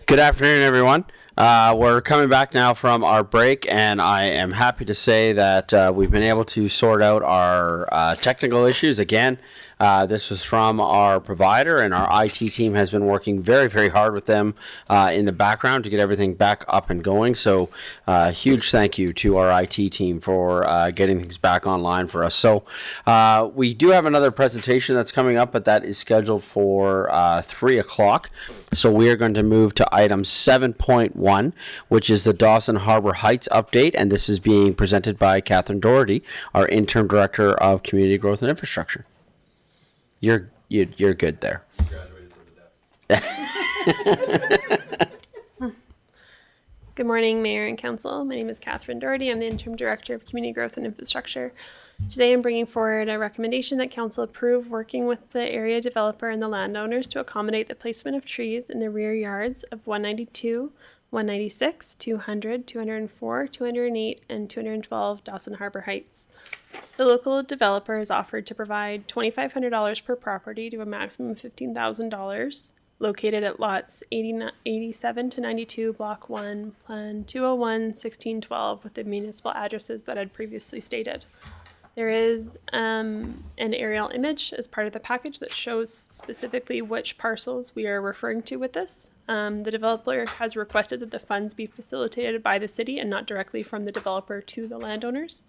Good afternoon, everyone. We're coming back now from our break, and I am happy to say that we've been able to sort out our technical issues again. This was from our provider, and our IT team has been working very, very hard with them in the background to get everything back up and going. So, huge thank you to our IT team for getting things back online for us. So, we do have another presentation that's coming up, but that is scheduled for 3 o'clock. So, we are going to move to item 7.1, which is the Dawson Harbor Heights update, and this is being presented by Catherine Doherty, our interim director of Community Growth and Infrastructure. You're good there. Good morning, Mayor and Council. My name is Catherine Doherty. I'm the Interim Director of Community Growth and Infrastructure. Today I'm bringing forward a recommendation that Council approve working with the area developer and the landowners to accommodate the placement of trees in the rear yards of 192, 196, 200, 204, 208, and 212 Dawson Harbor Heights. The local developer is offered to provide $2,500 per property to a maximum of $15,000, located at lots 87 to 92, Block 1, Plan 201, 1612, with the municipal addresses that I'd previously stated. There is an aerial image as part of the package that shows specifically which parcels we are referring to with this. The developer has requested that the funds be facilitated by the city and not directly from the developer to the landowners.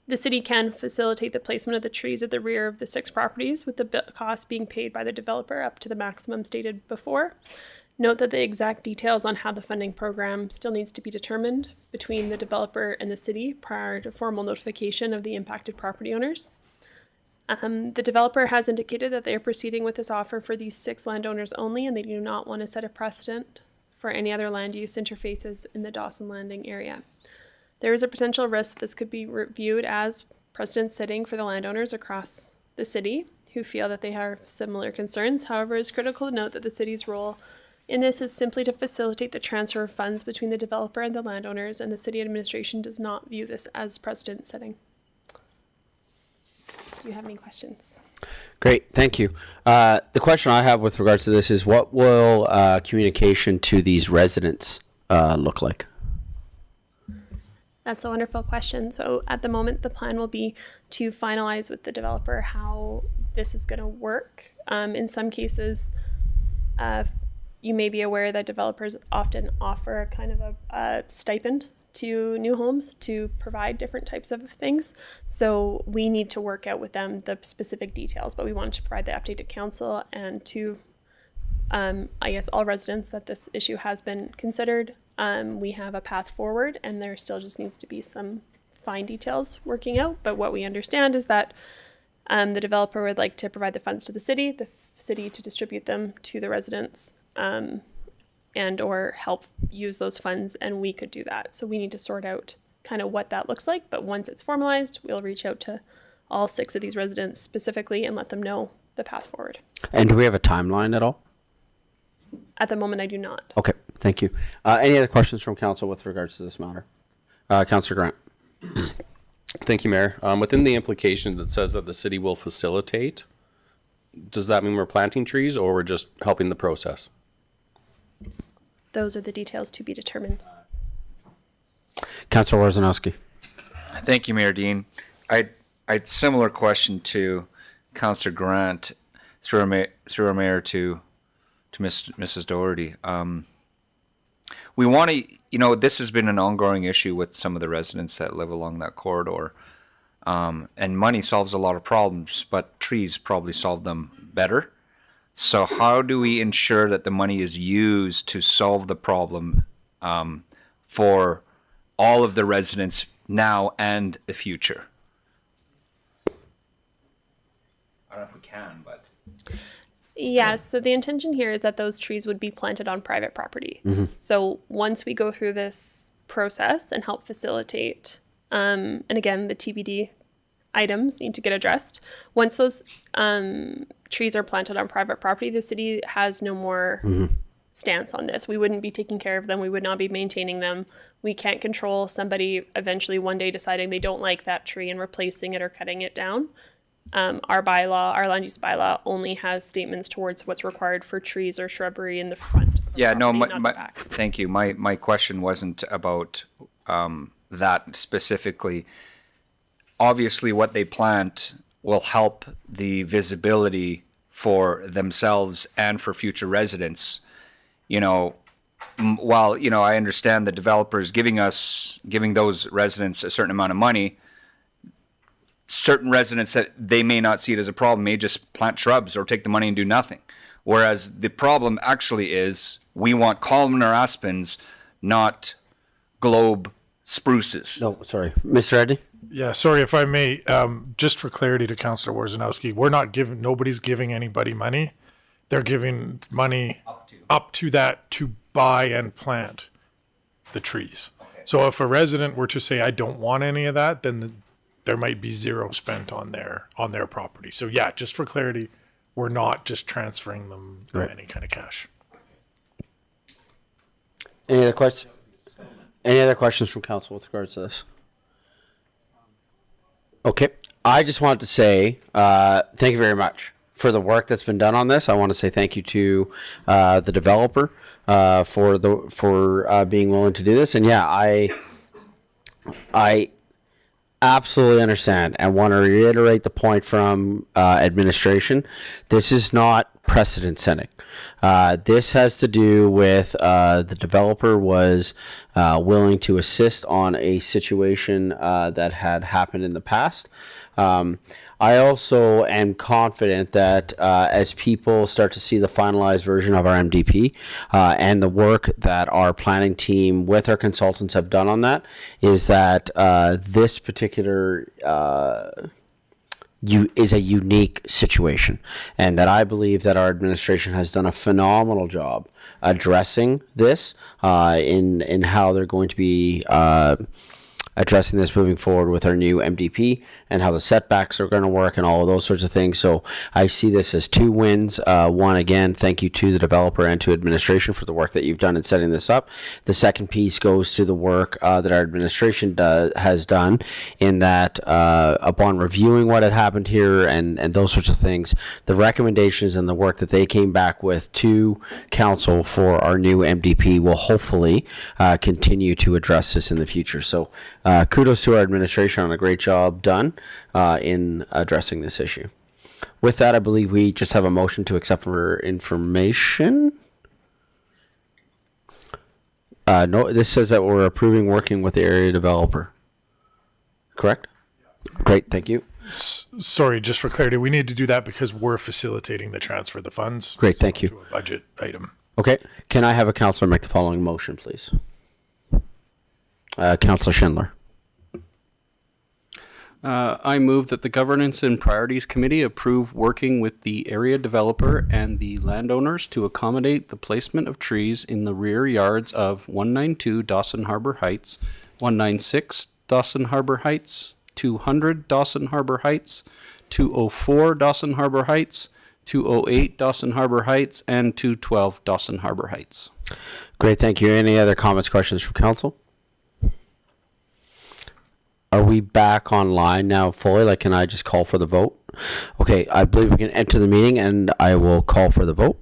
The city can facilitate the placement of the trees at the rear of the 6 properties, with the cost being paid by the developer up to the maximum stated before. Note that the exact details on how the funding program still needs to be determined between the developer and the city prior to formal notification of the impacted property owners. The developer has indicated that they are proceeding with this offer for these 6 landowners only, and they do not want to set a precedent for any other land use interfaces in the Dawson Landing area. There is a potential risk that this could be viewed as precedent setting for the landowners across the city who feel that they have similar concerns. However, it's critical to note that the city's role in this is simply to facilitate the transfer of funds between the developer and the landowners, and the city administration does not view this as precedent setting. Do you have any questions? Great, thank you. The question I have with regards to this is, what will communication to these residents look like? That's a wonderful question. So at the moment, the plan will be to finalize with the developer how this is going to work. In some cases, you may be aware that developers often offer kind of a stipend to new homes to provide different types of things. So we need to work out with them the specific details, but we wanted to provide the update to council and to, I guess, all residents that this issue has been considered. We have a path forward, and there still just needs to be some fine details working out. But what we understand is that the developer would like to provide the funds to the city to distribute them to the residents, and or help use those funds, and we could do that. So we need to sort out kind of what that looks like. But once it's formalized, we'll reach out to all 6 of these residents specifically and let them know the path forward. And do we have a timeline at all? At the moment, I do not. Okay, thank you. Any other questions from council with regards to this matter? Councillor Grant. Thank you, Mayor. Within the implication that says that the city will facilitate, does that mean we're planting trees or we're just helping the process? Those are the details to be determined. Councillor Wojciechowski. Thank you, Mayor Dean. I'd similar question to Councillor Grant through our mayor to Mrs. Doherty. We want to, this has been an ongoing issue with some of the residents that live along that corridor. And money solves a lot of problems, but trees probably solve them better. So how do we ensure that the money is used to solve the problem for all of the residents now and the future? I don't know if we can, but... Yes, so the intention here is that those trees would be planted on private property. Mm-hmm. So once we go through this process and help facilitate, and again, the TBD items need to get addressed. Once those trees are planted on private property, the city has no more stance on this. We wouldn't be taking care of them. We would not be maintaining them. We can't control somebody eventually one day deciding they don't like that tree and replacing it or cutting it down. Our bylaw, our land use bylaw, only has statements towards what's required for trees or shrubbery in the front of a Yeah, no, property, not the back. thank you. My question wasn't about that specifically. Obviously, what they plant will help the visibility for themselves and for future residents. You know, while, you know, I understand the developers giving those residents a certain amount of money, certain residents that they may not see it as a problem may just plant shrubs or take the money and do nothing. Whereas the problem actually is we want columnar aspens, not globe spruces. No, sorry. Mr. Eddy? Yeah, sorry if I may, just for clarity to Councillor Worzanowski, nobody's giving anybody money. They're giving money up to that to buy and plant the trees. Okay. So if a resident were to say, I don't want any of that, then there might be zero spent on their property. So yeah, just for clarity, we're not just transferring them any kind of cash. Any other questions? Any other questions from council with regards to this? Okay, I just wanted to say thank you very much for the work that's been done on this. I want to say thank you to the developer for being willing to do this. And yeah, I absolutely understand and want to reiterate the point from administration. This is not precedent setting. This has to do with the developer was willing to assist on a situation that had happened in the past. I also am confident that as people start to see the finalized version of our MDP and the work that our planning team with our consultants have done on that, is that this particular is a unique situation, and that I believe that our administration has done a phenomenal job addressing this in how they're going to be addressing this moving forward with our new MDP and how the setbacks are going to work and all of those sorts of things. So I see this as two wins. One, again, thank you to the developer and to administration for the work that you've done in setting this up. The second piece goes to the work that our administration has done in that upon reviewing what had happened here and those sorts of things, the recommendations and the work that they came back with to council for our new MDP will hopefully continue to address this in the future. So kudos to our administration on a great job done in addressing this issue. With that, I believe we just have a motion to accept for information. No, this says that we're approving working with the area developer. Correct? Great, thank you. Sorry, just for clarity, we need to do that because we're facilitating the transfer of the funds. Great, thank you. To a budget item. Okay, can I have a councillor make the following motion, please? Councillor Schindler. I move that the Governance and Priorities Committee approve working with the area developer and the landowners to accommodate the placement of trees in the rear yards of 192 Dawson Harbor Heights, 196 Dawson Harbor Heights, 200 Dawson Harbor Heights, 204 Dawson Harbor Heights, 208 Dawson Harbor Heights, and 212 Dawson Harbor Heights. Great, thank you. Any other comments, questions from council? Are we back online now fully? Like, can I just call for the vote? Okay, I believe we can enter the meeting and I will call for the vote.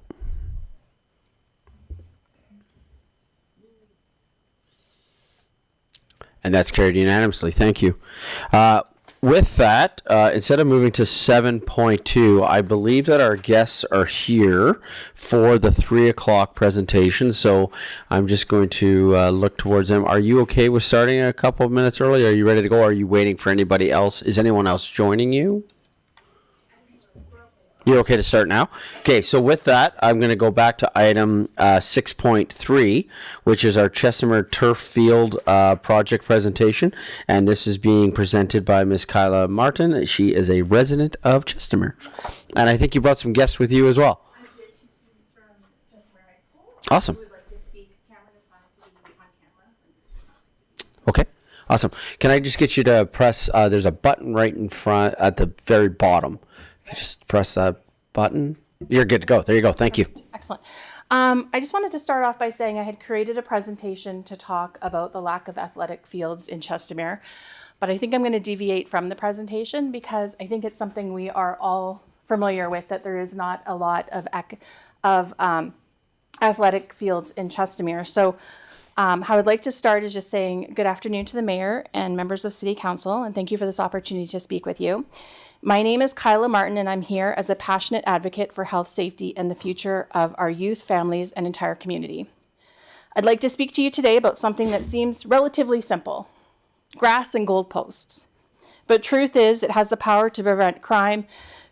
And that's carried unanimously. Thank you. With that, instead of moving to 7.2, I believe that our guests are here for the 3 o'clock presentation. So I'm just going to look towards them. Are you okay with starting a couple of minutes early? Are you ready to go? Are you waiting for anybody else? Is anyone else joining you? You're okay to start now? Okay, so with that, I'm going to go back to item 6.3, which is our Chestermere Turf Field project presentation. And this is being presented by Ms. Kyla Martin. She is a resident of Chestermere. And I think you brought some guests with you as well. I did. 2 students from Chestermere High School. Awesome. Who would like to speak. Cameron is fine to be on camera. Okay, awesome. Can I just get you to press, there's a button right in front at the very bottom. Just press that button. You're good to go. There you go. Thank you. Excellent. I just wanted to start off by saying I had created a presentation to talk about the lack of athletic fields in Chestermere, but I think I'm going to deviate from the presentation because I think it's something we are all familiar with, that there is not a lot of athletic fields in Chestermere. So how I'd like to start is just saying good afternoon to the mayor and members of City Council, and thank you for this opportunity to speak with you. My name is Kyla Martin, and I'm here as a passionate advocate for health, safety, and the future of our youth, families, and entire community. I'd like to speak to you today about something that seems relatively simple: grass and goalposts. But truth is, it has the power to prevent crime,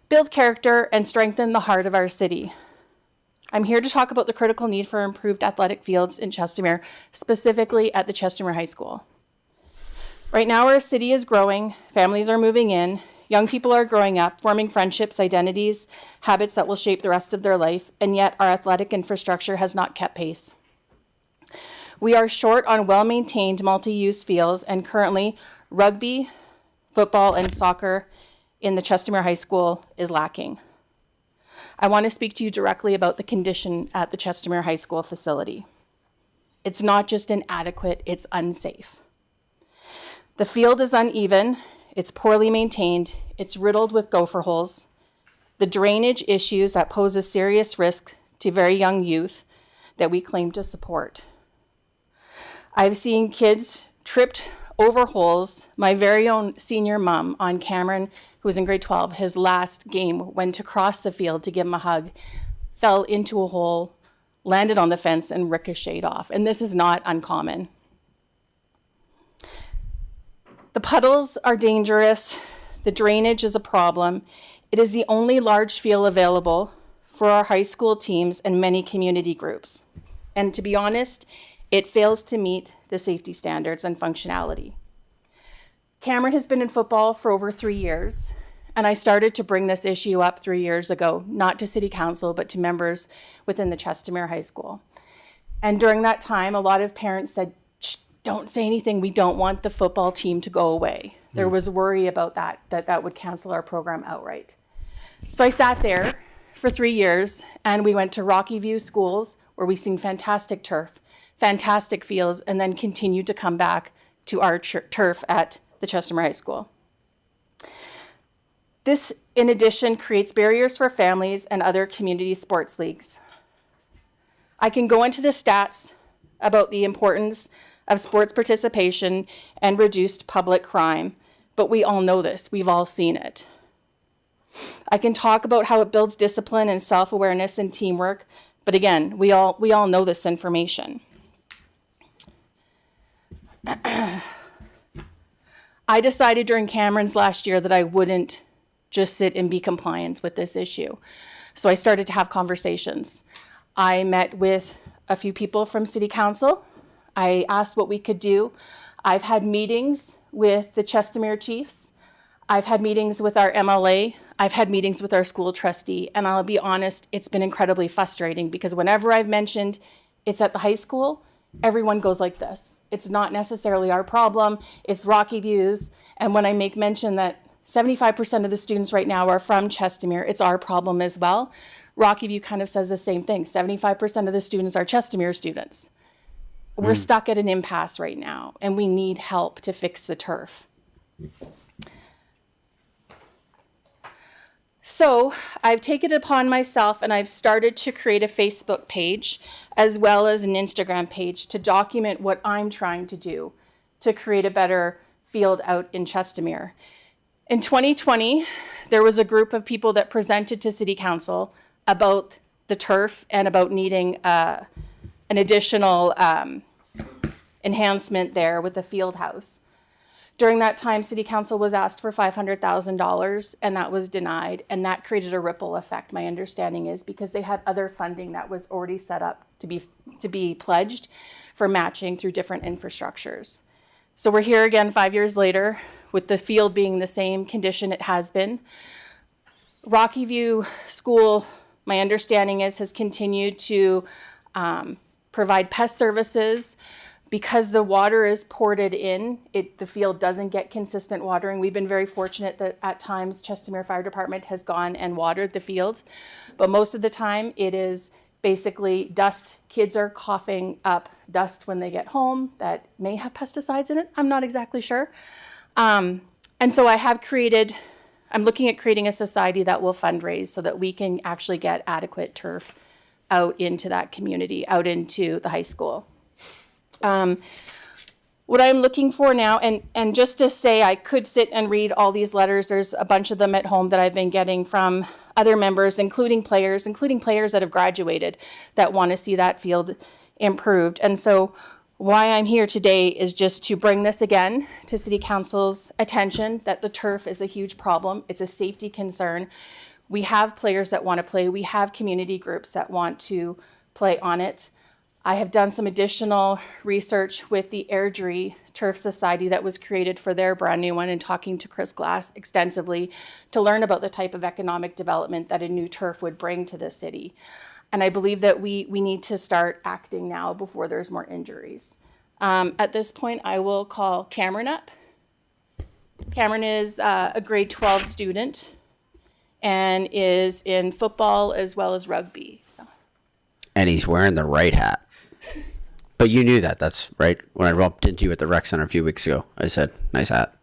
build character, and strengthen the heart of our city. I'm here to talk about the critical need for improved athletic fields in Chestermere, specifically at the Chestermere High School. Right now, our city is growing, families are moving in, young people are growing up, forming friendships, identities, habits that will shape the rest of their life, and yet our athletic infrastructure has not kept pace. We are short on well-maintained multi-use fields, and currently rugby, football, and soccer in the Chestermere High School is lacking. I want to speak to you directly about the condition at the Chestermere High School facility. It's not just inadequate, it's unsafe. The field is uneven, it's poorly maintained, it's riddled with gopher holes. The drainage issues that pose a serious risk to very young youth that we claim to support. I've seen kids tripped over holes. My very own senior mom on Cameron, who was in grade 12, his last game, went to cross the field to give him a hug, fell into a hole, landed on the fence, and ricocheted off. And this is not uncommon. The puddles are dangerous. The drainage is a problem. It is the only large field available for our high school teams and many community groups. And to be honest, it fails to meet the safety standards and functionality. Cameron has been in football for over 3 years, and I started to bring this issue up 3 years ago, not to City Council, but to members within the Chestermere High School. And during that time, a lot of parents said, "Shh, don't say anything, we don't want the football team to go away." There was worry about that would cancel our program outright. So I sat there for 3 years, and we went to Rocky View schools, where we seen fantastic turf, fantastic fields, and then continued to come back to our turf at the Chestermere High School. This, in addition, creates barriers for families and other community sports leagues. I can go into the stats about the importance of sports participation and reduced public crime, but we all know this. We've all seen it. I can talk about how it builds discipline and self-awareness and teamwork, but again, we all know this information. I decided during Cameron's last year that I wouldn't just sit and be compliant with this issue. So I started to have conversations. I met with a few people from City Council. I asked what we could do. I've had meetings with the Chestermere Chiefs. I've had meetings with our MLA. I've had meetings with our school trustee. And I'll be honest, it's been incredibly frustrating because whenever I've mentioned it's at the high school, everyone goes like this. It's not necessarily our problem, it's Rocky View's. And when I make mention that 75% of the students right now are from Chestermere, it's our problem as well. Rocky View kind of says the same thing. 75% of the students are Chestermere students. We're stuck at an impasse right now, and we need help to fix the turf. So I've taken it upon myself, and I've started to create a Facebook page as well as an Instagram page to document what I'm trying to do to create a better field out in Chestermere. In 2020, there was a group of people that presented to City Council about the turf and about needing an additional enhancement there with the field house. During that time, City Council was asked for $500,000, and that was denied, and that created a ripple effect, my understanding is, because they had other funding that was already set up to be pledged for matching through different infrastructures. So we're here again 5 years later, with the field being the same condition it has been. Rocky View School, my understanding is, has continued to provide pest services. Because the water is ported in, the field doesn't get consistent watering. We've been very fortunate that at times Chestermere Fire Department has gone and watered the field, but most of the time it is basically dust. Kids are coughing up dust when they get home that may have pesticides in it. I'm not exactly sure. And so I'm looking at creating a society that will fundraise so that we can actually get adequate turf out into that community, out into the high school. What I'm looking for now, and just to say, I could sit and read all these letters. There's a bunch of them at home that I've been getting from other members, including players that have graduated that want to see that field improved. And so why I'm here today is just to bring this again to City Council's attention, that the turf is a huge problem. It's a safety concern. We have players that want to play. We have community groups that want to play on it. I have done some additional research with the Airdrie Turf Society that was created for their brand new one, and talking to Chris Glass extensively to learn about the type of economic development that a new turf would bring to the city. And I believe that we need to start acting now before there's more injuries. At this point, I will call Cameron up. Cameron is a grade 12 student and is in football as well as rugby. So. And he's wearing the right hat. But you knew that. That's right. When I bumped into you at the rec center a few weeks ago, I said, nice hat.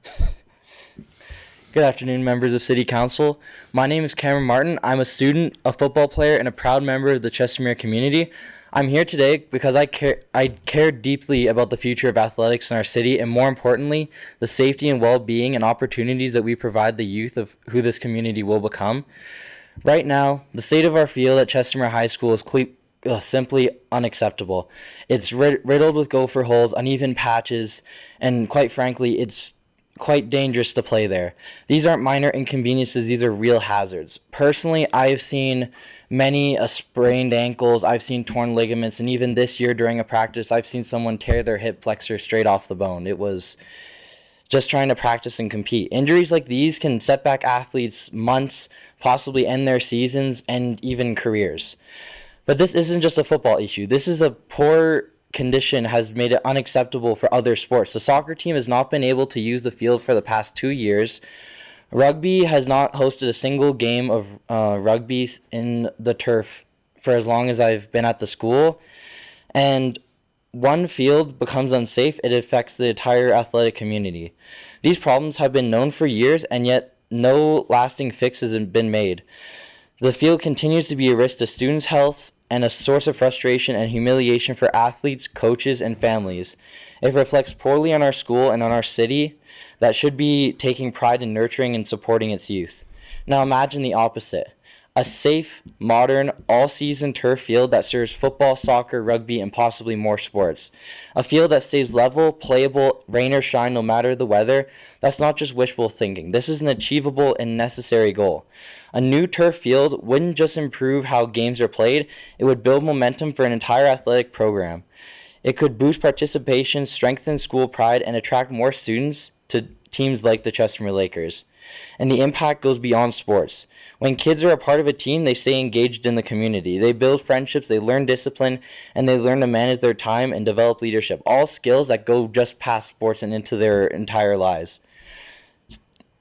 Good afternoon, members of City Council. My name is Cameron Martin. I'm a student, a football player, and a proud member of the Chestermere community. I'm here today because I care deeply about the future of athletics in our city, and more importantly, the safety and well-being and opportunities that we provide the youth of who this community will become. Right now, the state of our field at Chestermere High School is simply unacceptable. It's riddled with gopher holes, uneven patches, and quite frankly, it's quite dangerous to play there. These aren't minor inconveniences, these are real hazards. Personally, I've seen many sprained ankles, I've seen torn ligaments, and even this year during a practice, I've seen someone tear their hip flexor straight off the bone. It was just trying to practice and compete. Injuries like these can set back athletes months, possibly end their seasons, and even careers. But this isn't just a football issue. This is a poor condition has made it unacceptable for other sports. The soccer team has not been able to use the field for the past 2 years. Rugby has not hosted a single game of rugby in the turf for as long as I've been at the school. And one field becomes unsafe, it affects the entire athletic community. These problems have been known for years, and yet no lasting fixes have been made. The field continues to be a risk to students' health and a source of frustration and humiliation for athletes, coaches, and families. It reflects poorly on our school and on our city that should be taking pride in nurturing and supporting its youth. Now imagine the opposite. A safe, modern, all-season turf field that serves football, soccer, rugby, and possibly more sports. A field that stays level, playable, rain or shine, no matter the weather. That's not just wishful thinking. This is an achievable and necessary goal. A new turf field wouldn't just improve how games are played, it would build momentum for an entire athletic program. It could boost participation, strengthen school pride, and attract more students to teams like the Chestermere Lakers. And the impact goes beyond sports. When kids are a part of a team, they stay engaged in the community. They build friendships, they learn discipline, and they learn to manage their time and develop leadership. All skills that go just past sports and into their entire lives.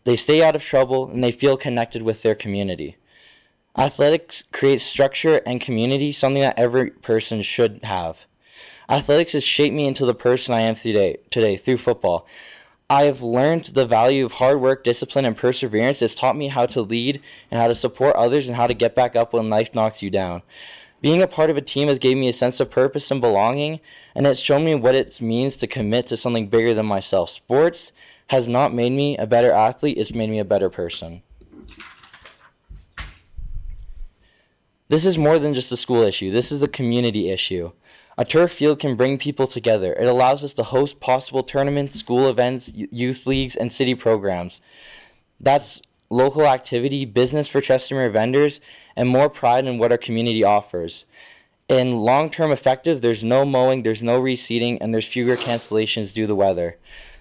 They stay out of trouble, and they feel connected with their community. Athletics creates structure and community, something that every person should have. Athletics has shaped me into the person I am today through football. I have learned the value of hard work, discipline, and perseverance. It's taught me how to lead and how to support others and how to get back up when life knocks you down. Being a part of a team has given me a sense of purpose and belonging, and it's shown me what it means to commit to something bigger than myself. Sports has not made me a better athlete, it's made me a better person. This is more than just a school issue. This is a community issue. A turf field can bring people together. It allows us to host possible tournaments, school events, youth leagues, and city programs. That's local activity, business for Chestermere vendors, and more pride in what our community offers. In long-term effective, there's no mowing, there's no reseeding, and there's fewer cancellations due to the weather.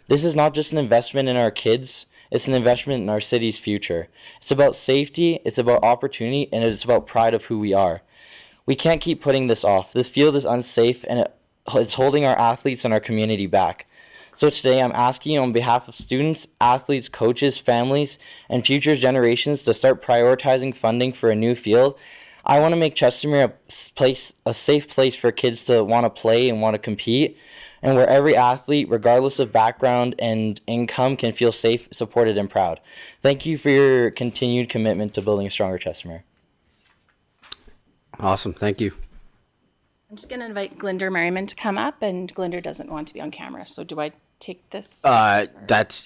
This is not just an investment in our kids, it's an investment in our city's future. It's about safety, it's about opportunity, and it's about pride of who we are. We can't keep putting this off. This field is unsafe, and it's holding our athletes and our community back. So today I'm asking you on behalf of students, athletes, coaches, families, and future generations to start prioritizing funding for a new field. I want to make Chestermere a safe place for kids to want to play and want to compete. and where every athlete, regardless of background and income, can feel safe, supported, and proud. Thank you for your continued commitment to building a stronger Chestermere. Awesome. Thank you. I'm just going to invite Glinder Merriman to come up, and Glinder doesn't want to be on camera. So do I take this?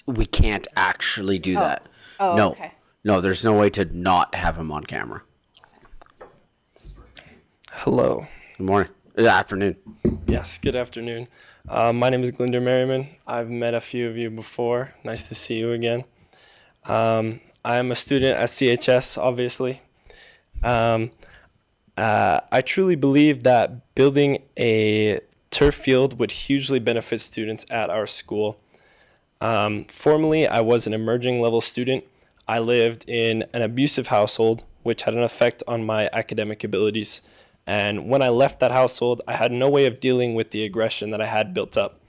We can't actually do that. Oh, No. okay. No, there's no way to not have him on camera. Hello. Good morning. Good afternoon. Yes, good afternoon. My name is Glinder Merriman. I've met a few of you before. Nice to see you again. I am a student at CHS, obviously. I truly believe that building a turf field would hugely benefit students at our school. Formerly, I was an emerging level student. I lived in an abusive household, which had an effect on my academic abilities. And when I left that household, I had no way of dealing with the aggression that I had built up.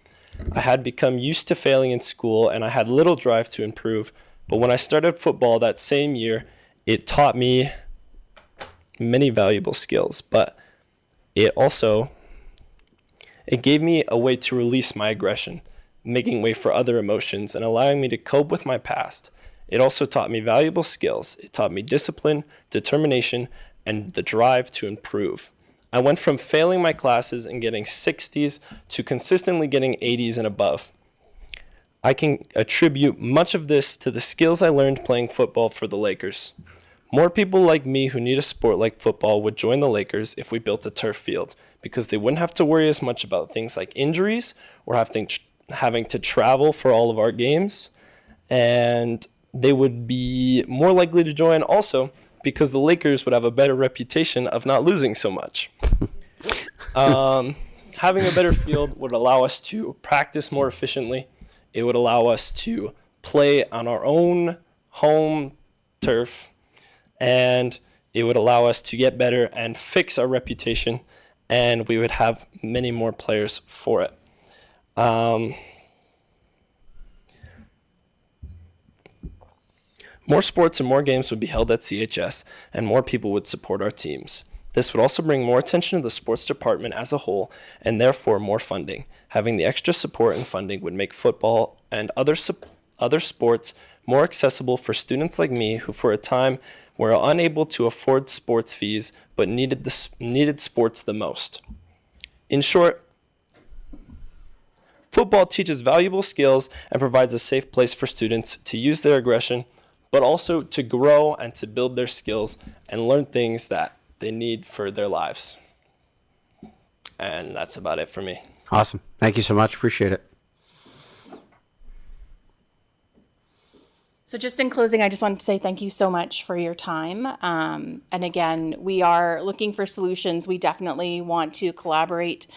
I had become used to failing in school, and I had little drive to improve. But when I started football that same year, it taught me many valuable skills, but it gave me a way to release my aggression, making way for other emotions and allowing me to cope with my past. It also taught me valuable skills. It taught me discipline, determination, and the drive to improve. I went from failing my classes and getting 60s to consistently getting 80s and above. I can attribute much of this to the skills I learned playing football for the Lakers. More people like me who need a sport like football would join the Lakers if we built a turf field, because they wouldn't have to worry as much about things like injuries or having to travel for all of our games. And they would be more likely to join also because the Lakers would have a better reputation of not losing so much. Having a better field would allow us to practice more efficiently. It would allow us to play on our own home turf, and it would allow us to get better and fix our reputation, and we would have many more players for it. More sports and more games would be held at CHS, and more people would support our teams. This would also bring more attention to the sports department as a whole, and therefore more funding. Having the extra support and funding would make football and other sports more accessible for students like me who for a time were unable to afford sports fees but needed sports the most. In short, football teaches valuable skills and provides a safe place for students to use their aggression, but also to grow and to build their skills and learn things that they need for their lives. And that's about it for me. Awesome. Thank you so much. Appreciate it. So just in closing, I just wanted to say thank you so much for your time. And again, we are looking for solutions. We definitely want to collaborate.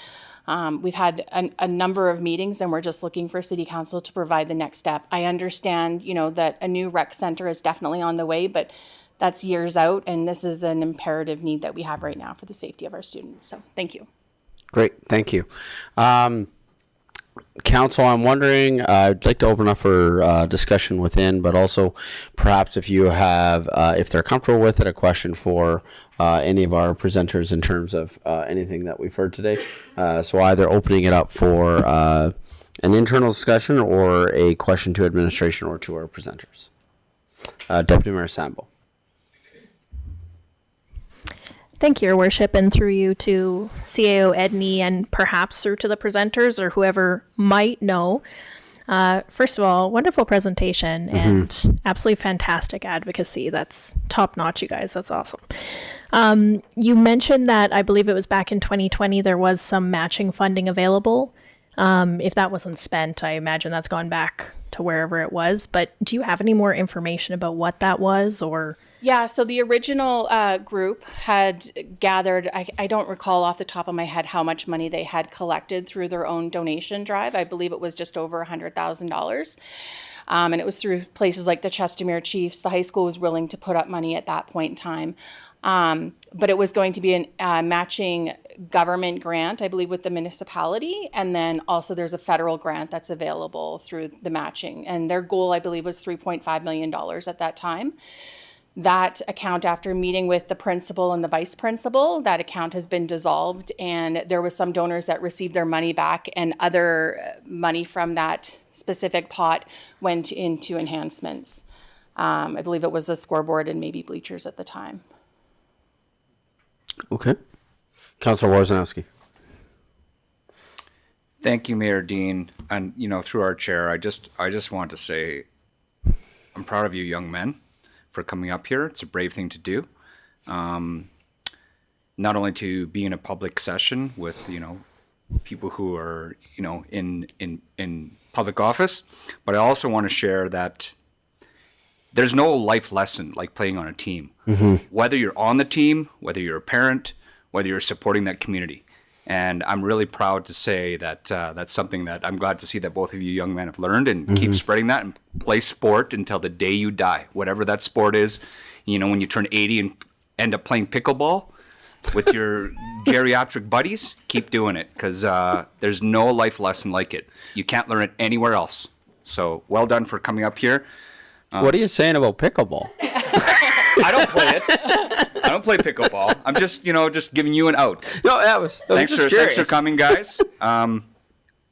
We've had a number of meetings, and we're just looking for City Council to provide the next step. I understand, that a new rec center is definitely on the way, but that's years out, and this is an imperative need that we have right now for the safety of our students. So thank you. Great. Thank you. Council, I'm wondering, I'd like to open up for discussion within, but also perhaps if you have, if they're comfortable with it, a question for any of our presenters in terms of anything that we've heard today. So either opening it up for an internal discussion or a question to administration or to our presenters. Deputy Mayor Sambo. Thank you, Your Worship, and through you to CAO Edney and perhaps through to the presenters or whoever might know. First of all, wonderful presentation and absolutely fantastic advocacy. That's top notch, you guys. That's awesome. You mentioned that I believe it was back in 2020 there was some matching funding available. If that wasn't spent, I imagine that's gone back to wherever it was. But do you have any more information about what that was or... Yeah, so the original group had gathered, I don't recall off the top of my head how much money they had collected through their own donation drive. I believe it was just over $100,000. And it was through places like the Chestermere Chiefs. The high school was willing to put up money at that point in time. But it was going to be a matching government grant, I believe, with the municipality. And then also there's a federal grant that's available through the matching. And their goal, I believe, was $3.5 million at that time. That account, after meeting with the principal and the vice principal, that account has been dissolved, and there was some donors that received their money back, and other money from that specific pot went into enhancements. I believe it was the scoreboard and maybe bleachers at the time. Okay. Councilor Worzanowski. Thank you, Mayor Dean, and through our chair, I just want to say, I'm proud of you, young men, for coming up here. It's a brave thing to do. Not only to be in a public session with people who are in public office, but I also want to share that there's no life lesson like playing on a team. Whether you're on the team, whether you're a parent, whether you're supporting that community. And I'm really proud to say that that's something that I'm glad to see that both of you young men have learned, and keep spreading that, and play sport until the day you die. Whatever that sport is, when you turn 80 and end up playing pickleball with your geriatric buddies, keep doing it, because there's no life lesson like it. You can't learn it anywhere else. So well done for coming up here. What are you saying about pickleball? I don't play it. I don't play pickleball. I'm just giving you an out. No, that was Thanks for coming, guys.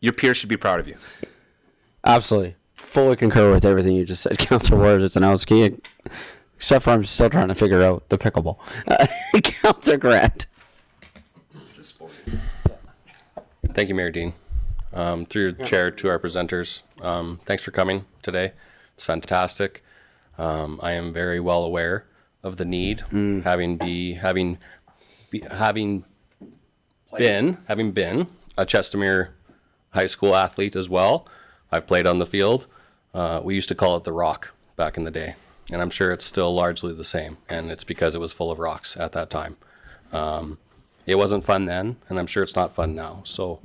Your peers should be proud of you. Absolutely. Fully concur with everything you just said, Councilor Worzanowski, except for I'm still trying to figure out the pickleball. Councilor Grant. Thank you, Mayor Dean. Through your chair to our presenters, thanks for coming today. It's fantastic. I am very well aware of the need, having been a Chestermere High School athlete as well. I've played on the field. We used to call it the Rock back in the day, and I'm sure it's still largely the same, and it's because it was full of rocks at that time. It wasn't fun then, and I'm sure it's not fun now. So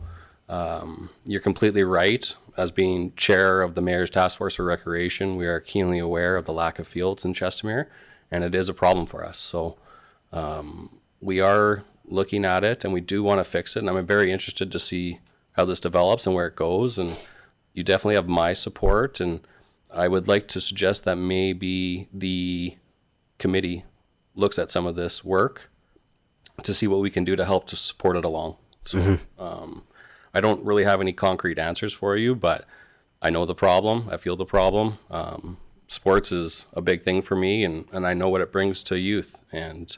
you're completely right. As being chair of the Mayor's Task Force for Recreation, we are keenly aware of the lack of fields in Chestermere, and it is a problem for us. So we are looking at it, and we do want to fix it, and I'm very interested to see how this develops and where it goes. And you definitely have my support, and I would like to suggest that maybe the committee looks at some of this work to see what we can do to help to support it along. So I don't really have any concrete answers for you, but I know the problem. I feel the problem. Sports is a big thing for me, and I know what it brings to youth, and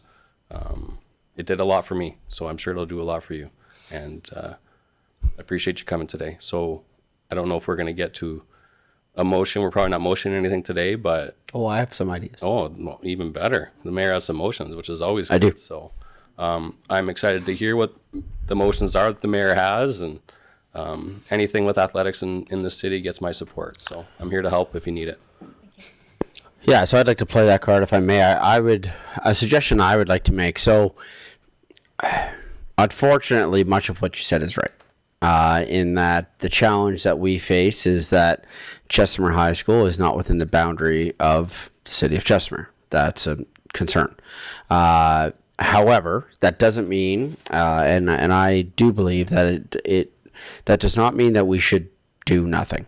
it did a lot for me, so I'm sure it'll do a lot for you. And I appreciate you coming today. So I don't know if we're going to get to a motion. We're probably not motioning anything today, but... Oh, I have some ideas. Oh, well, even better. The mayor has some motions, which is always good. I do. So I'm excited to hear what the motions are that the mayor has, and anything with athletics in the city gets my support. So I'm here to help if you need it. Yeah, so I'd like to play that card if I may. A suggestion I would like to make. So, unfortunately, much of what you said is right. In that the challenge that we face is that Chestermere High School is not within the boundary of the city of Chestermere. That's a concern. However, that doesn't mean, and I do believe that that does not mean that we should do nothing.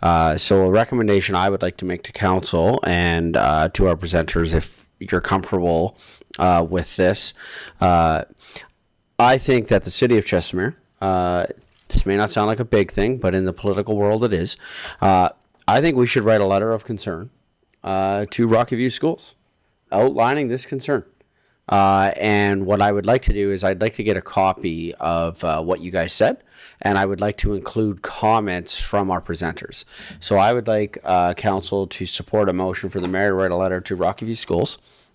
So a recommendation I would like to make to council and to our presenters, if you're comfortable with this, I think that the city of Chestermere, this may not sound like a big thing, but in the political world it is, I think we should write a letter of concern to Rocky View Schools outlining this concern. And what I would like to do is I'd like to get a copy of what you guys said, and I would like to include comments from our presenters. So I would like council to support a motion for the mayor to write a letter to Rocky View Schools,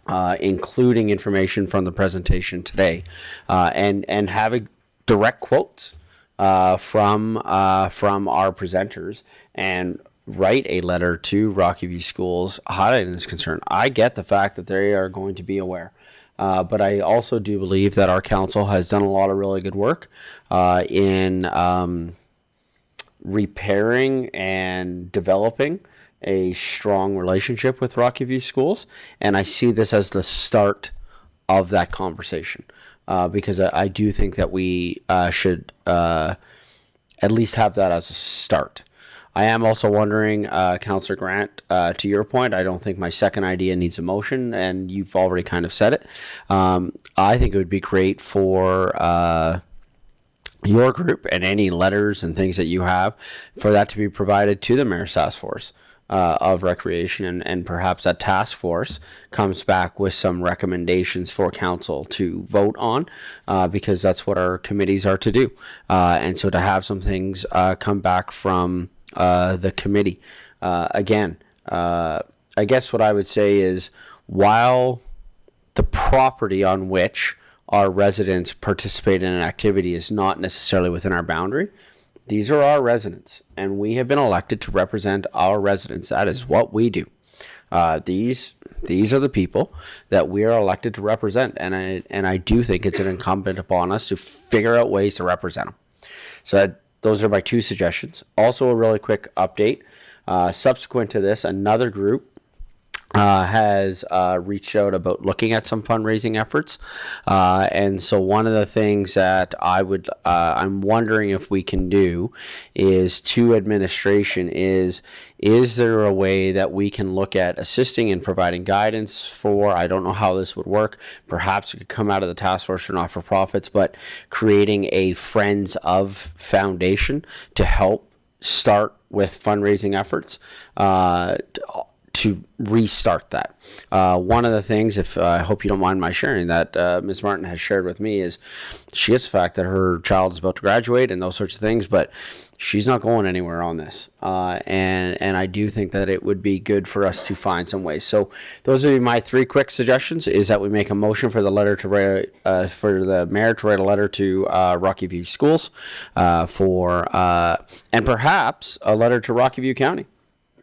including information from the presentation today, and having direct quotes from our presenters, and write a letter to Rocky View Schools highlighting this concern. I get the fact that they are going to be aware, but I also do believe that our council has done a lot of really good work in repairing and developing a strong relationship with Rocky View Schools, and I see this as the start of that conversation, because I do think that we should at least have that as a start. I am also wondering, Councillor Grant, to your point, I don't think my second idea needs a motion, and you've already kind of said it. I think it would be great for your group and any letters and things that you have for that to be provided to the Mayor's Task Force of Recreation, and perhaps that task force comes back with some recommendations for council to vote on, because that's what our committees are to do. And so to have some things come back from the committee. Again, I guess what I would say is, while the property on which our residents participate in an activity is not necessarily within our boundary, these are our residents, and we have been elected to represent our residents. That is what we do. These are the people that we are elected to represent, and I do think it's an incumbent upon us to figure out ways to represent them. So those are my two suggestions. Also, a really quick update. Subsequent to this, another group has reached out about looking at some fundraising efforts, and so one of the things that I'm wondering if we can do is, to administration, is there a way that we can look at assisting and providing guidance for, I don't know how this would work, perhaps it could come out of the task force for not-for-profits, but creating a Friends of Foundation to help start with fundraising efforts, to restart that. One of the things, I hope you don't mind my sharing, that Ms. Martin has shared with me is she gets the fact that her child is about to graduate and those sorts of things, but she's not going anywhere on this. And I do think that it would be good for us to find some ways. So those are my three quick suggestions, is that we make a motion for the letter to write, for the mayor to write a letter to Rocky View Schools and perhaps a letter to Rocky View County.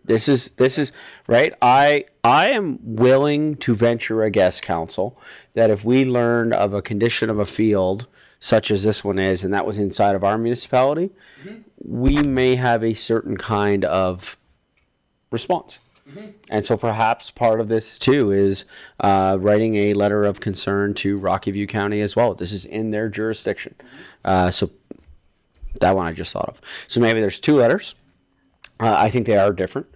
This is right. I am willing to venture a guess, council, that if we learned of a condition of a field such as this one is, and that was inside of our municipality, we may have a certain kind of response. And so perhaps part of this too is writing a letter of concern to Rocky View County as well. This is in their jurisdiction. So that one I just thought of. So maybe there's two letters. I think they are different.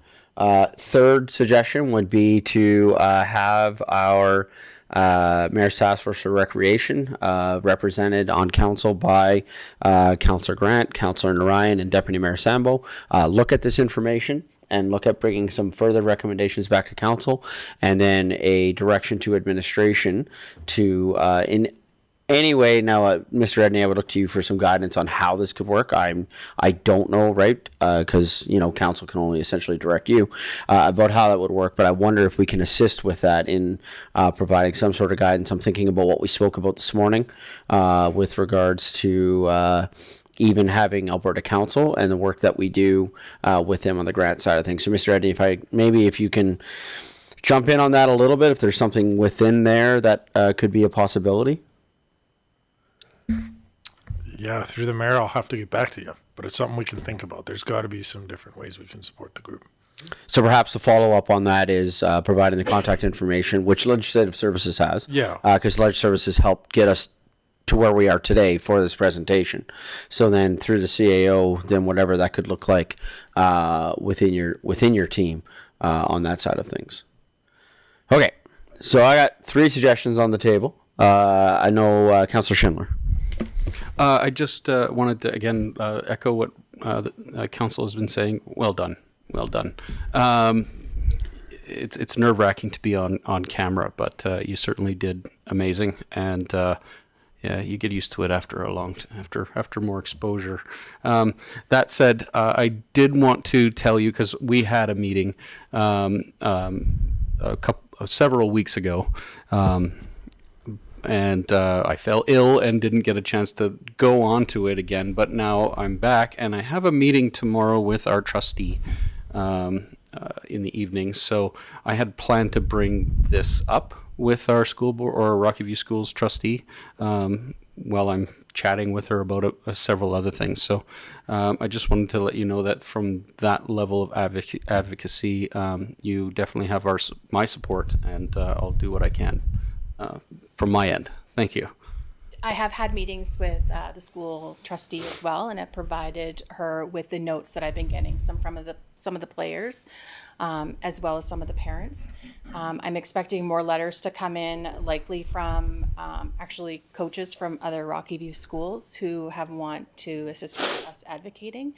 Third suggestion would be to have our Mayor's Task Force for Recreation represented on council by Councillor Grant, Councillor Narayan, and Deputy Mayor Sambo. Look at this information and look at bringing some further recommendations back to council, and then a direction to administration to in anyway. Now, Mr. Edney, I would look to you for some guidance on how this could work. I don't know, right? Because council can only essentially direct you about how that would work. But I wonder if we can assist with that in providing some sort of guidance. I'm thinking about what we spoke about this morning with regards to even having Alberta Council and the work that we do with them on the grant side of things. So, Mr. Edney, if you can jump in on that a little bit, if there's something within there that could be a possibility. Yeah, through the mayor, I'll have to get back to you, but it's something we can think about. There's got to be some different ways we can support the group. So perhaps the follow-up on that is providing the contact information, which Legislative Services has. Yeah. Because Legislative Services helped get us to where we are today for this presentation. So then through the CAO, then whatever that could look like within your team on that side of things. Okay, so I got three suggestions on the table. I know Councillor Schindler. I just wanted to, again, echo what the council has been saying. Well done. Well done. It's nerve-wracking to be on camera, but you certainly did amazing. And yeah, you get used to it after after more exposure. That said, I did want to tell you, because we had a meeting several weeks ago, and I fell ill and didn't get a chance to go on to it again, but now I'm back, and I have a meeting tomorrow with our trustee in the evening. So I had planned to bring this up with our school board or Rocky View Schools trustee while I'm chatting with her about several other things. So I just wanted to let you know that from that level of advocacy, you definitely have my support, and I'll do what I can from my end. Thank you. I have had meetings with the school trustee as well, and have provided her with the notes that I've been getting some of the players, as well as some of the parents. I'm expecting more letters to come in, likely from actually coaches from other Rocky View schools who have want to assist with us advocating.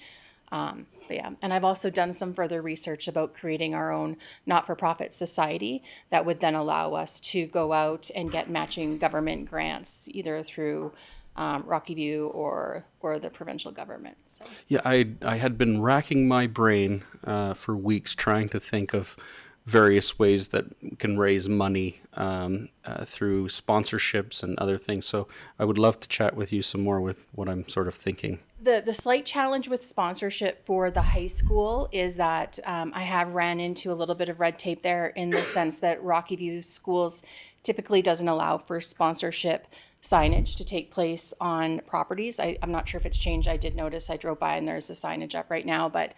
But yeah, and I've also done some further research about creating our own not-for-profit society that would then allow us to go out and get matching government grants, either through Rocky View or the provincial government. So Yeah, I had been racking my brain for weeks trying to think of various ways that we can raise money through sponsorships and other things. So I would love to chat with you some more with what I'm sort of thinking. the slight challenge with sponsorship for the high school is that I have ran into a little bit of red tape there, in the sense that Rocky View Schools typically doesn't allow for sponsorship signage to take place on properties. I'm not sure if it's changed. I did notice, I drove by and there's a signage up right now, but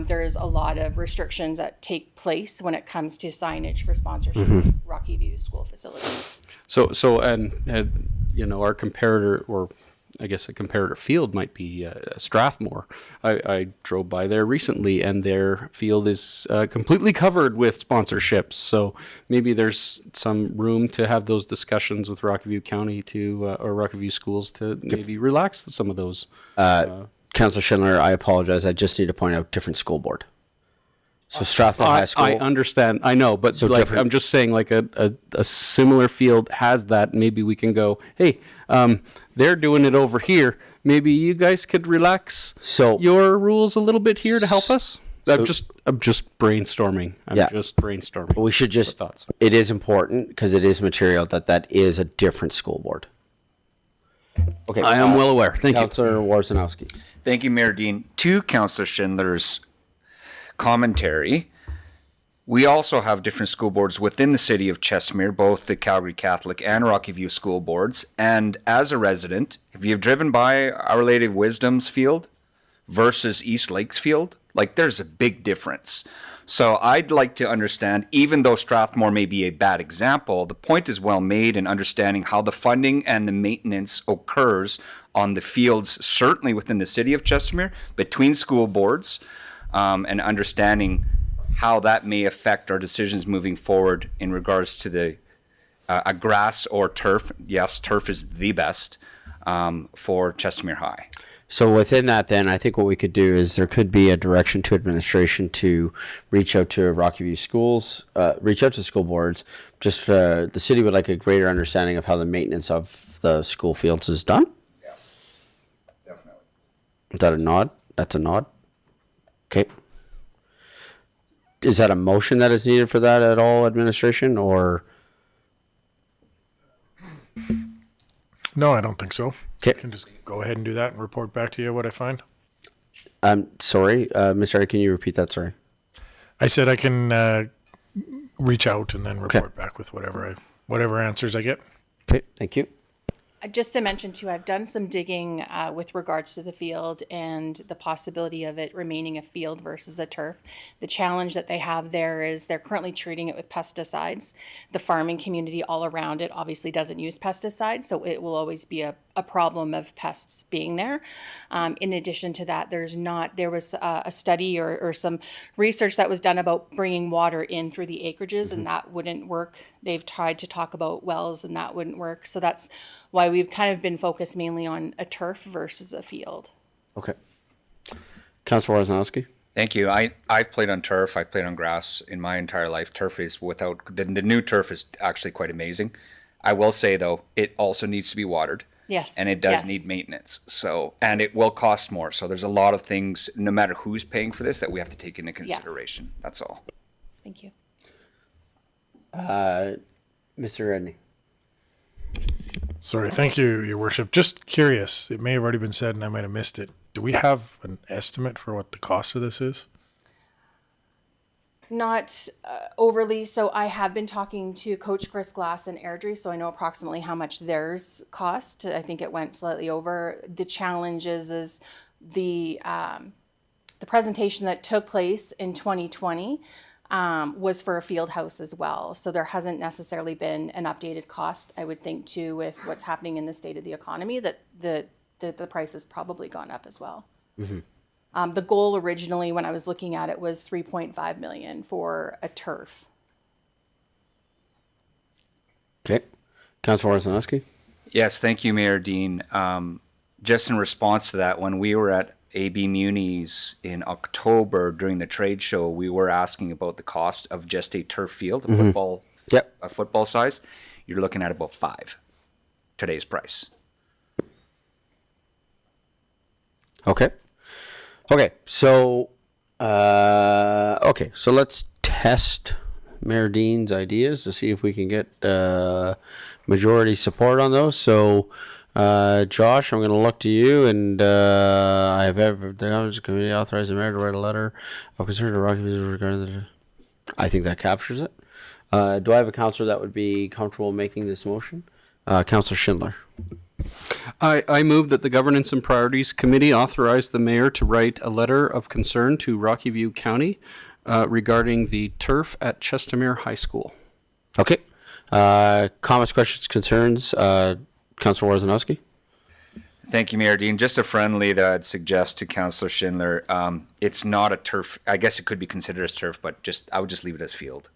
there's a lot of restrictions that take place when it comes to signage for sponsorship of Rocky View school facilities. So you know, our comparator, or I guess a comparator field, might be Strathmore. I drove by there recently, and their field is completely covered with sponsorships. So maybe there's some room to have those discussions with Rocky View County or Rocky View Schools to maybe relax some of those. Councillor Schindler, I apologize. I just need to point out different school board. So Strathmore High School. I understand. I know, but So like, different- I'm just saying, like a similar field has that. Maybe we can go, hey, they're doing it over here. Maybe you guys could relax So- your rules a little bit here to help us. I'm just brainstorming. I'm Yeah. just brainstorming. We should just, thoughts. it is important because it is material that is a different school board. Okay. I am well aware. Thank you. Councillor Warzanowski. Thank you, Mayor Dean. To Councillor Schindler's commentary, we also have different school boards within the city of Chestermere, both the Calgary Catholic and Rocky View school boards. And as a resident, if you've driven by Our Lady of Wisdom's field versus East Lakes field, like, there's a big difference. So I'd like to understand, even though Strathmore may be a bad example, the point is well made in understanding how the funding and the maintenance occurs on the fields, certainly within the city of Chestermere, between school boards, and understanding how that may affect our decisions moving forward in regards to the a grass or turf. Yes, turf is the best for Chestermere High. So within that, then, I think what we could do is there could be a direction to administration to reach out to Rocky View schools, reach out to school boards. Just the city would like a greater understanding of how the maintenance of the school fields is done. Yeah, definitely. Is that a nod? That's a nod. Okay. Is that a motion that is needed for that at all, administration, or? No, I don't think so. I Okay. can just go ahead and do that and report back to you what I find. Sorry, Mr. Eddie, can you repeat that? Sorry. I said I can reach out and then report back with whatever answers I get. Okay, thank you. Just to mention too, I've done some digging with regards to the field and the possibility of it remaining a field versus a turf. The challenge that they have there is they're currently treating it with pesticides. The farming community all around it obviously doesn't use pesticides, so it will always be a problem of pests being there. In addition to that, there was a study or some research that was done about bringing water in through the acreages, and that wouldn't work. They've tried to talk about wells, and that wouldn't work. So that's why we've kind of been focused mainly on a turf versus a field. Okay. Councilor Warzanowski. Thank you. I've played on turf. I've played on grass in my entire life. Turf is the new turf is actually quite amazing. I will say though, it also needs to be watered. Yes. And it does yes. need maintenance. So, and it will cost more. So there's a lot of things, no matter who's paying for this, that we have to take into consideration. That's all. Thank you. Mr. Redney. Sorry, thank you, Your Worship. Just curious, it may have already been said and I might have missed it. Do we have an estimate for what the cost of this is? Not overly. So I have been talking to Coach Chris Glass and Airdrie, so I know approximately how much theirs cost. I think it went slightly over. The challenge is the presentation that took place in 2020 was for a field house as well. So there hasn't necessarily been an updated cost. I would think too, with what's happening in the state of the economy, that the price has probably gone up as well. The goal originally, when I was looking at it, was 3.5 million for a turf. Okay. Councilor Wojciechowski? Yes, thank you, Mayor Dean. Just in response to that, when we were at AB Muni's in October during the trade show, we were asking about the cost of just a turf field, a football, Yep. a football size. You're looking at about 5, today's price. Okay. Okay. So, so let's test Mayor Dean's ideas to see if we can get majority support on those. So, Josh, I'm going to look to you, and I have the Governance Committee authorized the mayor to write a letter of concern to Rocky View regarding the. I think that captures it. Do I have a counselor that would be comfortable making this motion? Counselor Schindler. I move that the Governance and Priorities Committee authorize the mayor to write a letter of concern to Rocky View County regarding the turf at Chestermere High School. Okay. Comments, questions, concerns? Councilor Wojciechowski? Thank you, Mayor Dean. Just a friendly that I'd suggest to Councillor Schindler. It's not a turf. I guess it could be considered as turf, but I would just leave it as field.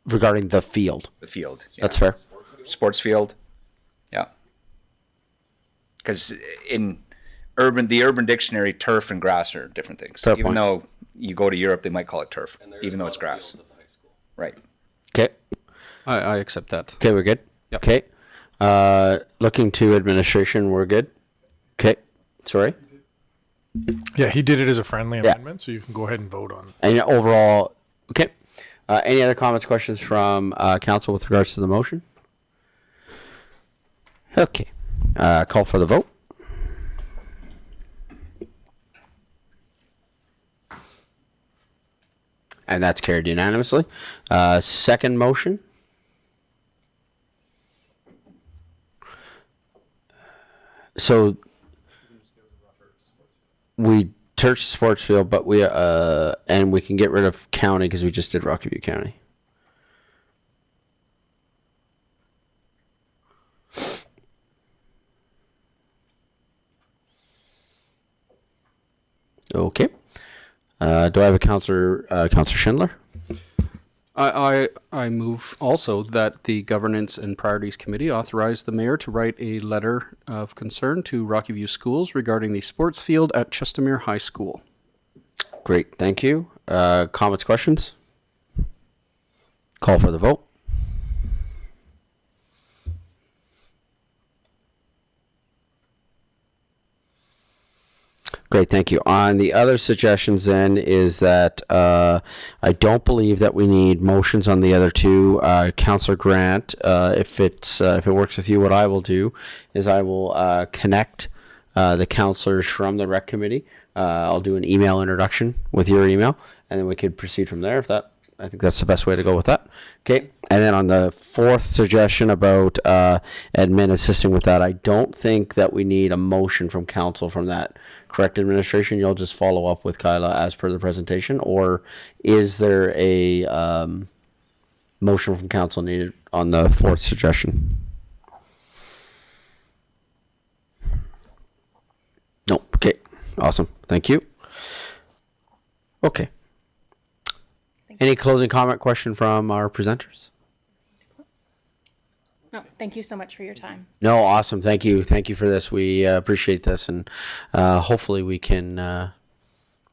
Regarding the field. The field. Yeah. That's fair. Sports field. Yeah. Because in the urban dictionary, turf and grass are different things. Fair Even point. though you go to Europe, they might call it turf, even though it's grass. Right. Okay. I accept that. Okay, we're good? Yep. Okay. Looking to administration, we're good? Okay. Sorry? Yeah, he did it as a friendly amendment, so you can go ahead and vote on it. And overall, okay. Any other comments, questions from council with regards to the motion? Okay. Call for the vote. And that's carried unanimously. Second motion. So we touched sports field, but we and we can get rid of county because we just did Rocky View County. Okay. Do I have a Counselor Schindler? I move also that the Governance and Priorities Committee authorize the mayor to write a letter of concern to Rocky View Schools regarding the sports field at Chestermere High School. Great, thank you. Comments, questions? Call for the vote. Great, thank you. On the other suggestions then is that I don't believe that we need motions on the other two. Councillor Grant, if it works with you, what I will do is I will connect the councillors from the rec committee. I'll do an email introduction with your email, and then we could proceed from there. I think that's the best way to go with that. Okay, and then on the fourth suggestion about admin assisting with that, I don't think that we need a motion from council from that. Correct, administration? You'll just follow up with Kyla as per the presentation, or is there a motion from council needed on the fourth suggestion? No. Okay. Awesome. Thank you. Okay. Any closing comment, question from our presenters? No, thank you so much for your time. No, awesome. Thank you. Thank you for this. We appreciate this, and hopefully we can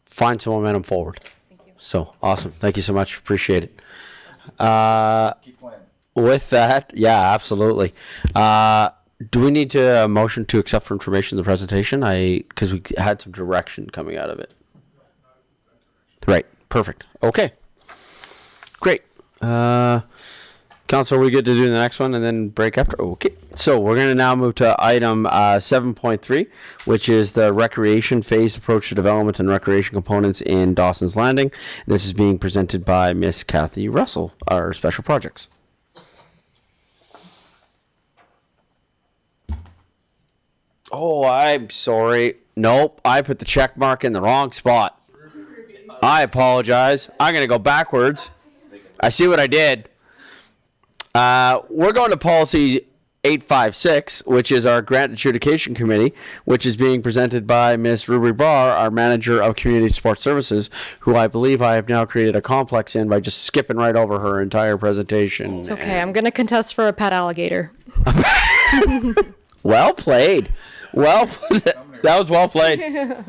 find some momentum forward. Thank you. So awesome. Thank you so much. Appreciate it. Keep playing. With that, yeah, absolutely. Do we need to motion to accept for information the presentation? Because we had some direction coming out of it. Right. Perfect. Okay. Great. Council, are we good to do the next one and then break after? Okay. So we're going to now move to item 7.3, which is the recreation phased approach to development and recreation components in Dawson's Landing. This is being presented by Miss Kathy Russell, our special projects. Oh, I'm sorry. Nope, I put the check mark in the wrong spot. I apologize. I'm going to go backwards. I see what I did. We're going to policy 856, which is our grant adjudication committee, which is being presented by Ms. Ruby Barr, our manager of community support services, who I believe I have now created a complex in by just skipping right over her entire presentation. It's okay. I'm going to contest for a pet alligator. Well played. Well, that was well played. Yeah,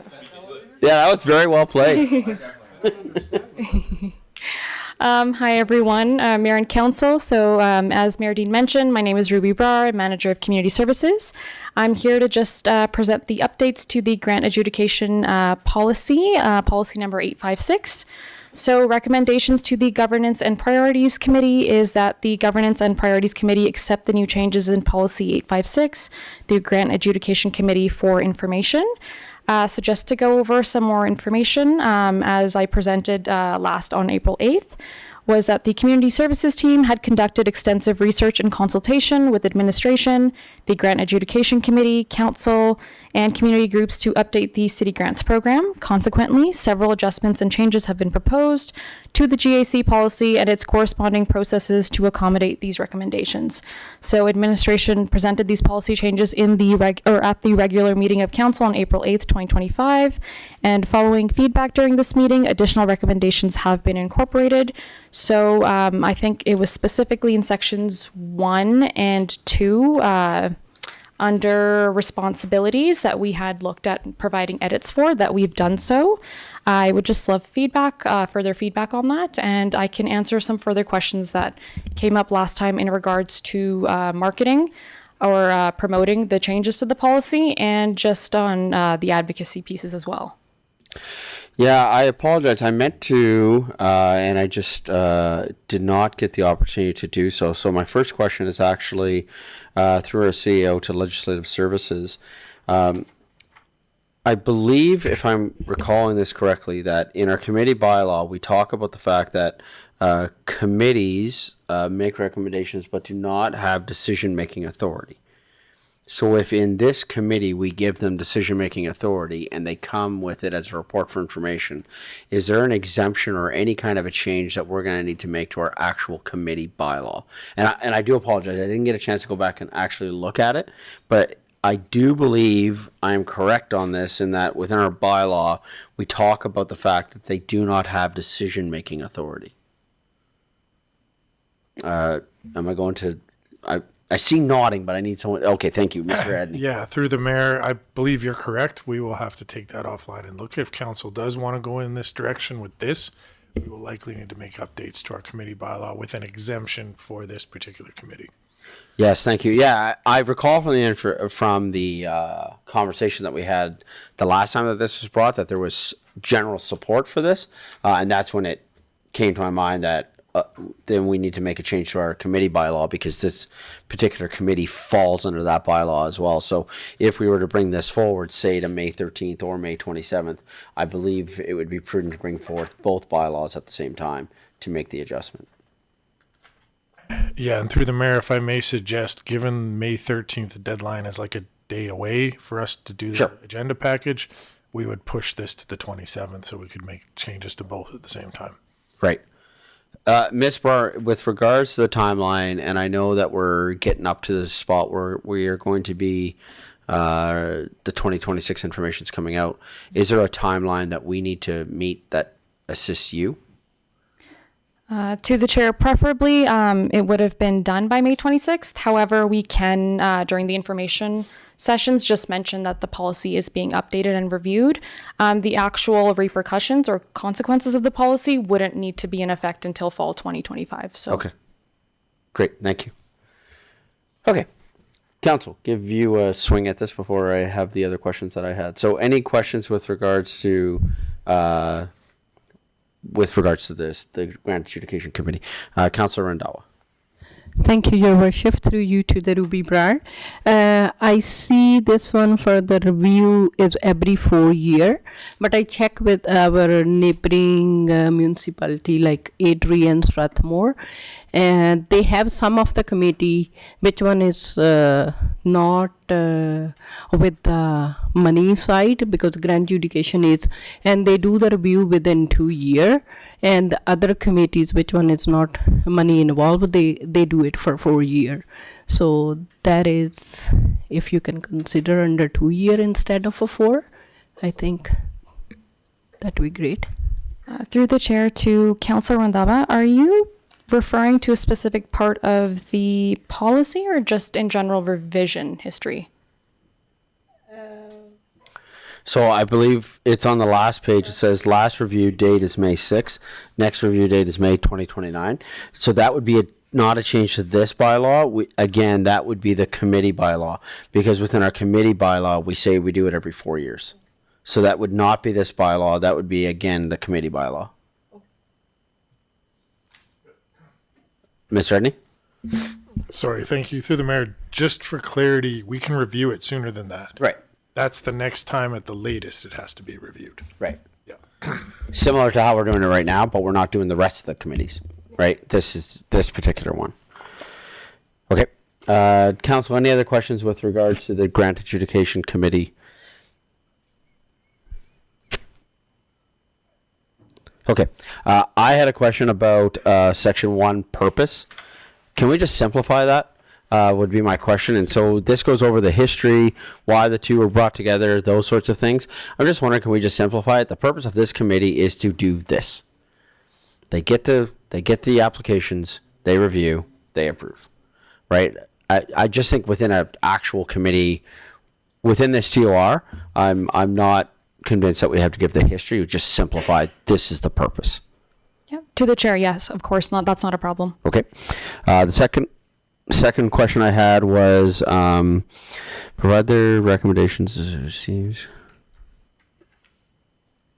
that was very well played. Hi, everyone. Mayor and Council. So, as Mayor Dean mentioned, my name is Ruby Brar, Manager of Community Services. I'm here to just present the updates to the grant adjudication policy, policy number 856. So, recommendations to the Governance and Priorities Committee is that the Governance and Priorities Committee accept the new changes in policy 856, the Grant Adjudication Committee for information. So just to go over some more information, as I presented last on April 8th, was that the community services team had conducted extensive research and consultation with administration, the grant adjudication committee, council, and community groups to update the city grants program. Consequently, several adjustments and changes have been proposed to the GAC policy and its corresponding processes to accommodate these recommendations. So administration presented these policy changes in the at the regular meeting of council on April 8th, 2025. And following feedback during this meeting, additional recommendations have been incorporated. So I think it was specifically in sections 1 and 2 under responsibilities that we had looked at providing edits for, that we've done so. I would just love feedback, further feedback on that, and I can answer some further questions that came up last time in regards to marketing or promoting the changes to the policy, and just on the advocacy pieces as well. Yeah, I apologize. I meant to, and I just did not get the opportunity to do so. So my first question is actually through our CEO to Legislative Services. I believe, if I'm recalling this correctly, that in our committee bylaw, we talk about the fact that committees make recommendations but do not have decision-making authority. So if in this committee we give them decision-making authority and they come with it as a report for information, is there an exemption or any kind of a change that we're going to need to make to our actual committee bylaw? And I do apologize. I didn't get a chance to go back and actually look at it, but I do believe I am correct on this in that within our bylaw, we talk about the fact that they do not have decision-making authority. Am I going to... I see nodding, but I need someone... Okay, thank you, Mr. Edney. Yeah, through the mayor, I believe you're correct. We will have to take that offline and look. If council does want to go in this direction with this, we will likely need to make updates to our committee bylaw with an exemption for this particular committee. Yes, thank you. Yeah, I recall from the conversation that we had the last time that this was brought that there was general support for this, and that's when it came to my mind that then we need to make a change to our committee bylaw because this particular committee falls under that bylaw as well. So if we were to bring this forward, say to May 13th or May 27th, I believe it would be prudent to bring forth both bylaws at the same time to make the adjustment. Yeah, and through the mayor, if I may suggest, given May 13th, the deadline is like a day away for us to do the agenda package, we would push this to the 27th so we could make changes to both at the same time. Right. Ms. Barr, with regards to the timeline, and I know that we're getting up to the spot where we are going to be, the 2026 information is coming out. Is there a timeline that we need to meet that assists you? To the chair, preferably, it would have been done by May 26th. However, we can, during the information sessions, just mention that the policy is being updated and reviewed. The actual repercussions or consequences of the policy wouldn't need to be in effect until fall 2025. So. Okay. Great. Thank you. Okay. Council, give you a swing at this before I have the other questions that I had. So any questions with regards to this, the Grant Adjudication Committee? Councillor Randawa. Thank you, Your Worship. Through you to the Ruby Brar. I see this one for the review is every 4 years, but I check with our neighboring municipality like Adrian and Strathmore, and they have some of the committee. Which one is not with the money side, because grant adjudication is, and they do the review within 2 years, and the other committees, which one is not money involved, they do it for 4 years. So that is, if you can consider under 2 years instead of a 4, I think that would be great. Through the chair to Councilor Randava, are you referring to a specific part of the policy or just in general revision history? So I believe it's on the last page. It says last review date is May 6th. Next review date is May 2029. So that would be not a change to this bylaw. Again, that would be the committee bylaw, because within our committee bylaw, we say we do it every 4 years. So that would not be this bylaw. That would be, again, the committee bylaw. Mr. Edney? Sorry, thank you. Through the mayor, just for clarity, we can review it sooner than that. Right. That's the next time at the latest it has to be reviewed. Right. Yeah. Similar to how we're doing it right now, but we're not doing the rest of the committees. Right? This is this particular one. Okay. Council, any other questions with regards to the grant adjudication committee? Okay. I had a question about section 1 purpose. Can we just simplify that? Would be my question. And so this goes over the history, why the two were brought together, those sorts of things. I'm just wondering, can we just simplify it? The purpose of this committee is to do this. They get the applications, they review, they approve. Right? I just think within an actual committee, within this TOR, I'm not convinced that we have to give the history. We just simplify, this is the purpose. Yeah. To the chair, yes, of course not. That's not a problem. Okay. The second question I had was provide their recommendations as received.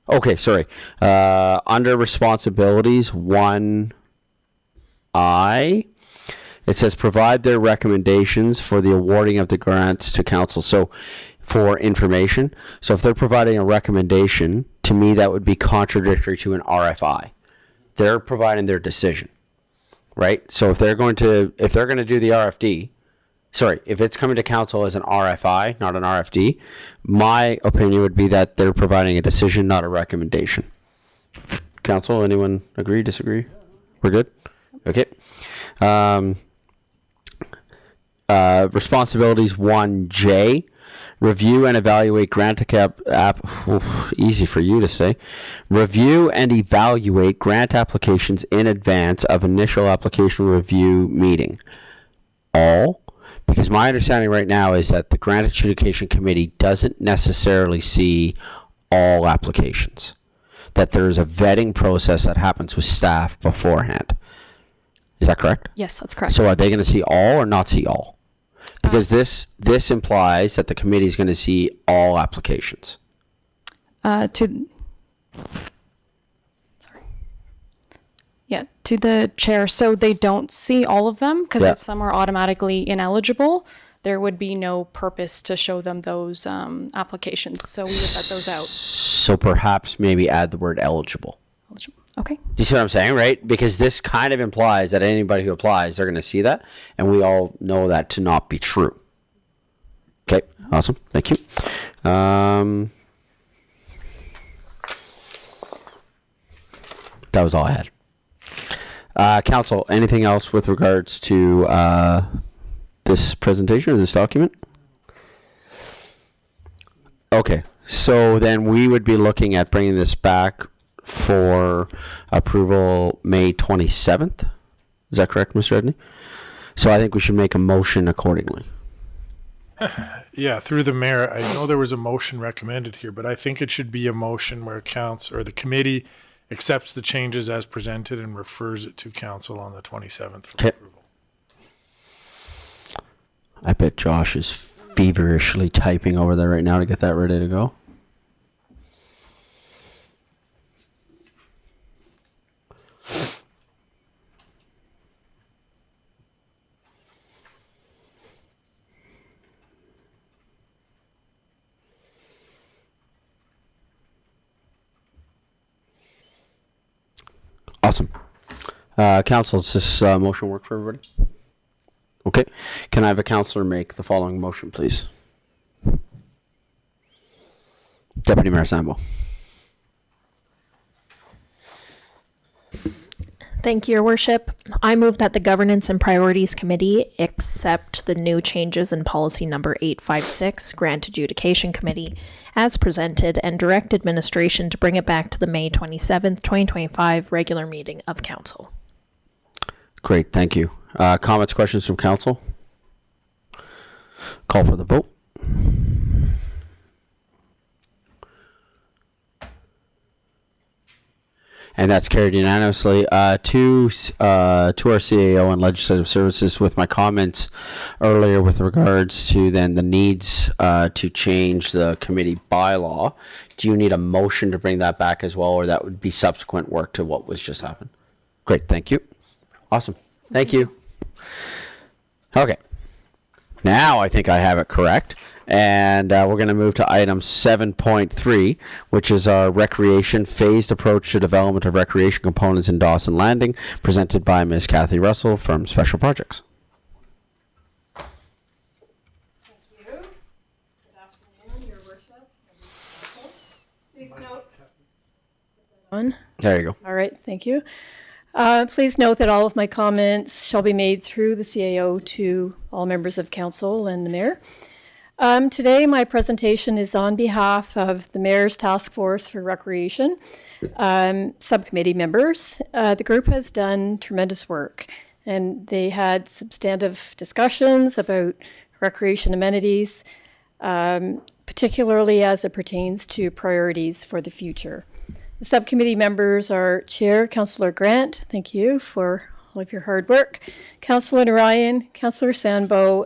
Okay, sorry. Under responsibilities 1I, it says provide their recommendations for the awarding of the grants to council. So for information. So if they're providing a recommendation, to me that would be contradictory to an RFI. They're providing their decision. Right? So if they're going to do the RFD, if it's coming to council as an RFI, not an RFD, my opinion would be that they're providing a decision, not a recommendation. Council, anyone agree, disagree? We're good? Okay. Responsibilities 1J, review and evaluate grant easy for you to say. Review and evaluate grant applications in advance of initial application review meeting. All, because my understanding right now is that the grant adjudication committee doesn't necessarily see all applications. That there's a vetting process that happens with staff beforehand. Is that correct? Yes, that's correct. So are they going to see all or not see all? Because this implies that the committee is going to see all applications. To the chair, so they don't see all of them, because if some are automatically ineligible, there would be no purpose to show them those applications. So we would let those out. So perhaps maybe add the word eligible. Okay. Do you see what I'm saying, right? Because this kind of implies that anybody who applies, they're going to see that, and we all know that to not be true. Okay, awesome. Thank you. That was all I had. Council, anything else with regards to this presentation or this document? Okay, so then we would be looking at bringing this back for approval May 27th. Is that correct, Mr. Edney? So I think we should make a motion accordingly. Yeah, through the mayor, I know there was a motion recommended here, but I think it should be a motion where the committee accepts the changes as presented and refers it to council on the 27th for approval. I bet Josh is feverishly typing over there right now to get that ready to go. Awesome. Council, does this motion work for everybody? Okay. Can I have a councillor make the following motion, please? Deputy Mayor Sambo. Thank you, Your Worship. I move that the Governance and Priorities Committee accept the new changes in policy number 856, Grant Adjudication Committee, as presented, and direct administration to bring it back to the May 27th, 2025 regular meeting of Council. Great, thank you. Comments, questions from council? Call for the vote. And that's carried unanimously. To our CAO and Legislative Services, with my comments earlier with regards to then the needs to change the committee bylaw, do you need a motion to bring that back as well, or that would be subsequent work to what was just happened? Great, thank you. Awesome, thank you. Okay, now I think I have it correct. And we're going to move to item 7.3, which is our recreation phased approach to development of recreation components in Dawson Landing, presented by Ms. Kathy Russell from Special Projects. Thank you. Good afternoon, Your Worship. Please note. There you go. All right, thank you. Please note that all of my comments shall be made through the CAO to all members of council and the mayor. Today, my presentation is on behalf of the Mayor's Task Force for Recreation subcommittee members. The group has done tremendous work, and they had substantive discussions about recreation amenities, particularly as it pertains to priorities for the future. The subcommittee members are Chair Councillor Grant, thank you for all of your hard work, Councillor Narayan, Councillor Sambo,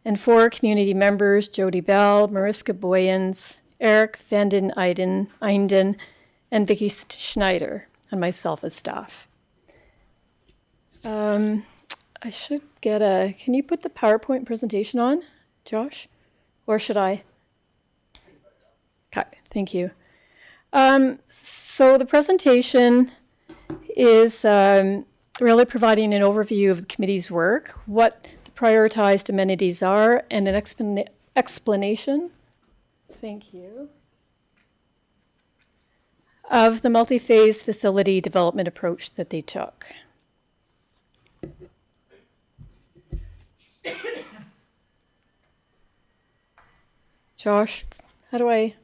and 4 community members, Jody Bell, Mariska Boyens, Eric Vanden Einden, and Vicky Schneider, and myself as staff. I should get can you put the PowerPoint presentation on, Josh? Or should I? Okay, thank you. So the presentation is really providing an overview of the committee's work, what prioritized amenities are, and an explanation, thank you, of the multi-phase facility development approach that they took. Josh, how do I,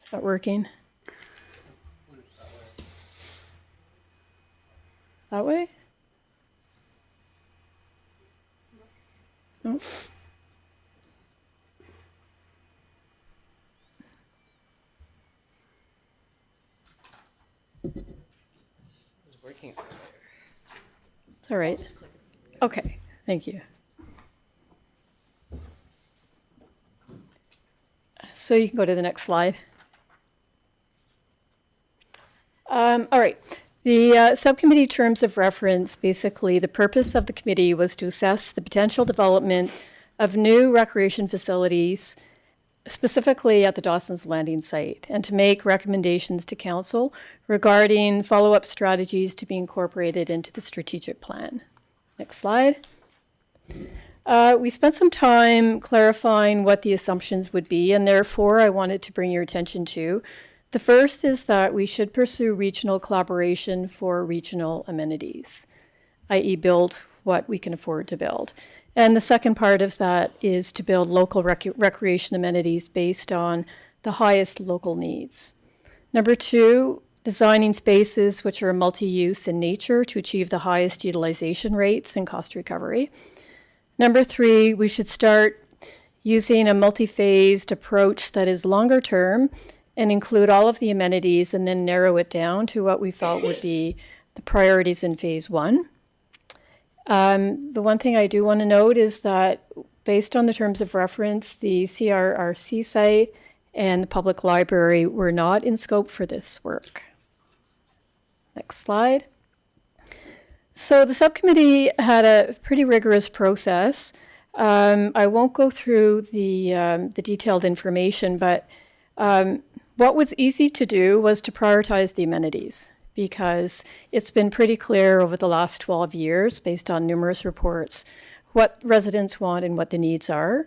it's not working. That way? Nope. It's working. It's all right. Okay, thank you. So you can go to the next slide. All right. The subcommittee terms of reference, basically, the purpose of the committee was to assess the potential development of new recreation facilities, specifically at the Dawson's Landing site, and to make recommendations to council regarding follow-up strategies to be incorporated into the strategic plan. Next slide. We spent some time clarifying what the assumptions would be, and therefore I wanted to bring your attention to. The first is that we should pursue regional collaboration for regional amenities, i.e. build what we can afford to build. And the second part of that is to build local recreation amenities based on the highest local needs. Number 2, designing spaces which are multi-use in nature to achieve the highest utilization rates and cost recovery. Number 3, we should start using a multi-phased approach that is longer term and include all of the amenities and then narrow it down to what we felt would be the priorities in phase 1. The one thing I do want to note is that based on the terms of reference, the CRRC site and the public library were not in scope for this work. Next slide. So the subcommittee had a pretty rigorous process. I won't go through the detailed information, but what was easy to do was to prioritize the amenities, because it's been pretty clear over the last 12 years, based on numerous reports, what residents want and what the needs are.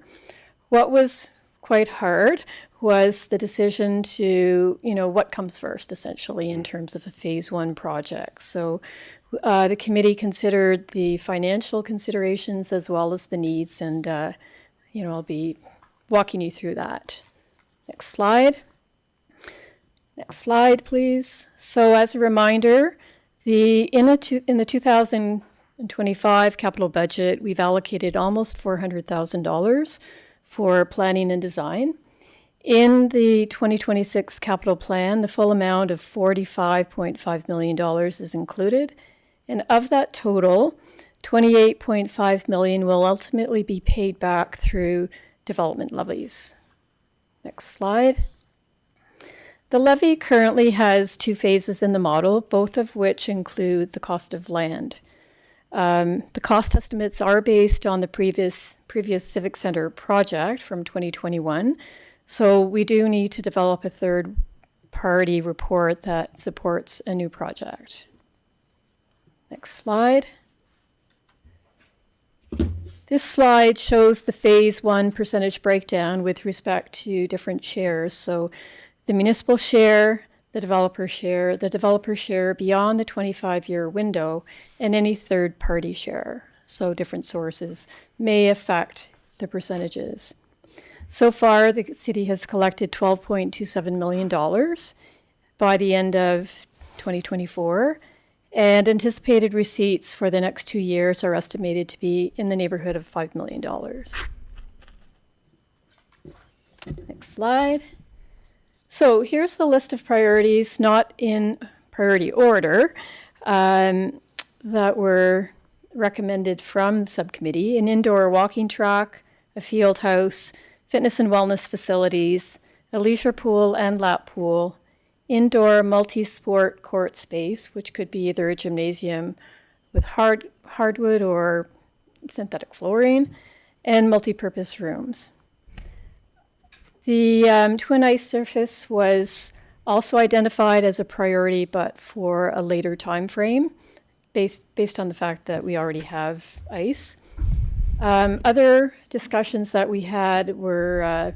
What was quite hard was the decision to, what comes first, essentially, in terms of a phase 1 project. So the committee considered the financial considerations as well as the needs, and, I'll be walking you through that. Next slide. Next slide, please. So as a reminder, in the 2025 capital budget, we've allocated almost $400,000 for planning and design. In the 2026 capital plan, the full amount of $45.5 million is included. And of that total, $28.5 million will ultimately be paid back through development levies. Next slide. The levy currently has 2 phases in the model, both of which include the cost of land. The cost estimates are based on the previous Civic Center project from 2021. So we do need to develop a third-party report that supports a new project. Next slide. This slide shows the phase 1 percentage breakdown with respect to different shares. So the municipal share, the developer share beyond the 25-year window, and any third-party share. So different sources may affect the percentages. So far, the city has collected $12.27 million by the end of 2024, and anticipated receipts for the next 2 years are estimated to be in the neighborhood of $5 million. Next slide. So here's the list of priorities, not in priority order, that were recommended from the subcommittee: an indoor walking track, a field house, fitness and wellness facilities, a leisure pool and lap pool, indoor multi-sport court space, which could be either a gymnasium with hardwood or synthetic flooring, and multi-purpose rooms. The Twin Ice surface was also identified as a priority, but for a later time frame, based on the fact that we already have ice. Other discussions that we had were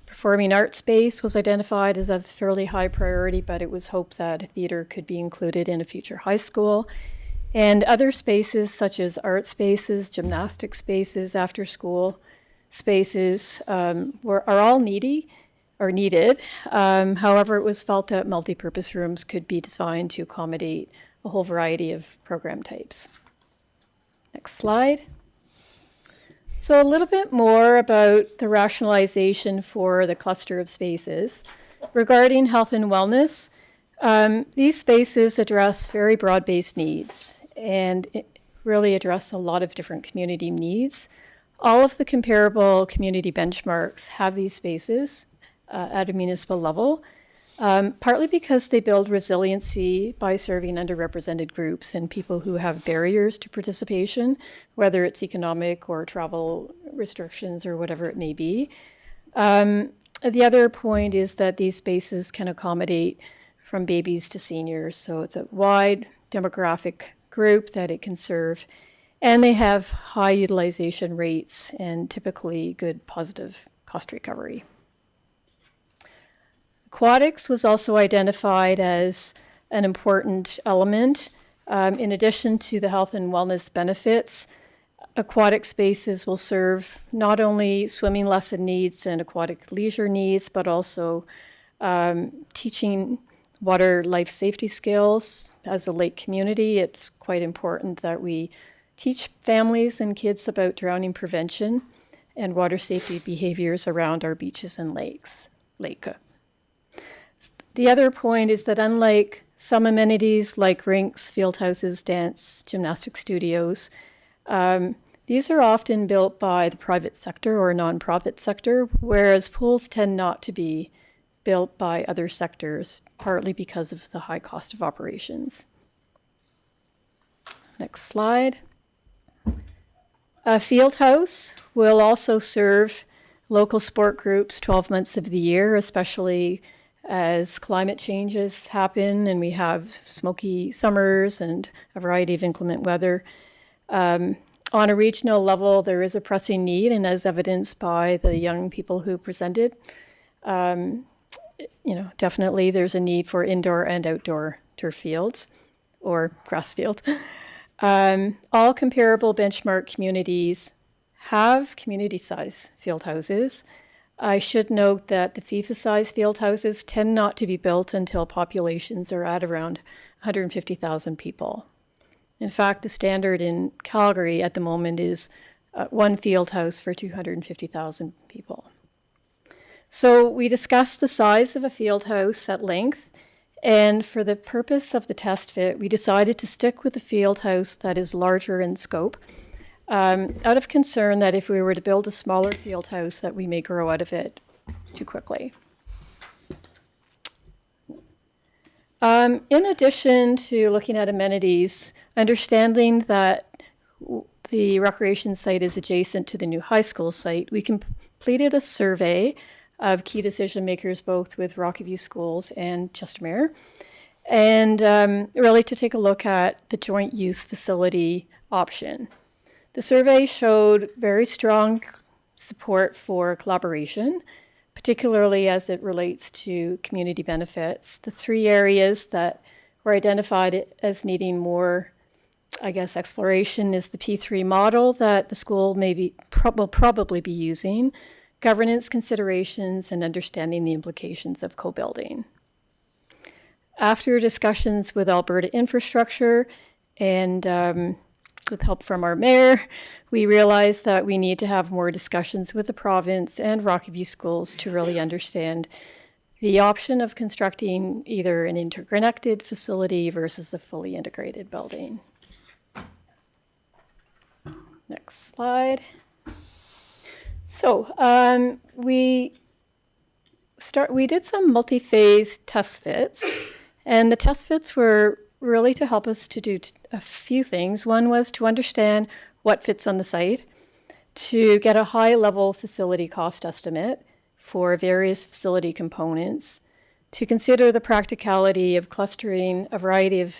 performing arts space was identified as a fairly high priority, but it was hoped that theater could be included in a future high school. And other spaces such as art spaces, gymnastic spaces, after school spaces are all needed. However, it was felt that multi-purpose rooms could be designed to accommodate a whole variety of program types. Next slide. So a little bit more about the rationalization for the cluster of spaces. Regarding health and wellness, these spaces address very broad-based needs and really address a lot of different community needs. All of the comparable community benchmarks have these spaces at a municipal level, partly because they build resiliency by serving underrepresented groups and people who have barriers to participation, whether it's economic or travel restrictions or whatever it may be. The other point is that these spaces can accommodate from babies to seniors, so it's a wide demographic group that it can serve, and they have high utilization rates and typically good positive cost recovery. Aquatics was also identified as an important element. In addition to the health and wellness benefits, aquatic spaces will serve not only swimming lesson needs and aquatic leisure needs, but also teaching water life safety skills. As a lake community, it's quite important that we teach families and kids about drowning prevention and water safety behaviors around our beaches and lakes. The other point is that unlike some amenities like rinks, field houses, dance, gymnastic studios, these are often built by the private sector or nonprofit sector, whereas pools tend not to be built by other sectors, partly because of the high cost of operations. Next slide. A field house will also serve local sport groups 12 months of the year, especially as climate changes happen and we have smoky summers and a variety of inclement weather. On a regional level, there is a pressing need, and as evidenced by the young people who presented, definitely there's a need for indoor and outdoor turf fields or grass field. All comparable benchmark communities have community-size field houses. I should note that the FIFA-size field houses tend not to be built until populations are at around 150,000 people. In fact, the standard in Calgary at the moment is one field house for 250,000 people. So we discussed the size of a field house at length, and for the purpose of the test fit, we decided to stick with the field house that is larger in scope, out of concern that if we were to build a smaller field house, that we may grow out of it too quickly. In addition to looking at amenities, understanding that the recreation site is adjacent to the new high school site, we completed a survey of key decision makers, both with Rocky View Schools and Chestermere, and really to take a look at the joint use facility option. The survey showed very strong support for collaboration, particularly as it relates to community benefits. The three areas that were identified as needing more, exploration is the P3 model that the school will probably be using, governance considerations, and understanding the implications of co-building. After discussions with Alberta Infrastructure and with help from our mayor, we realized that we need to have more discussions with the province and Rocky View Schools to really understand the option of constructing either an interconnected facility versus a fully integrated building. Next slide. So we did some multi-phase test fits, and the test fits were really to help us to do a few things. One was to understand what fits on the site, to get a high-level facility cost estimate for various facility components, to consider the practicality of clustering a variety of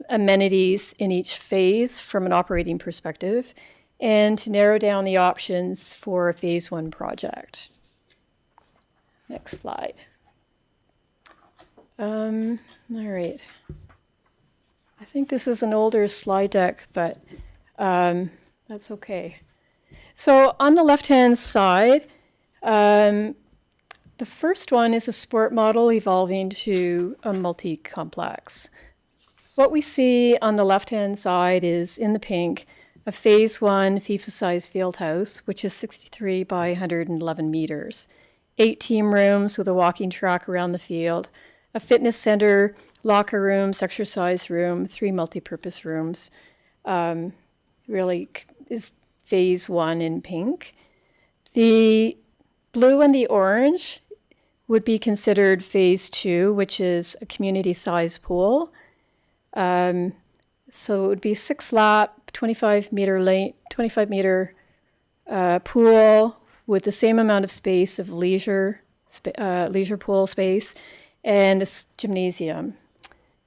amenities in each phase from an operating perspective, and to narrow down the options for a phase one project. Next slide. All right. I think this is an older slide deck, but that's okay. So on the left-hand side, the first one is a sport model evolving to a multi-complex. What we see on the left-hand side is, in the pink, a phase one FIFA-sized field house, which is 63 by 111 meters. 8 team rooms with a walking track around the field, a fitness center, locker rooms, exercise room, 3 multi-purpose rooms. Really is phase one in pink. The blue and the orange would be considered phase two, which is a community-sized pool. So it would be 6-lap, 25-meter pool with the same amount of space of leisure pool space and a gymnasium.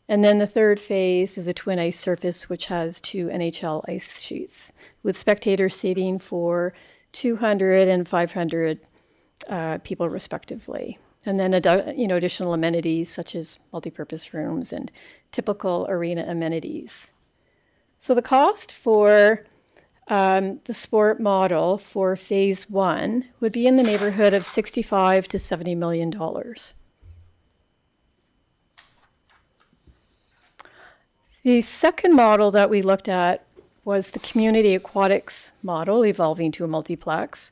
And then the third phase is a twin ice surface, which has 2 NHL ice sheets with spectator seating for 200 and 500 people respectively. And then additional amenities such as multipurpose rooms and typical arena amenities. So the cost for the sport model for phase one would be in the neighborhood of $65 to $70 million. The second model that we looked at was the community aquatics model evolving to a multiplex.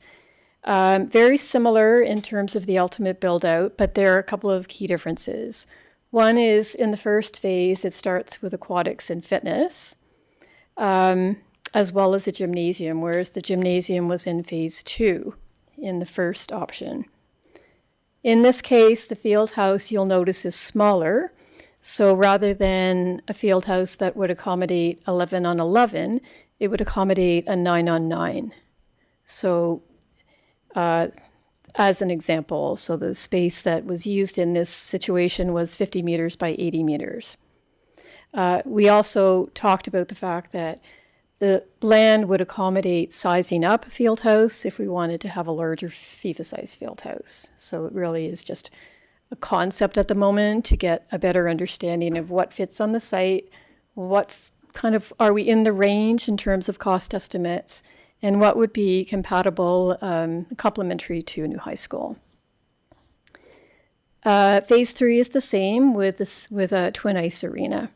Very similar in terms of the ultimate build out, but there are a couple of key differences. One is in the first phase, it starts with aquatics and fitness, as well as a gymnasium, whereas the gymnasium was in phase two in the first option. In this case, the field house, you'll notice, is smaller. So rather than a field house that would accommodate 11 on 11, it would accommodate a 9 on 9. So as an example, so the space that was used in this situation was 50 meters by 80 meters. We also talked about the fact that The land would accommodate sizing up a field house if we wanted to have a larger fee-for-size field house. So it really is just a concept at the moment to get a better understanding of what fits on the site, what's kind of, are we in the range in terms of cost estimates, and what would be compatible, complementary to a new high school. Phase 3 is the same with a Twin Ice Arena.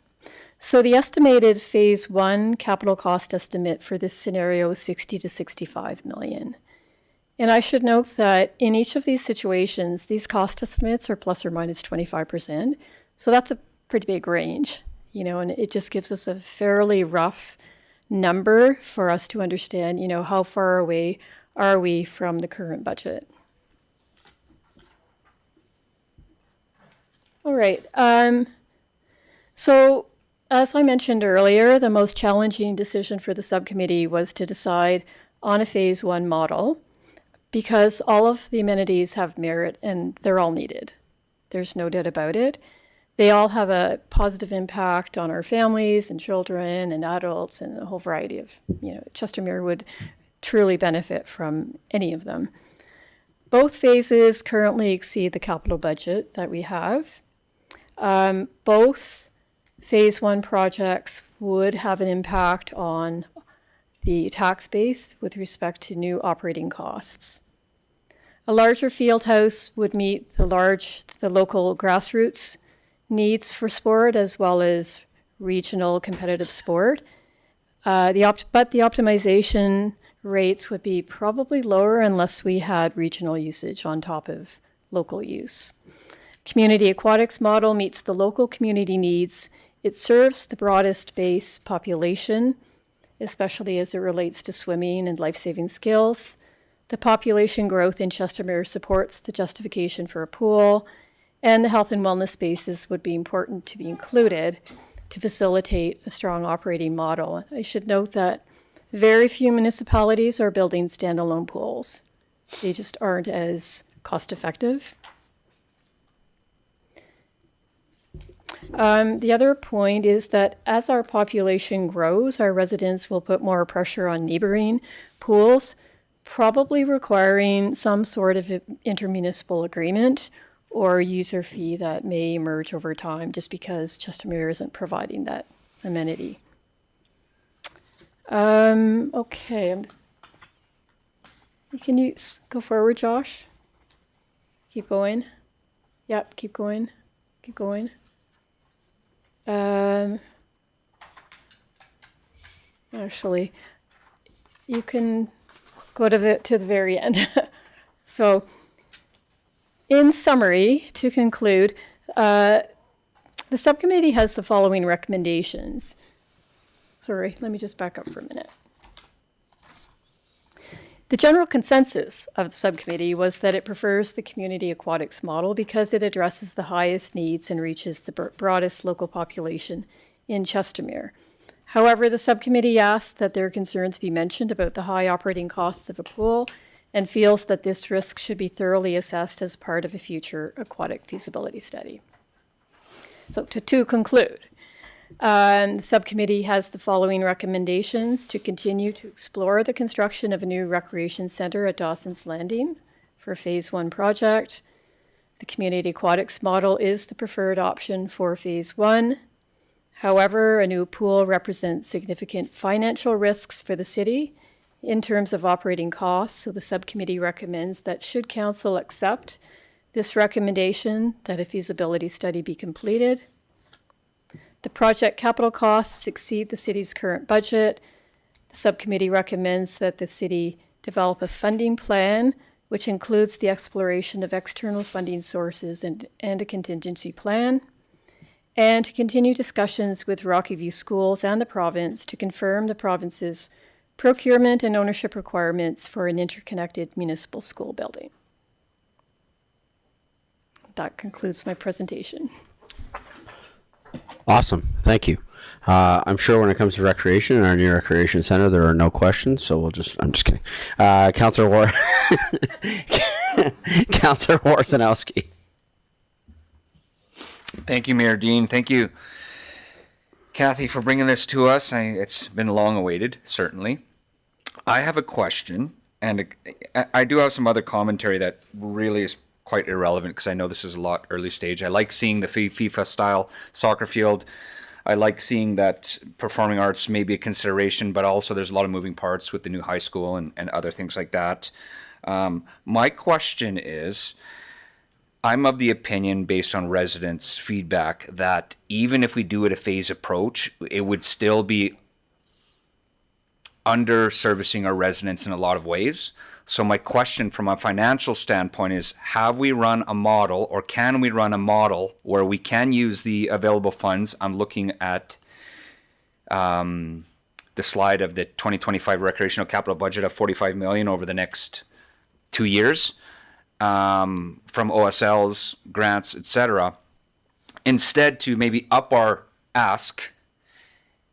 So the estimated phase 1 capital cost estimate for this scenario is 60 to 65 million. And I should note that in each of these situations, these cost estimates are plus or minus 25%. So that's a pretty big range, you know, and it just gives us a fairly rough number for us to understand, you know, how far away are we from the current budget. All right. So as I mentioned earlier, the most challenging decision for the subcommittee was to decide on a phase 1 model because all of the amenities have merit and they're all needed. There's no doubt about it. They all have a positive impact on our families and children and adults and a whole variety of, you know, Chestermere would truly benefit from any of them. Both phases currently exceed the capital budget that we have. Both phase 1 projects would have an impact on the tax base with respect to new operating costs. A larger field house would meet the local grassroots needs for sport as well as regional competitive sport. But the optimization rates would be probably lower unless we had regional usage on top of local use. Community aquatics model meets the local community needs. It serves the broadest base population, especially as it relates to swimming and life-saving skills. The population growth in Chestermere supports the justification for a pool, and the health and wellness spaces would be important to be included to facilitate a strong operating model. I should note that very few municipalities are building standalone pools. They just aren't as cost-effective. The other point is that as our population grows, our residents will put more pressure on neighboring pools, probably requiring some sort of intermunicipal agreement or user fee that may emerge over time just because Chestermere isn't providing that amenity. Okay. Can you go forward, Josh? Keep going. Yep, keep going. Keep going. Actually, you can go to the very end. So, in summary, to conclude, the subcommittee has the following recommendations. Sorry, let me just back up for a minute. The general consensus of the subcommittee was that it prefers the community aquatics model because it addresses the highest needs and reaches the broadest local population in Chestermere. However, the subcommittee asked that their concerns be mentioned about the high operating costs of a pool and feels that this risk should be thoroughly assessed as part of a future aquatic feasibility study. So to conclude, the subcommittee has the following recommendations: to continue to explore the construction of a new recreation center at Dawson's Landing for phase 1 project. The community aquatics model is the preferred option for phase 1. However, a new pool represents significant financial risks for the city in terms of operating costs, so the subcommittee recommends that should council accept this recommendation, that a feasibility study be completed. The project capital costs exceed the city's current budget. The subcommittee recommends that the city develop a funding plan, which includes the exploration of external funding sources and a contingency plan, and to continue discussions with Rocky View Schools and the province to confirm the province's procurement and ownership requirements for an interconnected municipal school building. That concludes my presentation. Awesome. Thank you. I'm sure when it comes to recreation and our new recreation center, there are no questions. So I'm just kidding. Councillor Councillor Warzanowski. Thank you, Mayor Dean. Thank you, Kathy, for bringing this to us. It's been long awaited, certainly. I have a question, and I do have some other commentary that really is quite irrelevant because I know this is a lot early stage. I like seeing the FIFA-style soccer field. I like seeing that performing arts may be a consideration, but also there's a lot of moving parts with the new high school and other things like that. My question is, I'm of the opinion, based on residents' feedback, that even if we do it a phase approach, it would still be under-servicing our residents in a lot of ways. So my question from a financial standpoint is, have we run a model, or can we run a model where we can use the available funds? I'm looking at the slide of the 2025 recreational capital budget of 45 million over the next 2 years. From OSLs, grants, etc., instead to maybe up our ask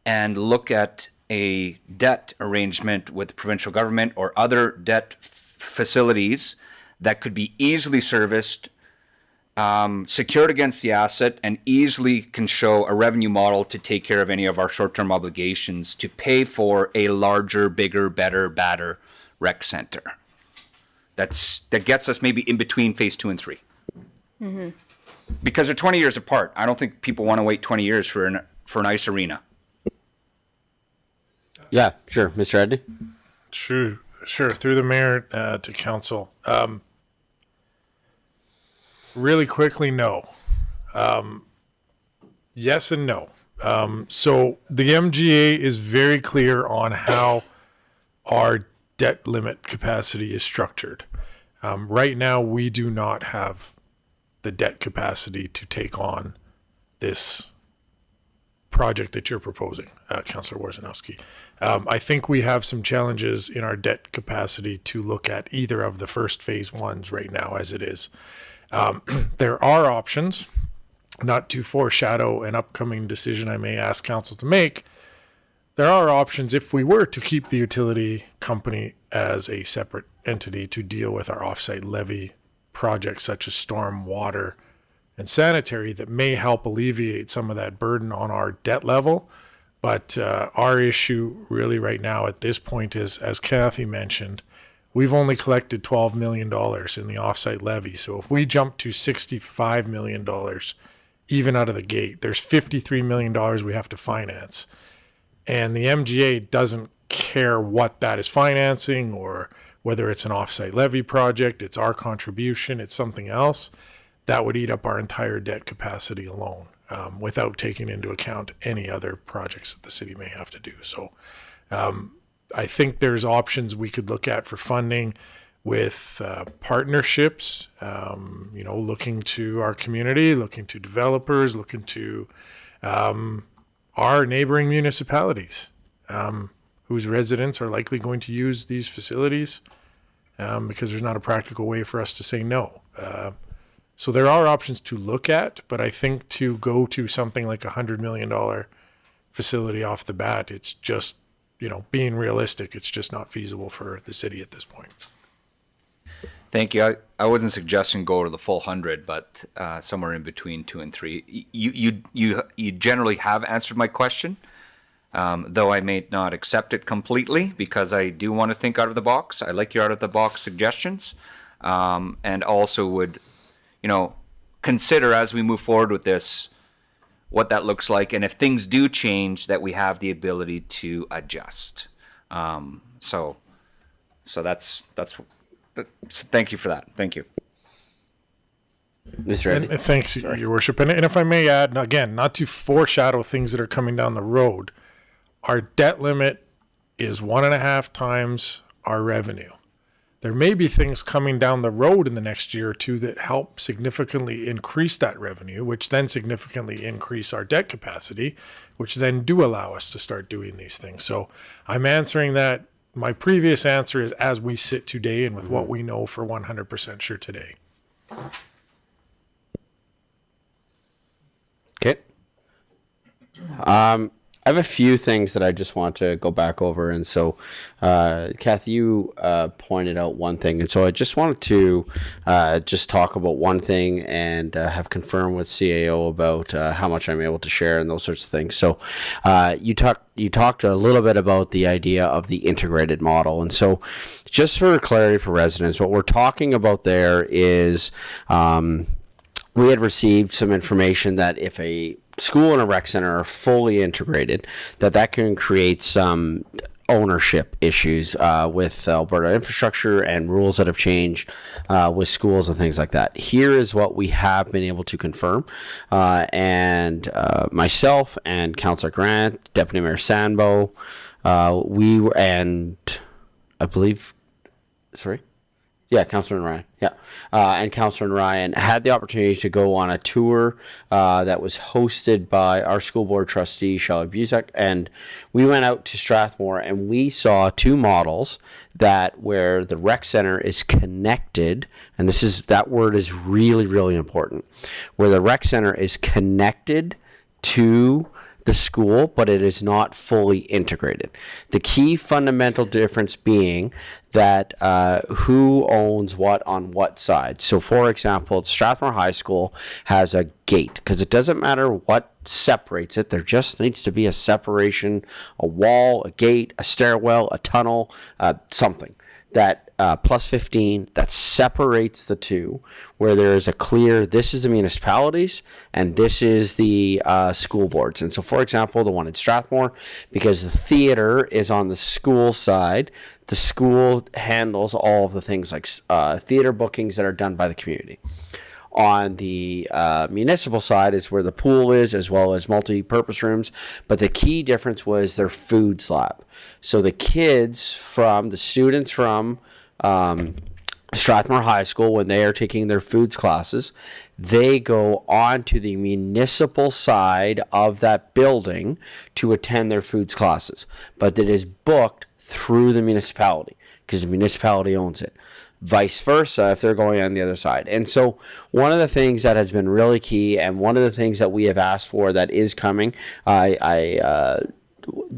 and look at a debt arrangement with the provincial government or other debt facilities that could be easily serviced, secured against the asset, and easily can show a revenue model to take care of any of our short-term obligations to pay for a larger, bigger, better, badder rec center. That gets us maybe in between phase 2 and 3. Mm-hmm. Because they're 20 years apart. I don't think people want to wait 20 years for an ice arena. Yeah, sure. Mr. Edney? Sure. Through the mayor to council. Really quickly, no. Yes and no. So the MGA is very clear on how our debt limit capacity is structured. Right now, we do not have the debt capacity to take on this project that you're proposing, Councillor Worzanowski. I think we have some challenges in our debt capacity to look at either of the first phase ones right now as it is. There are options, not to foreshadow an upcoming decision I may ask council to make. There are options if we were to keep the utility company as a separate entity to deal with our offsite levy projects such as storm, water, and sanitary that may help alleviate some of that burden on our debt level. But our issue really right now at this point is, as Kathy mentioned, we've only collected $12 million in the offsite levy. So if we jump to $65 million, even out of the gate, there's $53 million we have to finance. And the MGA doesn't care what that is financing or whether it's an offsite levy project, it's our contribution, it's something else. That would eat up our entire debt capacity alone, without taking into account any other projects that the city may have to do. So I think there's options we could look at for funding with partnerships, looking to our community, looking to developers, looking to our neighboring municipalities, whose residents are likely going to use these facilities because there's not a practical way for us to say no. So there are options to look at, but I think to go to something like $100 million facility off the bat, it's just, being realistic, it's just not feasible for the city at this point. Thank you. I wasn't suggesting go to the full 100, but somewhere in between 2 and 3. You generally have answered my question, though I may not accept it completely because I do want to think out of the box. I like your out of the box suggestions, and also would, consider as we move forward with this what that looks like, and if things do change, that we have the ability to adjust. So that's. Thank you for that. Thank you. Mr. Eddy. And thanks, Your Worship. And if I may add, again, not to foreshadow things that are coming down the road, our debt limit is 1.5 times our revenue. There may be things coming down the road in the next year or two that help significantly increase that revenue, which then significantly increase our debt capacity, which then do allow us to start doing these things. So I'm answering that. My previous answer is as we sit today and with what we know for 100% sure today. Okay. I have a few things that I just want to go back over. And so, Kathy, you pointed out one thing. And so I just wanted to just talk about one thing and have confirmed with CAO about how much I'm able to share and those sorts of things. So you talked a little bit about the idea of the integrated model. And so just for clarity for residents, what we're talking about there is we had received some information that if a school and a rec center are fully integrated, that can create some ownership issues with Alberta infrastructure and rules that have changed with schools and things like that. Here is what we have been able to confirm, and myself and Councillor Grant, Deputy Mayor Sandbo, we were, and I believe, sorry? Yeah, Councillor Ryan. Yeah, and Councillor Ryan had the opportunity to go on a tour that was hosted by our school board trustee, Shelley Buzek, and we went out to Strathmore and we saw two models where the rec center is connected, and that word is really, really important, where the rec center is connected to the school, but it is not fully integrated. The key fundamental difference being that who owns what on what side. So, for example, Strathmore High School has a gate because it doesn't matter what separates it. There just needs to be a separation, a wall, a gate, a stairwell, a tunnel, something that plus 15 that separates the two, where there is a clear, this is the municipalities and this is the school boards. And so, for example, the one in Strathmore, because the theater is on the school side, the school handles all of the things like theater bookings that are done by the community. On the municipal side is where the pool is, as well as multi-purpose rooms. But the key difference was their foods lab. So the students from Strathmore High School, when they are taking their foods classes, they go on to the municipal side of that building to attend their foods classes. But it is booked through the municipality because the municipality owns it. Vice versa if they're going on the other side. And so one of the things that has been really key, and one of the things that we have asked for that is coming, I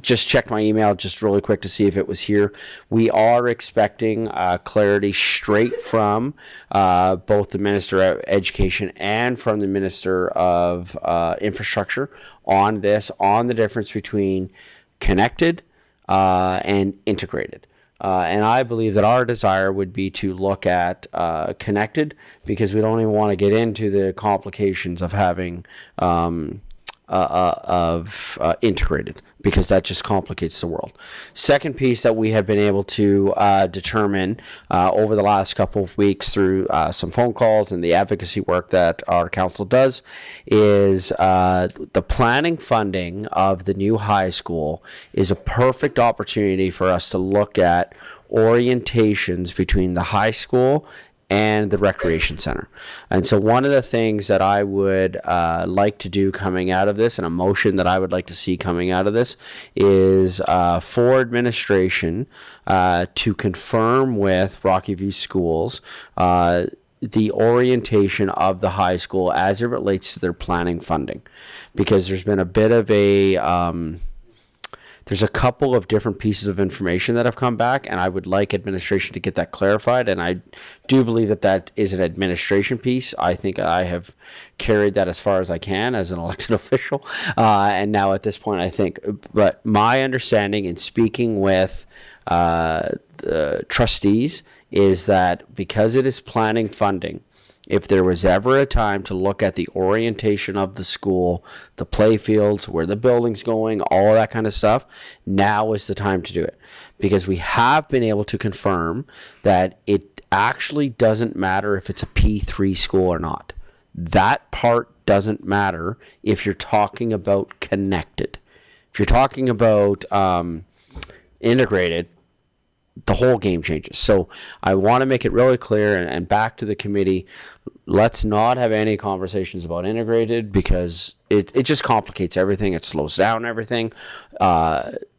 just checked my email just really quick to see if it was here. We are expecting clarity straight from both the Minister of Education and from the Minister of Infrastructure on the difference between connected and integrated. And I believe that our desire would be to look at connected, because we don't even want to get into the complications of having integrated, because that just complicates the world. Second piece that we have been able to determine over the last couple of weeks through some phone calls and the advocacy work that our council does is the planning funding of the new high school is a perfect opportunity for us to look at orientations between the high school and the recreation center. And so one of the things that I would like to do coming out of this, and a motion that I would like to see coming out of this, is for administration to confirm with Rocky View Schools the orientation of the high school as it relates to their planning funding. Because there's been a bit of there's a couple of different pieces of information that have come back, and I would like administration to get that clarified. And I do believe that is an administration piece. I think I have carried that as far as I can as an elected official. And now at this point, I think, but my understanding in speaking with the trustees is that because it is planning funding, if there was ever a time to look at the orientation of the school, the play fields, where the building's going, all of that kind of stuff, now is the time to do it. Because we have been able to confirm that it actually doesn't matter if it's a P3 school or not. That part doesn't matter if you're talking about connected. If you're talking about integrated, the whole game changes. So I want to make it really clear, and back to the committee, let's not have any conversations about integrated, because it just complicates everything. It slows down everything.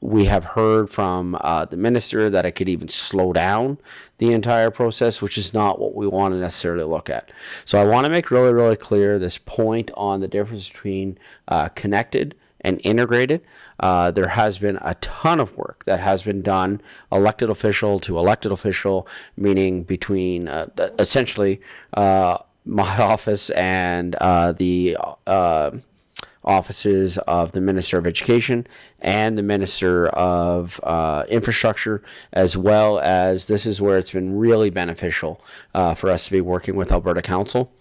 We have heard from the minister that it could even slow down the entire process, which is not what we want to necessarily look at. So I want to make really, really clear this point on the difference between connected and integrated. There has been a ton of work that has been done, elected official to elected official, meaning between essentially my office and the offices of the Minister of Education and the Minister of Infrastructure, as well as this is where it's been really beneficial for us to be working with Alberta Council.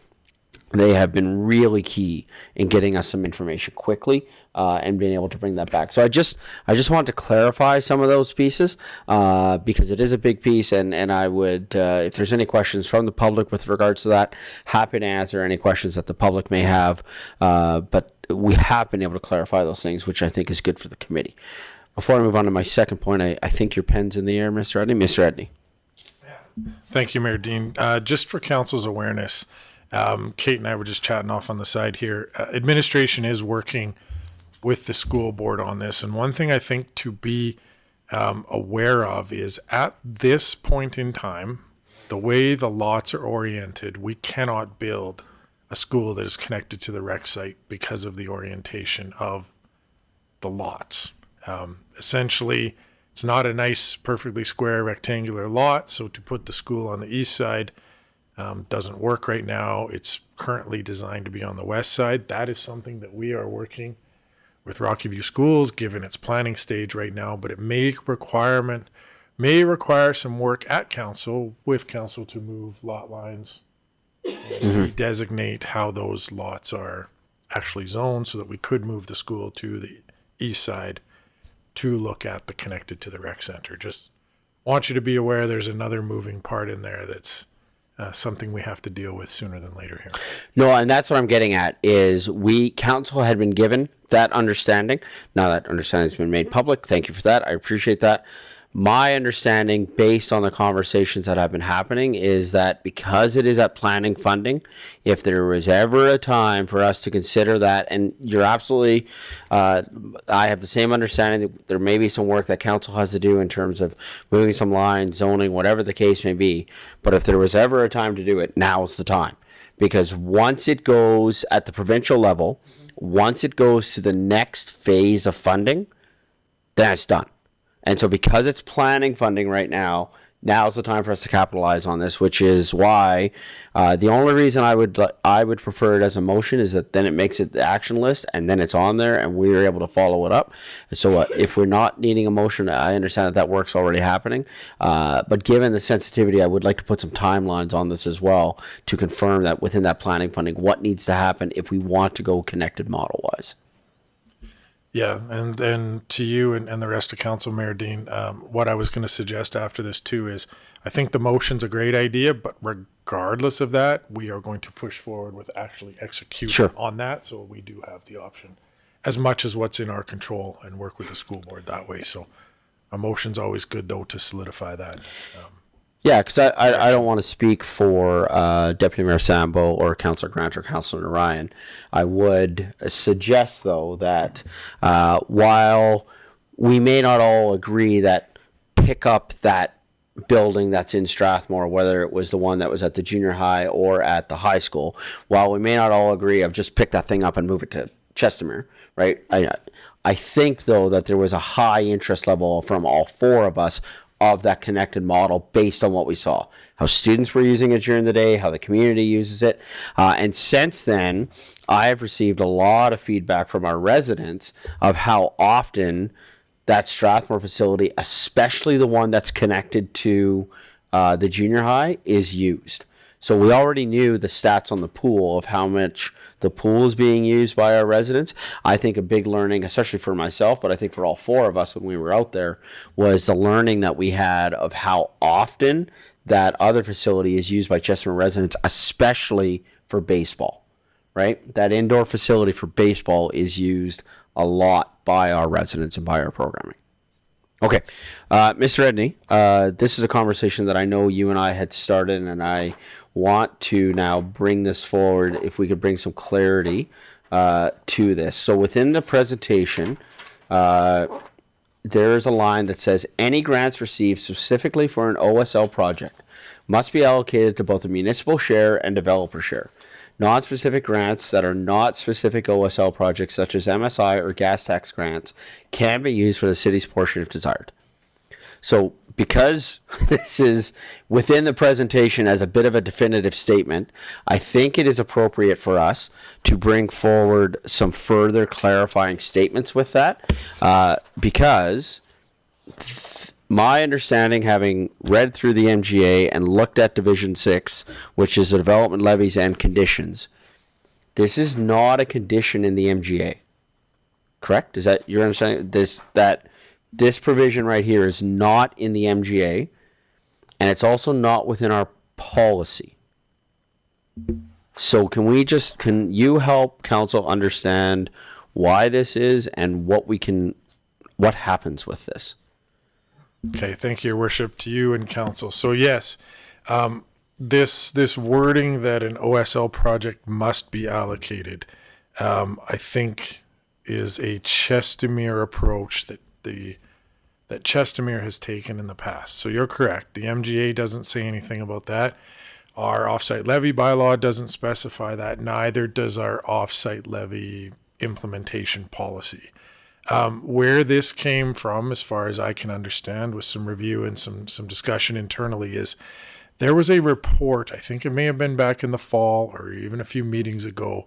They have been really key in getting us some information quickly and being able to bring that back. So I just wanted to clarify some of those pieces because it is a big piece, and I would, if there's any questions from the public with regards to that, happy to answer any questions that the public may have. But we have been able to clarify those things, which I think is good for the committee. Before I move on to my second point, I think your pen's in the air, Mr. Edney. Mr. Edney. Thank you, Mayor Dean. Just for council's awareness, Kate and I were just chatting off on the side here. Administration is working with the school board on this. And one thing I think to be aware of is at this point in time, the way the lots are oriented, we cannot build a school that is connected to the rec site because of the orientation of the lots. Essentially, it's not a nice, perfectly square rectangular lot. So to put the school on the east side doesn't work right now. It's currently designed to be on the west side. That is something that we are working with Rocky View Schools, given its planning stage right now, but it may require some work at council, with council, to move lot lines and designate how those lots are actually zoned so that we could move the school to the east side to look at the connected to the rec center. Just want you to be aware there's another moving part in there that's something we have to deal with sooner than later here. No, and that's what I'm getting at is council had been given that understanding. Now that understanding has been made public. Thank you for that. I appreciate that. My understanding, based on the conversations that have been happening, is that because it is at planning funding, if there was ever a time for us to consider that, and you're absolutely, I have the same understanding that there may be some work that council has to do in terms of moving some lines, zoning, whatever the case may be. But if there was ever a time to do it, now's the time. Because once it goes at the provincial level, once it goes to the next phase of funding, then it's done. And so because it's planning funding right now, now's the time for us to capitalize on this, which is why the only reason I would prefer it as a motion is that then it makes it the action list and then it's on there and we're able to follow it up. So if we're not needing a motion, I understand that work's already happening. But given the sensitivity, I would like to put some timelines on this as well to confirm that within that planning funding, what needs to happen if we want to go connected model-wise. Yeah, and then to you and the rest of council, Mayor Dean, what I was going to suggest after this too is I think the motion's a great idea, but regardless of that, we are going to push forward with actually executing on that. So we do have the option as much as what's in our control and work with the school board that way. So a motion's always good though to solidify that. Yeah, because I don't want to speak for Deputy Mayor Sambo or Councillor Grant or Councillor Ryan. I would suggest, though, that while we may not all agree that pick up that building that's in Strathmore, whether it was the one that was at the junior high or at the high school, while we may not all agree of just pick that thing up and move it to Chestermere, right? I think, though, that there was a high interest level from all four of us of that connected model based on what we saw, how students were using it during the day, how the community uses it. And since then, I have received a lot of feedback from our residents of how often that Strathmore facility, especially the one that's connected to the junior high, is used. So we already knew the stats on the pool of how much the pool is being used by our residents. I think a big learning, especially for myself, but I think for all four of us when we were out there, was the learning that we had of how often that other facility is used by Chestermere residents, especially for baseball, right? That indoor facility for baseball is used a lot by our residents and by our programming. Okay, Mr. Edney, this is a conversation that I know you and I had started, and I want to now bring this forward if we could bring some clarity to this. So within the presentation, there is a line that says, any grants received specifically for an OSL project must be allocated to both the municipal share and developer share. Non-specific grants that are not specific OSL projects such as MSI or gas tax grants can be used for the city's portion if desired. So because this is within the presentation as a bit of a definitive statement, I think it is appropriate for us to bring forward some further clarifying statements with that, because my understanding, having read through the MGA and looked at Division 6, which is the development levies and conditions, this is not a condition in the MGA. Correct? Is that your understanding? This provision right here is not in the MGA, and it's also not within our policy. So can you help council understand why this is and what happens with this? Okay, thank you, Your Worship, to you and council. So yes, this wording that an OSL project must be allocated, I think is a Chestermere approach that Chestermere has taken in the past. So you're correct. The MGA doesn't say anything about that. Our offsite levy bylaw doesn't specify that. Neither does our offsite levy implementation policy. Where this came from, as far as I can understand, with some review and some discussion internally, is there was a report, I think it may have been back in the fall or even a few meetings ago,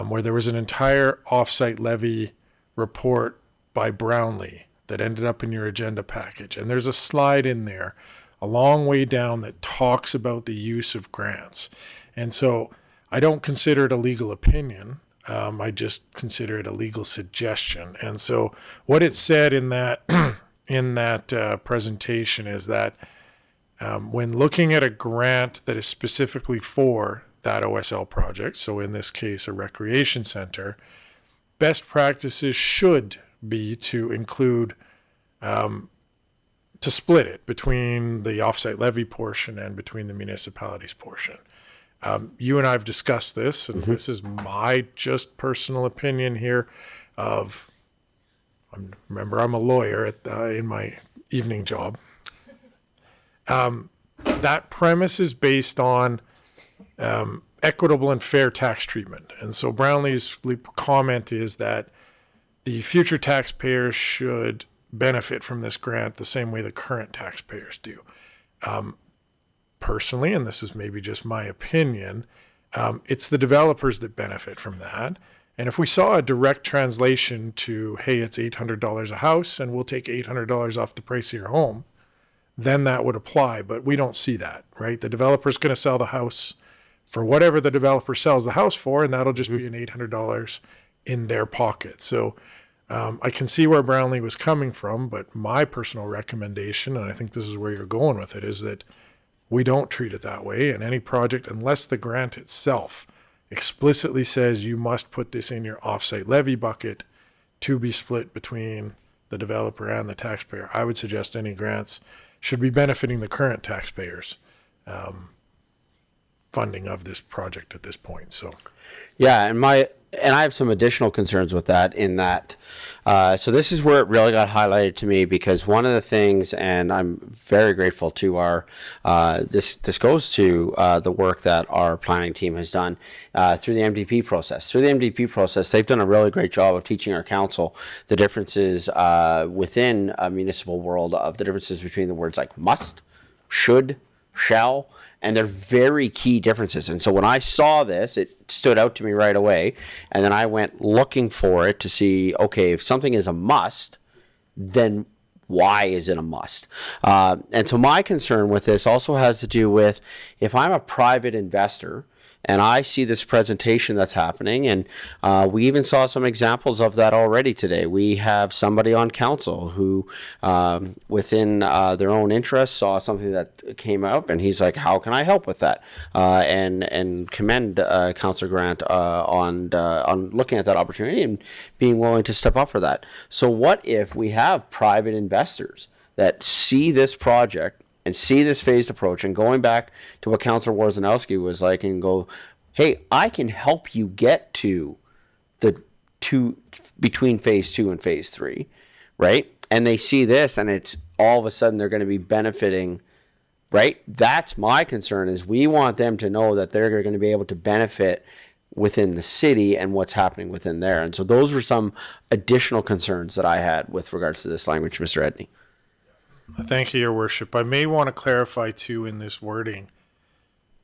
where there was an entire offsite levy report by Brownlee that ended up in your agenda package. And there's a slide in there a long way down that talks about the use of grants. And so I don't consider it a legal opinion. I just consider it a legal suggestion. And so what it said in that presentation is that when looking at a grant that is specifically for that OSL project, so in this case a recreation center, best practices should be to include, to split it between the offsite levy portion and between the municipality's portion. You and I have discussed this, and this is my just personal opinion here remember, I'm a lawyer in my evening job. That premise is based on equitable and fair tax treatment. And so Brownlee's comment is that the future taxpayers should benefit from this grant the same way the current taxpayers do. Personally, and this is maybe just my opinion, it's the developers that benefit from that. And if we saw a direct translation to, hey, it's $800 a house and we'll take $800 off the price of your home, then that would apply. But we don't see that, right? The developer's going to sell the house for whatever the developer sells the house for, and that'll just be an $800 in their pocket. So I can see where Brownlee was coming from, but my personal recommendation, and I think this is where you're going with it, is that we don't treat it that way. And any project, unless the grant itself explicitly says you must put this in your offsite levy bucket to be split between the developer and the taxpayer, I would suggest any grants should be benefiting the current taxpayers' funding of this project at this point. So, yeah, and I have some additional concerns with that in that, so this is where it really got highlighted to me, because one of the things, and I'm very grateful to our, this goes to the work that our planning team has done through the MDP process. Through the MDP process, they've done a really great job of teaching our council the differences within a municipal world of the differences between the words like must, should, shall, and they're very key differences. And so when I saw this, it stood out to me right away. And then I went looking for it to see, okay, if something is a must, then why is it a must? And so my concern with this also has to do with, if I'm a private investor and I see this presentation that's happening, and we even saw some examples of that already today. We have somebody on council who, within their own interests, saw something that came up, and he's like, how can I help with that? And commend Councillor Grant on looking at that opportunity and being willing to step up for that. So what if we have private investors that see this project and see this phased approach, and going back to what Councillor Worzanowski was like, and go, hey, I can help you get to the between phase 2 and phase 3, right? And they see this, and it's all of a sudden they're going to be benefiting right? That's my concern, is we want them to know that they're going to be able to benefit within the city and what's happening within there. And so those were some additional concerns that I had with regards to this language, Mr. Edney. Thank you, Your Worship. I may want to clarify too in this wording.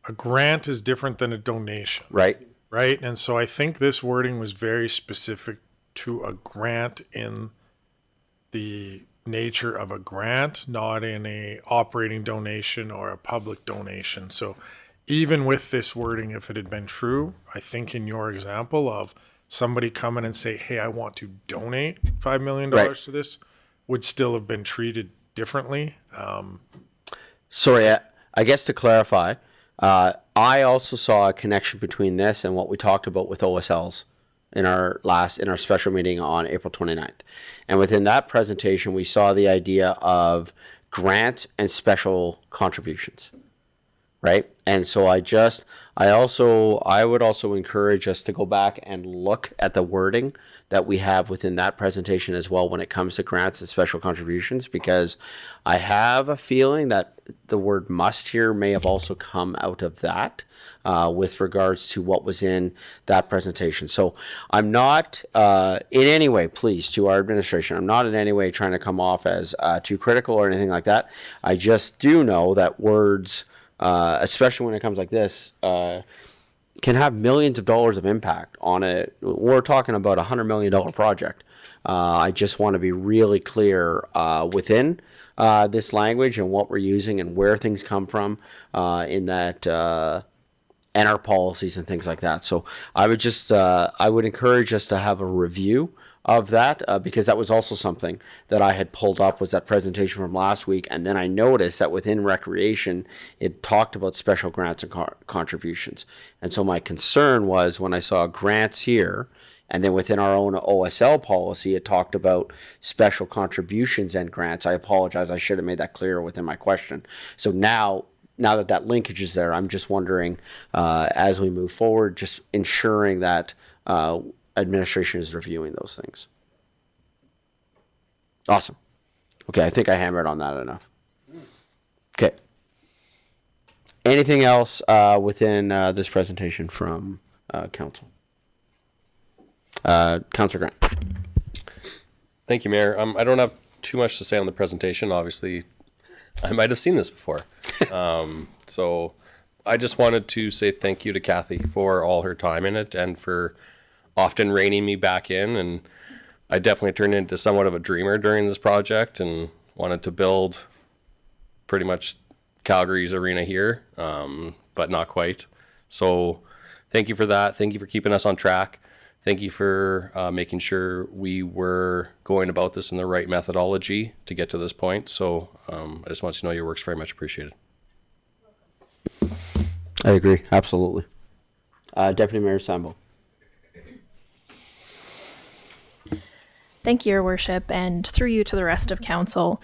A grant is different than a donation. Right. Right? And so I think this wording was very specific to a grant in the nature of a grant, not in a operating donation or a public donation. So even with this wording, if it had been true, I think in your example of somebody coming and say, hey, I want to donate $5 million Right. to this, would still have been treated differently. Sorry, I guess to clarify, I also saw a connection between this and what we talked about with OSLs in our special meeting on April 29th. And within that presentation, we saw the idea of grants and special contributions, right? And so I would also encourage us to go back and look at the wording that we have within that presentation as well when it comes to grants and special contributions, because I have a feeling that the word must here may have also come out of that with regards to what was in that presentation. So I'm not in any way, please, to our administration, I'm not in any way trying to come off as too critical or anything like that. I just do know that words, especially when it comes like this, can have millions of dollars of impact on it. We're talking about $100 million project. I just want to be really clear within this language and what we're using and where things come from in that and our policies and things like that. So I would encourage us to have a review of that because that was also something that I had pulled up, was that presentation from last week, and then I noticed that within recreation it talked about special grants and contributions. And so my concern was when I saw grants here, and then within our own OSL policy it talked about special contributions and grants. I apologize, I should have made that clearer within my question. So now that linkage is there, I'm just wondering as we move forward, just ensuring that administration is reviewing those things. Awesome. Okay, I think I hammered on that enough. Okay. Anything else within this presentation from council? Councillor Grant. Thank you, Mayor. I don't have too much to say on the presentation. Obviously, I might have seen this before. So I just wanted to say thank you to Kathy for all her time in it and for often reining me back in. And I definitely turned into somewhat of a dreamer during this project and wanted to build pretty much Calgary's arena here, but not quite. So thank you for that. Thank you for keeping us on track. Thank you for making sure we were going about this in the right methodology to get to this point. So I just want you to know your work's very much appreciated. I agree, absolutely. Deputy Mayor Sambo. Thank you, Your Worship, and through you to the rest of council.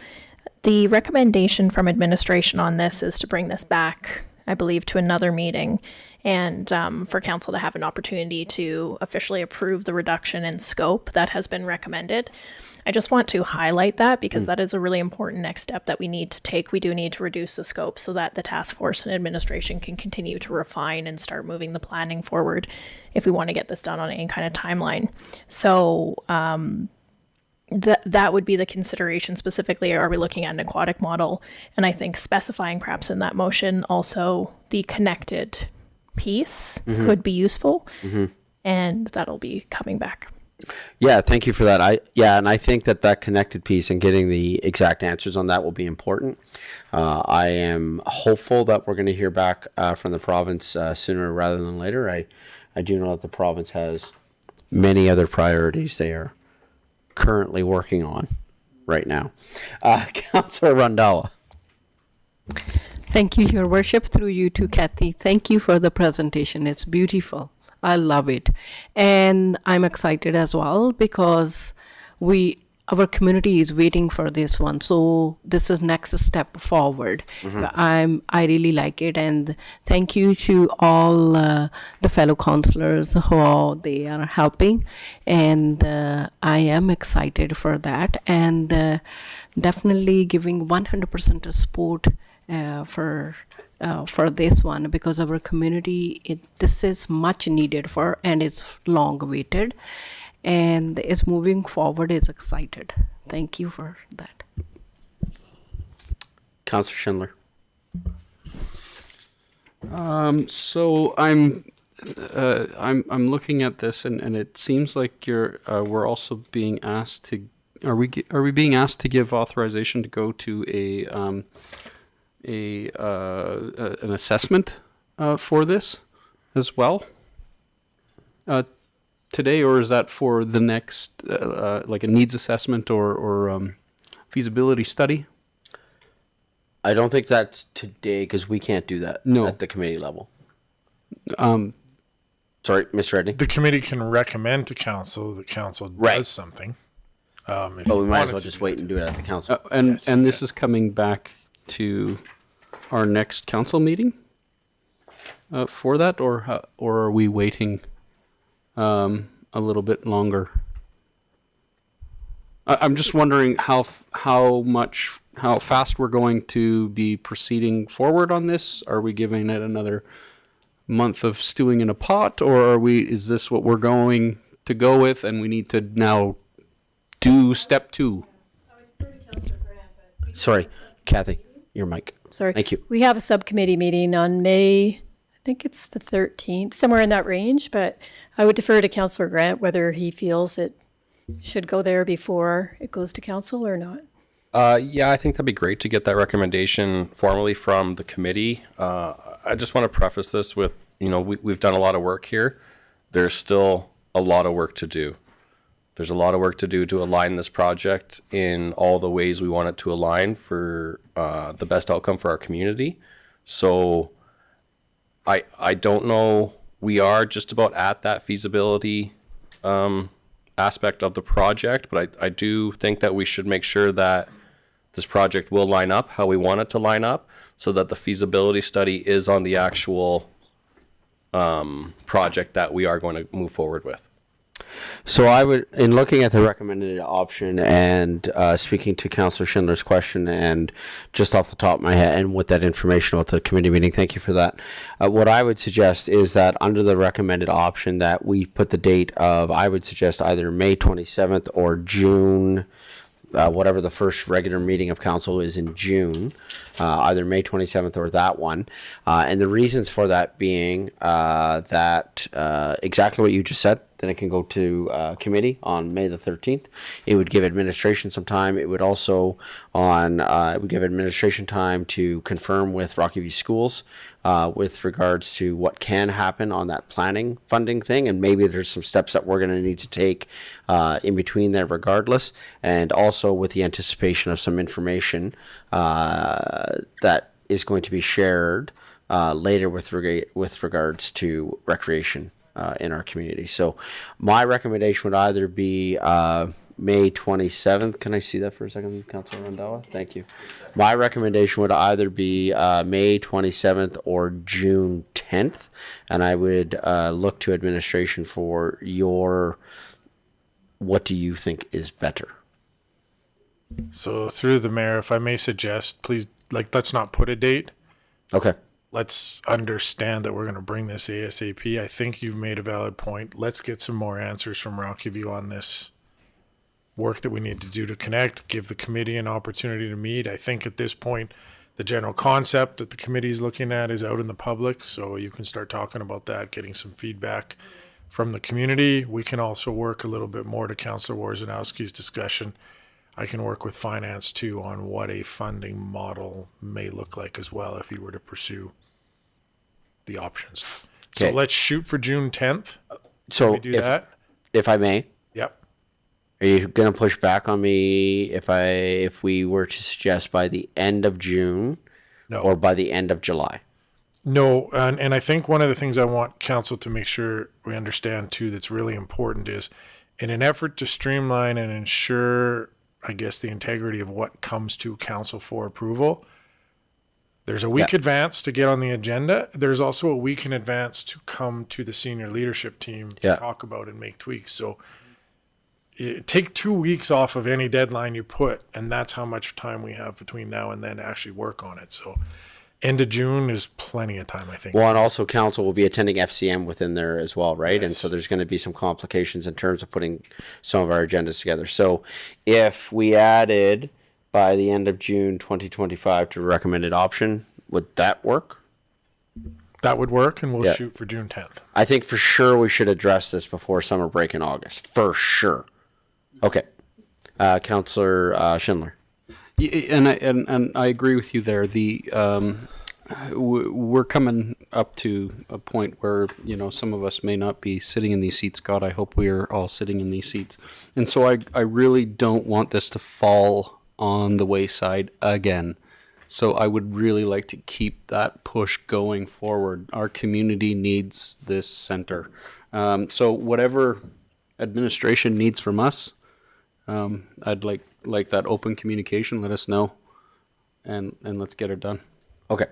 The recommendation from administration on this is to bring this back, I believe, to another meeting and for council to have an opportunity to officially approve the reduction in scope that has been recommended. I just want to highlight that because that is a really important next step that we need to take. We do need to reduce the scope so that the task force and administration can continue to refine and start moving the planning forward if we want to get this done on any kind of timeline. So that would be the consideration specifically. Are we looking at an aquatic model? And I think specifying perhaps in that motion also the connected piece could be useful, and that'll be coming back. Yeah, thank you for that. And I think that connected piece and getting the exact answers on that will be important. I am hopeful that we're going to hear back from the province sooner rather than later. I do know that the province has many other priorities they are currently working on right now. Councillor Randhawa. Thank you, Your Worship, through you to Kathy. Thank you for the presentation. It's beautiful. I love it. And I'm excited as well because our community is waiting for this one. So this is next step forward. I really like it. And thank you to all the fellow councillors they are helping. And I am excited for that. And definitely giving 100% support for this one, because our community, this is much needed for, and it's long awaited, and is moving forward, is excited. Thank you for that. Councillor Schindler. So I'm looking at this, and it seems like we're also being asked to. Are we being asked to give authorization to go to an assessment for this as well today, or is that for the next like a needs assessment or feasibility study? I don't think that's today because we can't do that at the committee level. Sorry, Mr. Redney. The committee can recommend to council that council does something. But we might as well just wait and do it at the council. And this is coming back to our next council meeting for that, or are we waiting a little bit longer? I'm just wondering how fast we're going to be proceeding forward on this. Are we giving it another month of stewing in a pot, or is this what we're going to go with, and we need to now do step 2? Sorry, Kathy, your mic. Sorry. Thank you. We have a subcommittee meeting on May, I think it's the 13th, somewhere in that range, but I would defer to Councillor Grant whether he feels it should go there before it goes to council or not. Yeah, I think that'd be great to get that recommendation formally from the committee. I just want to preface this with, we've done a lot of work here. There's still a lot of work to do. There's a lot of work to do to align this project in all the ways we want it to align for the best outcome for our community. So I don't know. We are just about at that feasibility aspect of the project, but I do think that we should make sure that this project will line up how we want it to line up, so that the feasibility study is on the actual project that we are going to move forward with. So I would, in looking at the recommended option and speaking to Councillor Schindler's question, and just off the top of my head, and with that information about the committee meeting, thank you for that. What I would suggest is that under the recommended option that we put the date of, I would suggest either May 27th or June, whatever the first regular meeting of council is in June, either May 27th or that one. And the reasons for that being that exactly what you just said, then it can go to committee on May the 13th. It would give administration some time. It would also it would give administration time to confirm with Rocky View Schools with regards to what can happen on that planning funding thing, and maybe there's some steps that we're going to need to take in between there regardless, and also with the anticipation of some information that is going to be shared later with regards to recreation in our community. So my recommendation would either be May 27th. Can I see that for a second, Councilor Randhawa? Thank you. My recommendation would either be May 27th or June 10th, and I would look to administration for what do you think is better? So through the mayor, if I may suggest, please, let's not put a date. Okay. Let's understand that we're going to bring this ASAP. I think you've made a valid point. Let's get some more answers from Rocky View on this work that we need to do to connect, give the committee an opportunity to meet. I think at this point, the general concept that the committee is looking at is out in the public, so you can start talking about that, getting some feedback from the community. We can also work a little bit more to Councillor Warzanowski's discussion. I can work with finance too on what a funding model may look like as well if you were to pursue the options. Okay. So let's shoot for June 10th. So Can we do that? If I may, Yep. are you going to push back on me if we were to suggest by the end of June No. or by the end of July? No, and I think one of the things I want council to make sure we understand too that's really important is, in an effort to streamline and ensure, I guess, the integrity of what comes to council for approval, there's a week advance to get on the agenda. There's also a week in advance to come to the senior leadership team to talk about and make tweaks. So take 2 weeks off of any deadline you put, and that's how much time we have between now and then to actually work on it. So end of June is plenty of time, I think. Well, and also council will be attending FCM within there as well, right? And Yes. so there's going to be some complications in terms of putting some of our agendas together. So if we added by the end of June 2025 to recommended option, would that work? That would work, and we'll Yeah. shoot for June 10th. I think for sure we should address this before summer break in August. For sure. Okay. Councillor Schindler. And I agree with you there. We're coming up to a point where, you know, some of us may not be sitting in these seats. God, I hope we are all sitting in these seats. And so I really don't want this to fall on the wayside again. So I would really like to keep that push going forward. Our community needs this center. So whatever administration needs from us, I'd like that open communication. Let us know, and let's get it done. Okay.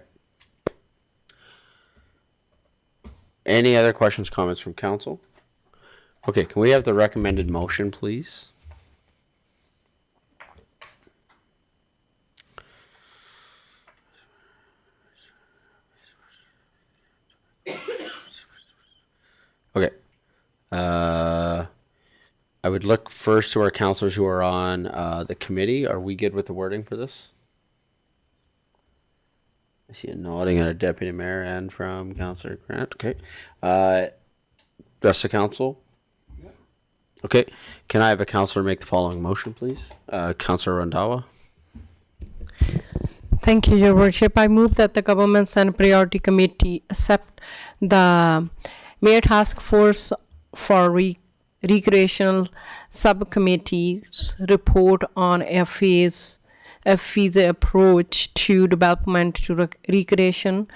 Any other questions, comments from council? Okay, can we have the recommended motion, please? Okay. I would look first to our councillors who are on the committee. Are we good with the wording for this? I see a nodding at a deputy mayor and from Councillor Grant. Okay. Rest of council? Okay. Can I have a councillor make the following motion, please? Councillor Randawa. Thank you, Your Worship. I move that the Governments and Priority Committee accept the Mayor Task Force for Recreational Subcommittee's report on FA's approach to development to recreation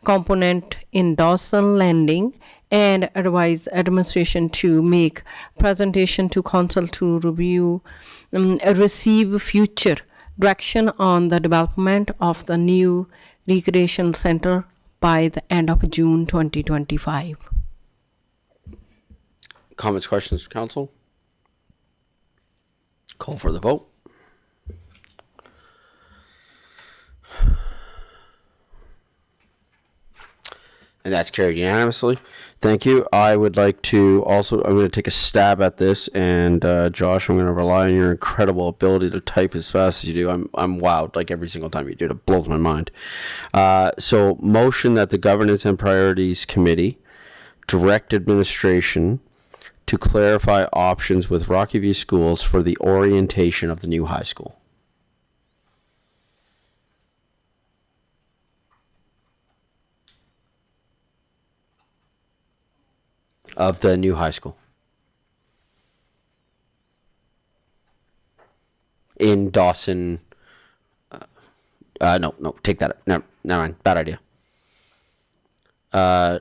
component in Dawson Landing, and advise administration to make presentation to council to review, receive future direction on the development of the new recreation center by the end of June 2025. Comments, questions from council? Call for the vote. And that's carried unanimously. Thank you. I would like to also, I'm going to take a stab at this, and Josh, I'm going to rely on your incredible ability to type as fast as you do. I'm wowed, like every single time you do it. It blows my mind. So motion that the Governance and Priorities Committee direct administration to clarify options with Rocky View Schools for the orientation of the new high school. Of the new high school. In Dawson. No, take that. No, never mind. Bad idea. I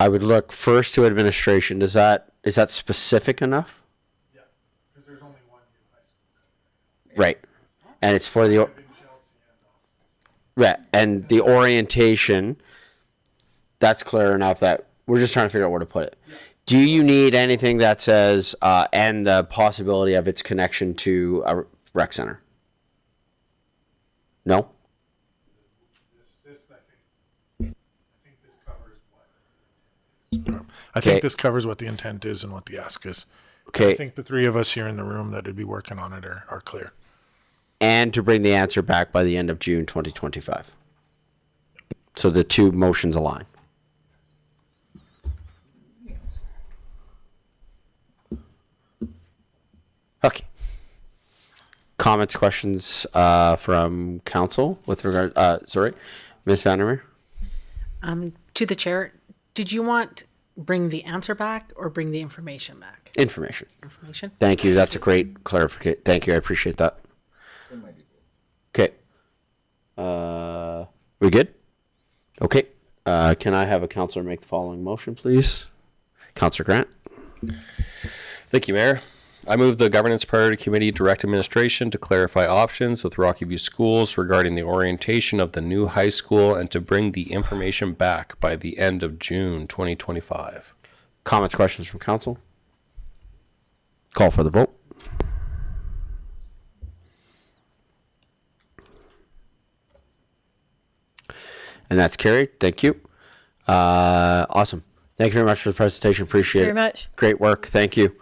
would look first to administration. Is that specific enough? Yeah, because there's only one new high school. Right. And it's for the right, and the orientation, that's clear enough that we're just trying to figure out where to put it. Yeah. Do you need anything that says and the possibility of its connection to a rec center? No? I think this covers what the intent is and what the ask is. Okay. I think the three of us here in the room that would be working on it are clear. And to bring the answer back by the end of June 2025. So the two motions align. Okay. Comments, questions from council with regard, sorry, Ms. Vandermeer? To the chair, did you want bring the answer back or bring the information back? Information. Information? Thank you. That's a great clarification. Thank you. I appreciate that. Okay. We good? Okay. Can I have a councillor make the following motion, please? Councillor Grant. Thank you, Mayor. I move the Governance Priority Committee direct administration to clarify options with Rocky View Schools regarding the orientation of the new high school and to bring the information back by the end of June 2025. Comments, questions from council? Call for the vote. And that's carried. Thank you. Awesome. Thank you very much for the presentation. Appreciate Very it. much. Great work. Thank you.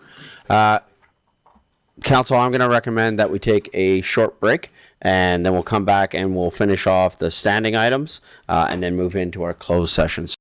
Council, I'm going to recommend that we take a short break, and then we'll come back and we'll finish off the standing items, and then move into our closed sessions.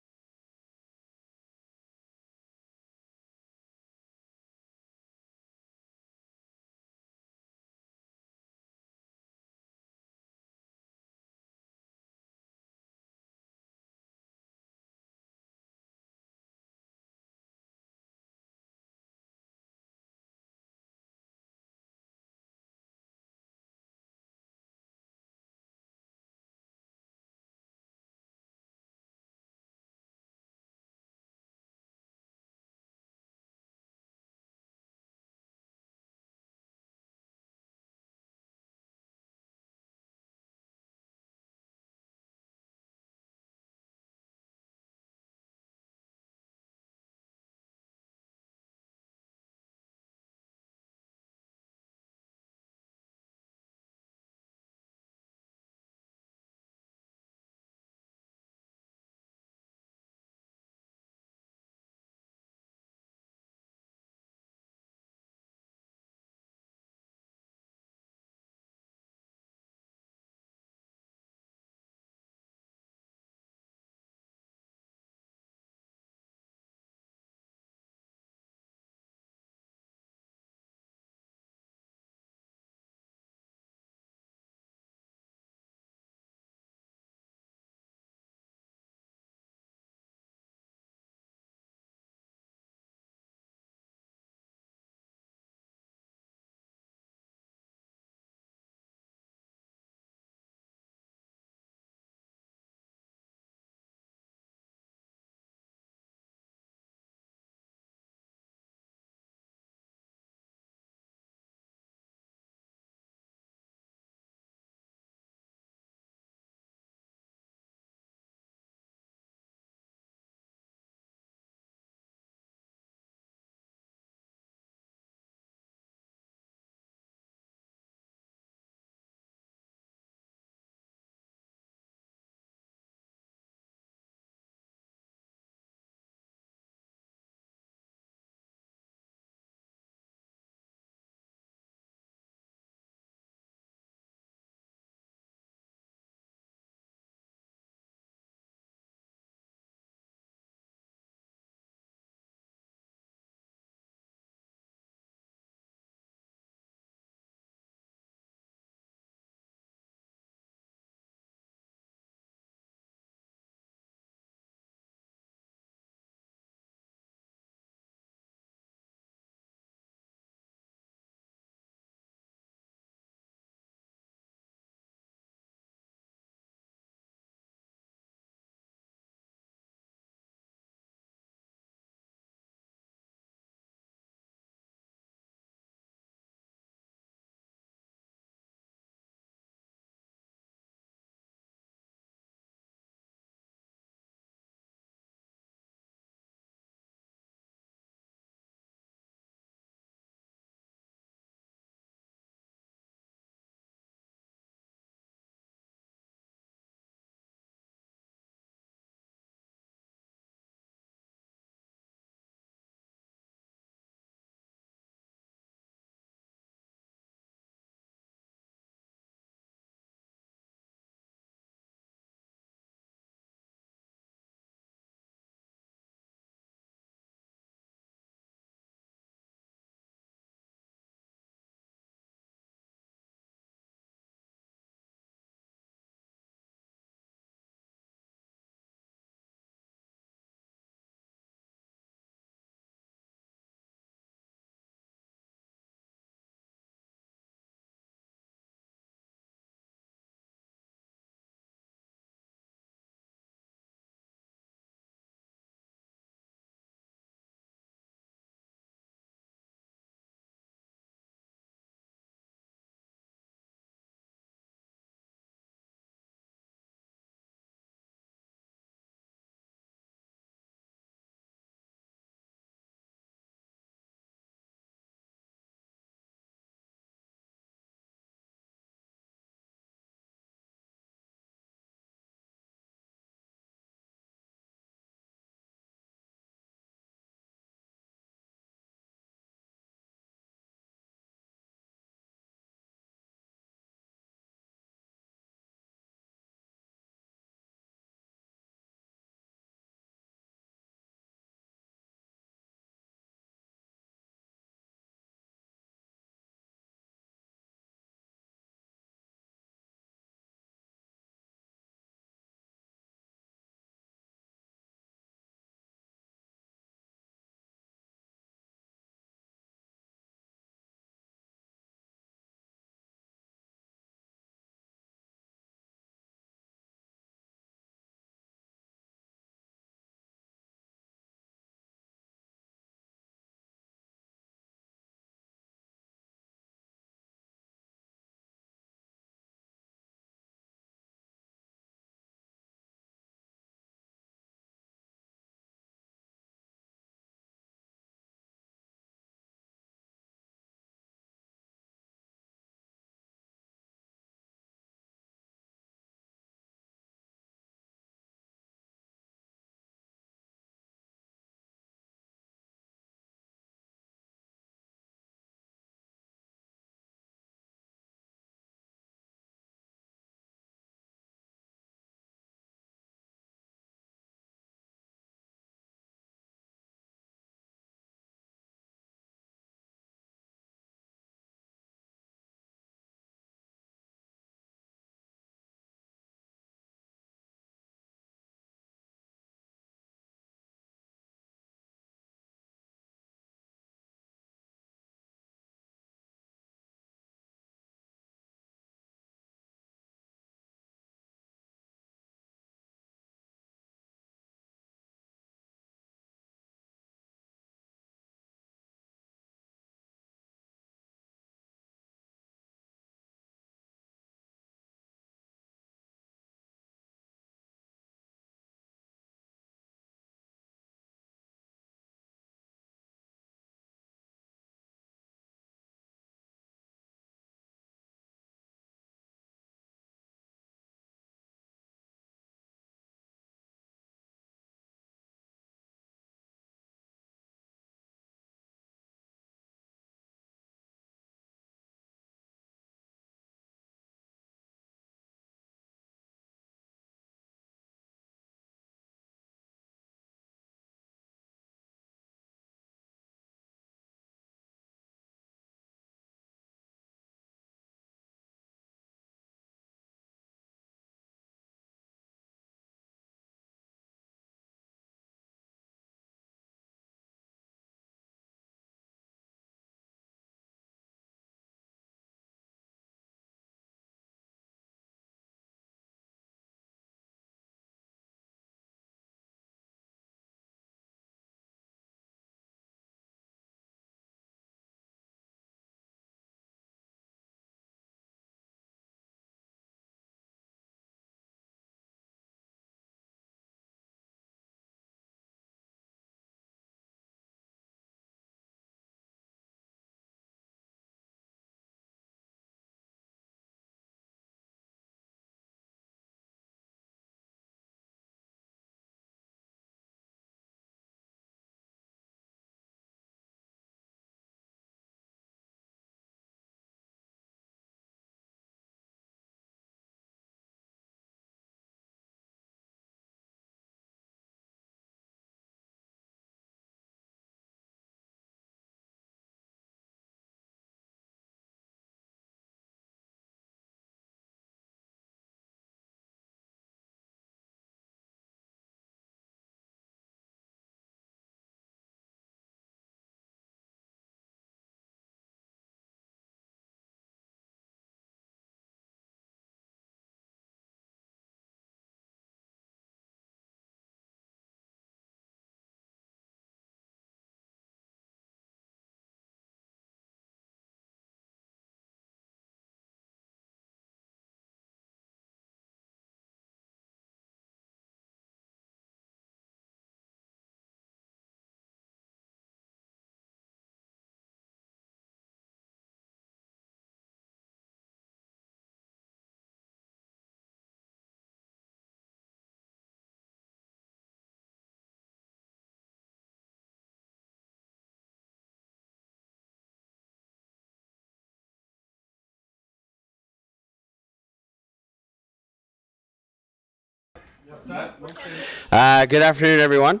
Good afternoon, everyone.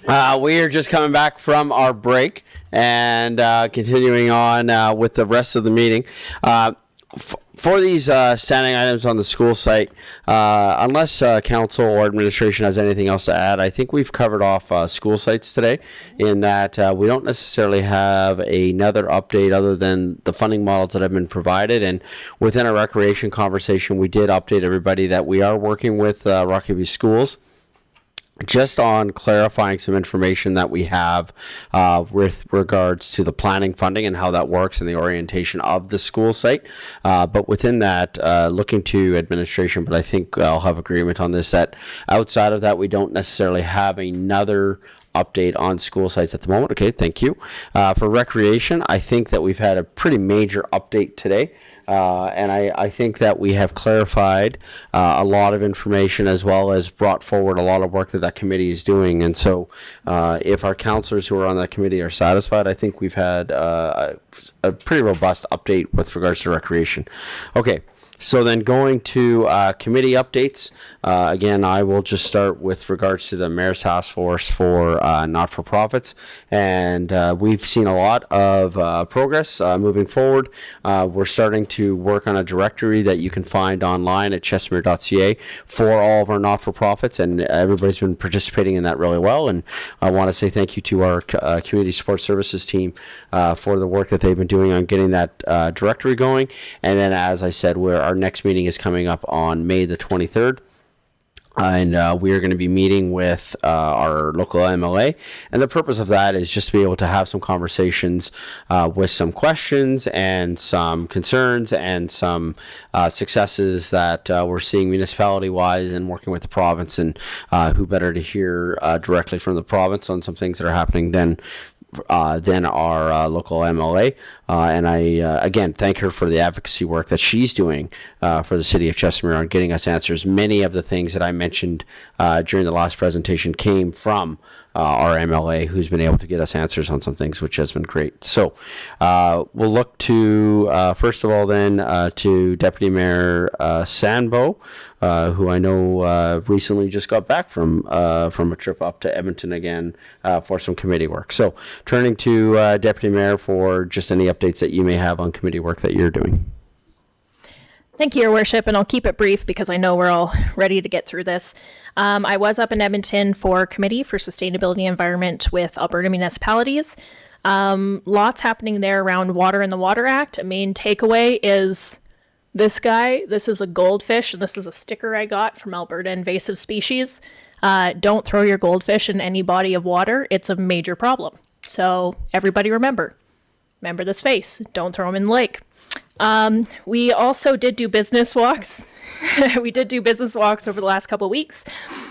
We are just coming back from our break and continuing on with the rest of the meeting. For these standing items on the school site, unless council or administration has anything else to add, I think we've covered off school sites today in that we don't necessarily have another update other than the funding models that have been provided. And within our recreation conversation, we did update everybody that we are working with Rocky View Schools just on clarifying some information that we have with regards to the planning funding and how that works and the orientation of the school site. But within that, looking to administration, but I think I'll have agreement on this, that outside of that, we don't necessarily have another update on school sites at the moment. Okay, thank you. For recreation, I think that we've had a pretty major update today. And I think that we have clarified a lot of information as well as brought forward a lot of work that that committee is doing. And so if our councillors who are on that committee are satisfied, I think we've had a pretty robust update with regards to recreation. Okay, so then going to committee updates, again, I will just start with regards to the Mayor's Task Force for not-for-profits. And we've seen a lot of progress moving forward. We're starting to work on a directory that you can find online at chestermere.ca for all of our not-for-profits, and everybody's been participating in that really well. And I want to say thank you to our community support services team for the work that they've been doing on getting that directory going. And then, as I said, our next meeting is coming up on May the 23rd. And we are going to be meeting with our local MLA. And the purpose of that is just to be able to have some conversations with some questions and some concerns and some successes that we're seeing municipality-wise and working with the province. And who better to hear directly from the province on some things that are happening than our local MLA. And I, again, thank her for the advocacy work that she's doing for the city of Chestermere on getting us answers. Many of the things that I mentioned during the last presentation came from our MLA, who's been able to get us answers on some things, which has been great. So we'll look to, first of all, then to Deputy Mayor Sandbo, who I know recently just got back from a trip up to Edmonton again for some committee work. So turning to Deputy Mayor for just any updates that you may have on committee work that you're doing. Thank you, Your Worship, and I'll keep it brief because I know we're all ready to get through this. I was up in Edmonton for Committee for Sustainability and Environment with Alberta municipalities. Lots happening there around Water in the Water Act. A main takeaway is this guy. This is a goldfish, and this is a sticker I got from Alberta Invasive Species. Don't throw your goldfish in any body of water. It's a major problem. So everybody remember this face. Don't throw them in the lake. We also did do business walks. We did do business walks over the last couple of weeks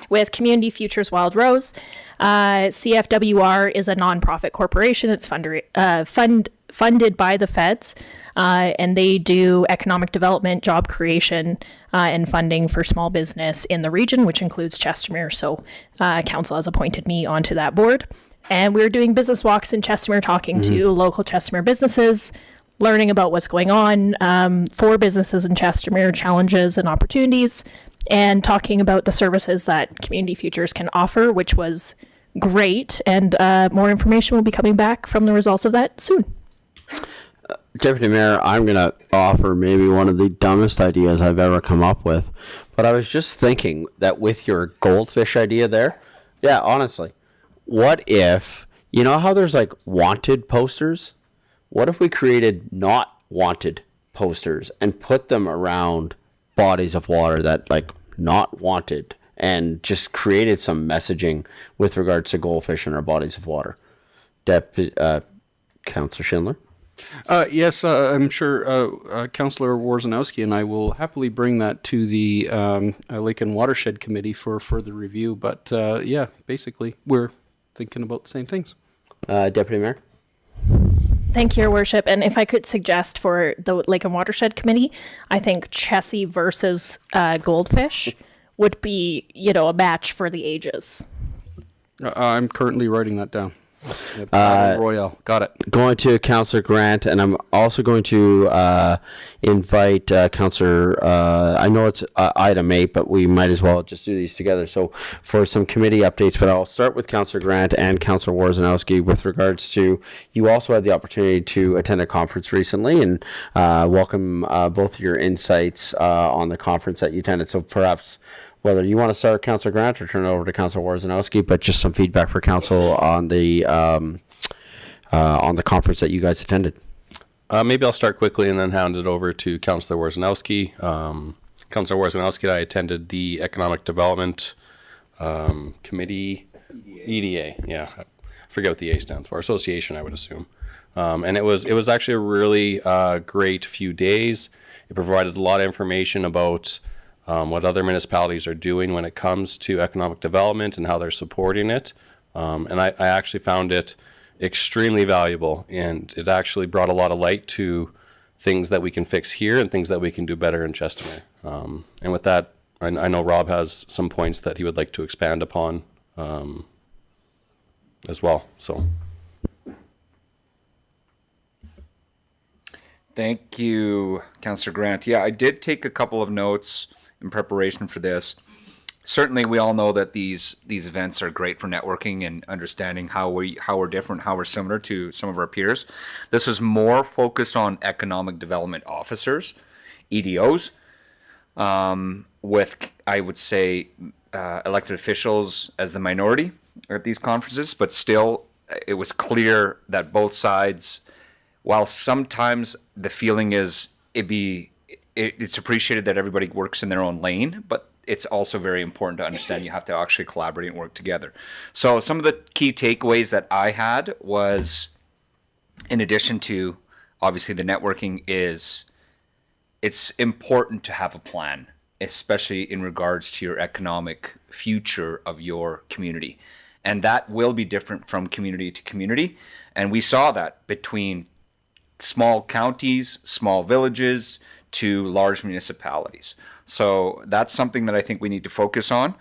with Community Futures Wild Rose. CFWR is a nonprofit corporation. It's funded by the feds, and they do economic development, job creation, and funding for small business in the region, which includes Chestermere. So council has appointed me onto that board. And we were doing business walks in Chestermere, talking to local Chestermere businesses, learning about what's going on for businesses in Chestermere, challenges and opportunities, and talking about the services that Community Futures can offer, which was great. And more information will be coming back from the results of that soon. Deputy Mayor, I'm going to offer maybe one of the dumbest ideas I've ever come up with. But I was just thinking that with your goldfish idea there, yeah, honestly, what if, you know how there's like wanted posters? What if we created not wanted posters and put them around bodies of water that like not wanted and just created some messaging with regards to goldfish in our bodies of water? Councillor Schindler? Yes, I'm sure Councillor Warzanowski and I will happily bring that to the Lake and Watershed Committee for further review. But yeah, basically, we're thinking about the same things. Deputy Mayor? Thank you, Your Worship. And if I could suggest for the Lake and Watershed Committee, I think Chessie versus goldfish would be, a match for the ages. I'm currently writing that down. Battle Royale. Got it. Going to Councillor Grant, and I'm also going to invite Councillor, I know it's item 8, but we might as well just do these together. So for some committee updates, but I'll start with Councillor Grant and Councillor Warzanowski with regards to, you also had the opportunity to attend a conference recently, and welcome both of your insights on the conference that you attended. So perhaps whether you want to start Councillor Grant or turn it over to Councillor Warzanowski, but just some feedback for Council on the conference that you guys attended. Maybe I'll start quickly and then hand it over to Councillor Warzanowski. Councillor Warzanowski and I attended the Economic Development Committee, EDA. Yeah, I forget what the A stands for. Association, I would assume. And it was actually a really great few days. It provided a lot of information about what other municipalities are doing when it comes to economic development and how they're supporting it. And I actually found it extremely valuable, and it actually brought a lot of light to things that we can fix here and things that we can do better in Chestermere. And with that, I know Rob has some points that he would like to expand upon as well. So. Thank you, Councillor Grant. Yeah, I did take a couple of notes in preparation for this. Certainly, we all know that these events are great for networking and understanding how we're different, how we're similar to some of our peers. This was more focused on economic development officers, EDOs, with, I would say, elected officials as the minority at these conferences. But still, it was clear that both sides, while sometimes the feeling is it's appreciated that everybody works in their own lane, but it's also very important to understand you have to actually collaborate and work together. So some of the key takeaways that I had was, in addition to obviously the networking, is it's important to have a plan, especially in regards to your economic future of your community. And that will be different from community to community. And we saw that between small counties, small villages, to large municipalities. So that's something that I think we need to focus on.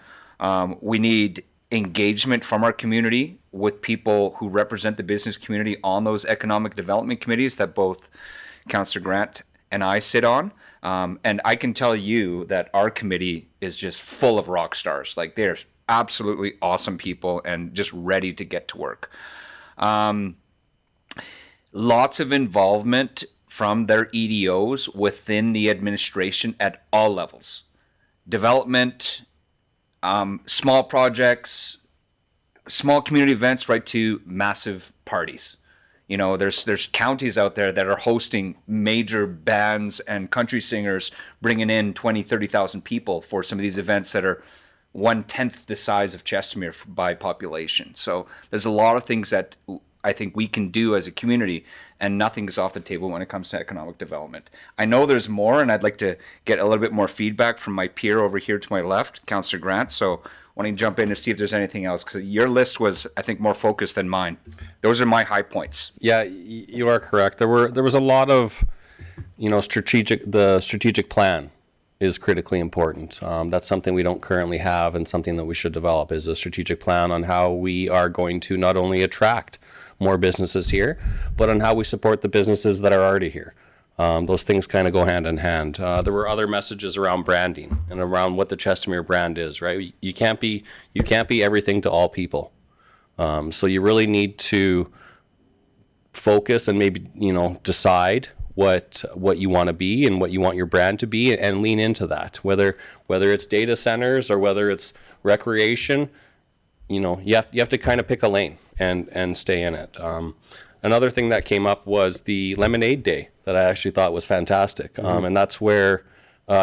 We need engagement from our community with people who represent the business community on those economic development committees that both Councillor Grant and I sit on. And I can tell you that our committee is just full of rock stars. Like, they're absolutely awesome people and just ready to get to work. Lots of involvement from their EDOs within the administration at all levels. Development, small projects, small community events, right to massive parties. You know, there's counties out there that are hosting major bands and country singers, bringing in 20, 30,000 people for some of these events that are 1/10 the size of Chestermere by population. So there's a lot of things that I think we can do as a community, and nothing is off the table when it comes to economic development. I know there's more, and I'd like to get a little bit more feedback from my peer over here to my left, Councillor Grant. So why don't you jump in and see if there's anything else, because your list was, I think, more focused than mine. Those are my high points. Yeah, you are correct. There was a lot of, the strategic plan is critically important. That's something we don't currently have, and something that we should develop is a strategic plan on how we are going to not only attract more businesses here, but on how we support the businesses that are already here. Those things kind of go hand in hand. There were other messages around branding and around what the Chestermere brand is, right? You can't be everything to all people. So you really need to focus and maybe, decide what you want to be and what you want your brand to be, and lean into that. Whether it's data centers or whether it's recreation, you have to kind of pick a lane and stay in it. Another thing that came up was the Lemonade Day that I actually thought was fantastic. And that's where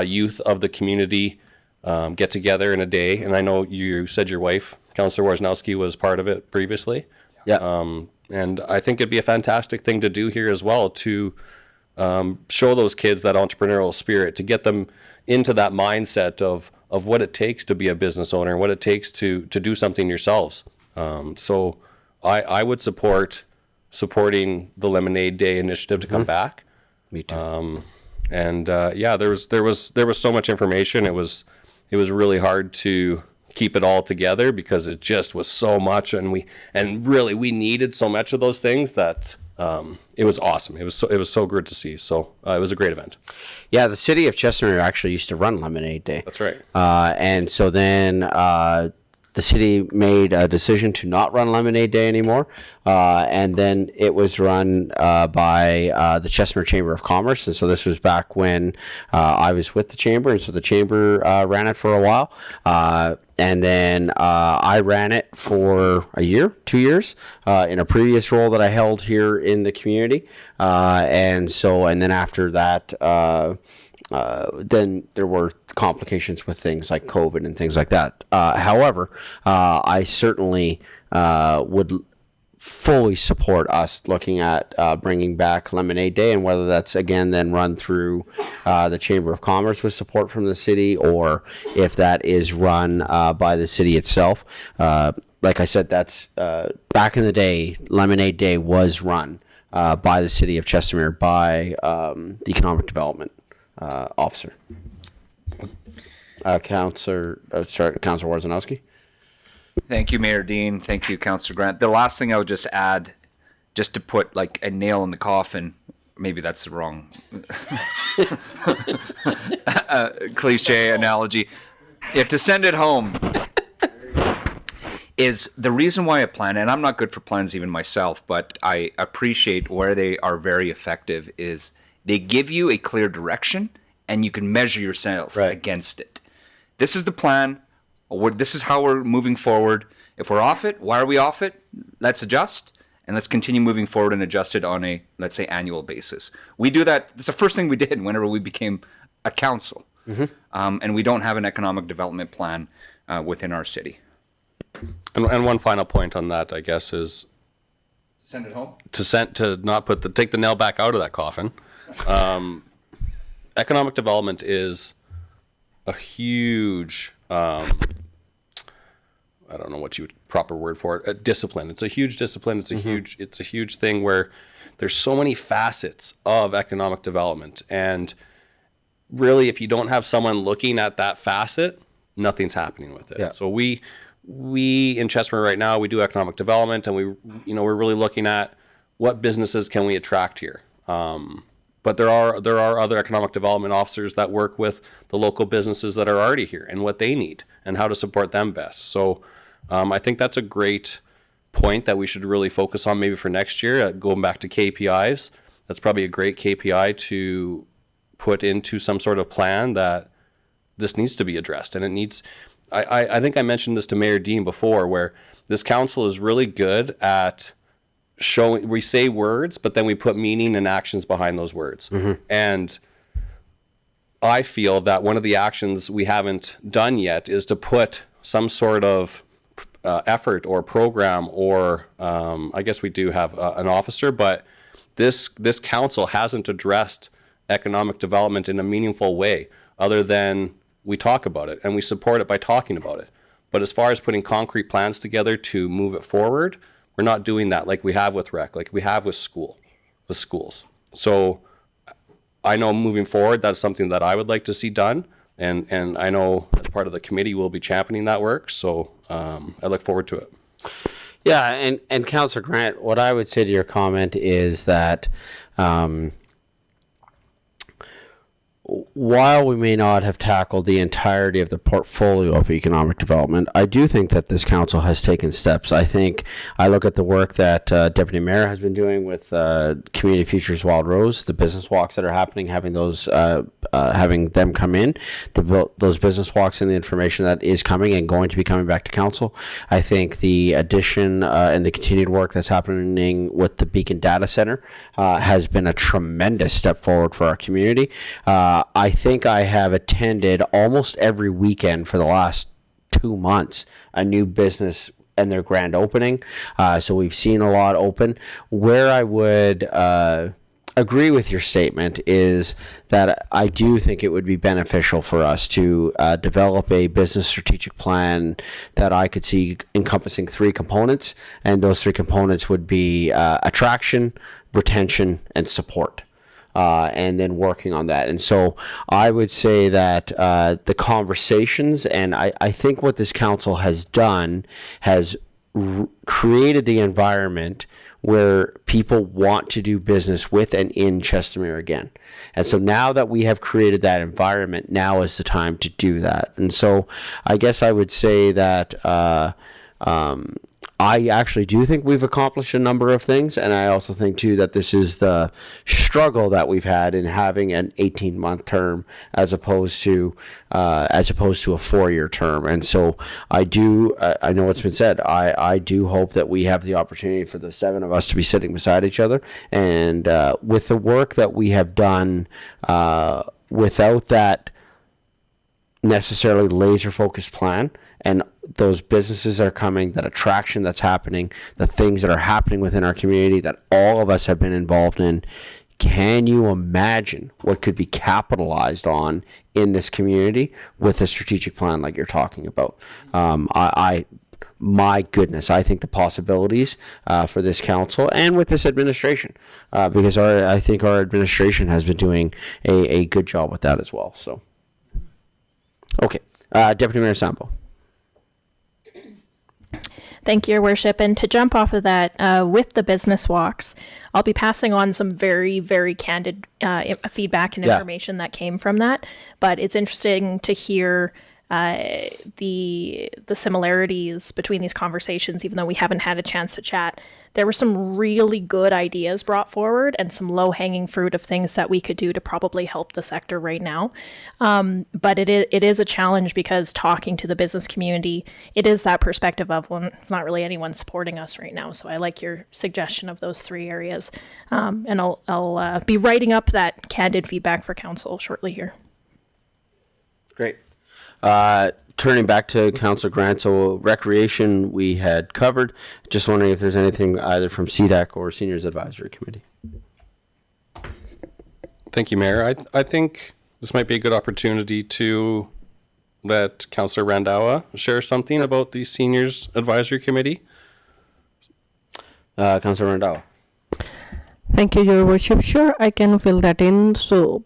youth of the community get together in a day. And I know you said your wife, Councillor Warzanowski, was part of it previously. Yeah. And I think it'd be a fantastic thing to do here as well, to show those kids that entrepreneurial spirit, to get them into that mindset of what it takes to be a business owner, what it takes to do something yourselves. So I would supporting the Lemonade Day initiative to come back. Me too. There was so much information. It was really hard to keep it all together because it just was so much, and we needed so much of those things that it was awesome. It was so good to see. So it was a great event. Yeah, the city of Chestermere actually used to run Lemonade Day. That's right. And so then the city made a decision to not run Lemonade Day anymore. And then it was run by the Chestermere Chamber of Commerce. And so this was back when I was with the chamber. And so the chamber ran it for a while. And then I ran it for a year, 2 years, in a previous role that I held here in the community. And then after that, then there were complications with things like COVID and things like that. However, I certainly would fully support us looking at bringing back Lemonade Day, and whether that's again then run through the Chamber of Commerce with support from the city, or if that is run by the city itself. Like I said, that's back in the day, Lemonade Day was run by the city of Chestermere by the Economic Development Officer. Councillor Wojciechowski. Thank you, Mayor Dean. Thank you, Councillor Grant. The last thing I would just add, just to put like a nail in the coffin, maybe that's the wrong cliche analogy. To send it home is the reason why a plan, and I'm not good for plans even myself, but I appreciate where they are very effective, is they give you a clear direction and you can measure yourself against it. This is the plan. This is how we're moving forward. If we're off it, why are we off it? Let's adjust, and let's continue moving forward and adjust it on a, let's say, annual basis. We do that. That's the first thing we did whenever we became a council. And we don't have an economic development plan within our city. And one final point on that, I guess, is send it home. To not take the nail back out of that coffin. Economic development is a huge, I don't know what proper word for it, a discipline. It's a huge discipline. It's a huge thing where there's so many facets of economic development. And really, if you don't have someone looking at that facet, nothing's happening with it. Yeah. So we in Chestermere right now, we do economic development, and we're really looking at what businesses can we attract here. But there are other economic development officers that work with the local businesses that are already here and what they need and how to support them best. So I think that's a great point that we should really focus on maybe for next year. Going back to KPIs, that's probably a great KPI to put into some sort of plan that this needs to be addressed. And it needs, I think I mentioned this to Mayor Dean before, where this council is really good at showing, we say words, but then we put meaning and actions behind those words. And I feel that one of the actions we haven't done yet is to put some sort of effort or program, or I guess we do have an officer, but this council hasn't addressed economic development in a meaningful way, other than we talk about it and we support it by talking about it. But as far as putting concrete plans together to move it forward, we're not doing that like we have with rec, like we have with schools. So I know moving forward, that's something that I would like to see done. And I know as part of the committee, we'll be championing that work. So I look forward to it. Yeah, and Councillor Grant, what I would say to your comment is that while we may not have tackled the entirety of the portfolio of economic development, I do think that this council has taken steps. I think I look at the work that Deputy Mayor has been doing with Community Futures Wild Rose, the business walks that are happening, having those having them come in, those business walks and the information that is coming and going to be coming back to council. I think the addition and the continued work that's happening with the Beacon Data Center has been a tremendous step forward for our community. I think I have attended almost every weekend for the last 2 months a new business and their grand opening. So we've seen a lot open. Where I would agree with your statement is that I do think it would be beneficial for us to develop a business strategic plan that I could see encompassing 3 components. And those 3 components would be attraction, retention, and support. and then working on that. And so I would say that the conversations, and I think what this council has done has created the environment where people want to do business with and in Chestermere again. And so now that we have created that environment, now is the time to do that. And so I guess I would say that I actually do think we've accomplished a number of things, and I also think too that this is the struggle that we've had in having an 18-month term as opposed to a 4-year term. And so I know it's been said, I do hope that we have the opportunity for the 7 of us to be sitting beside each other, and with the work that we have done, without that necessarily laser focused plan, and those businesses that are coming, that attraction that's happening, the things that are happening within our community that all of us have been involved in, can you imagine what could be capitalized on in this community with a strategic plan like you're talking about? My goodness, I think the possibilities for this council and with this administration, because I think our administration has been doing a good job with that as well. So, okay, Deputy Mayor Sambo. Thank you, Your Worship. And to jump off of that, with the business walks, I'll be passing on some very, very candid feedback and information that came from that. But it's interesting to hear the similarities between these conversations, even though we haven't had a chance to chat. There were some really good ideas brought forward and some low-hanging fruit of things that we could do to probably help the sector right now. But it is a challenge because talking to the business community, it is that perspective of, well, it's not really anyone supporting us right now. So I like your suggestion of those 3 areas. And I'll be writing up that candid feedback for council shortly here. Great. Turning back to Councillor Grant, so recreation we had covered. Just wondering if there's anything either from CDAC or Seniors Advisory Committee. Thank you, Mayor. I think this might be a good opportunity to let Councillor Randawa share something about the Seniors Advisory Committee. Councillor Randawa. Thank you, Your Worship. Sure, I can fill that in. So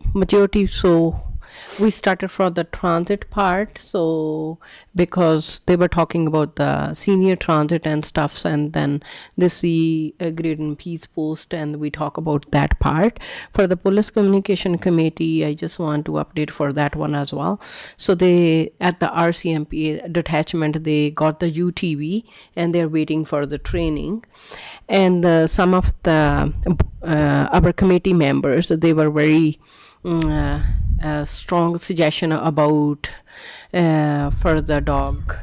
we started from the transit part, so because they were talking about the senior transit and stuff, and then this we agreed in peace post, and we talk about that part. For the police communication committee, I just want to update for that one as well. So they, at the RCMP detachment, they got the UTV and they're waiting for the training. And some of the our committee members, they were very strong suggestion about for the dog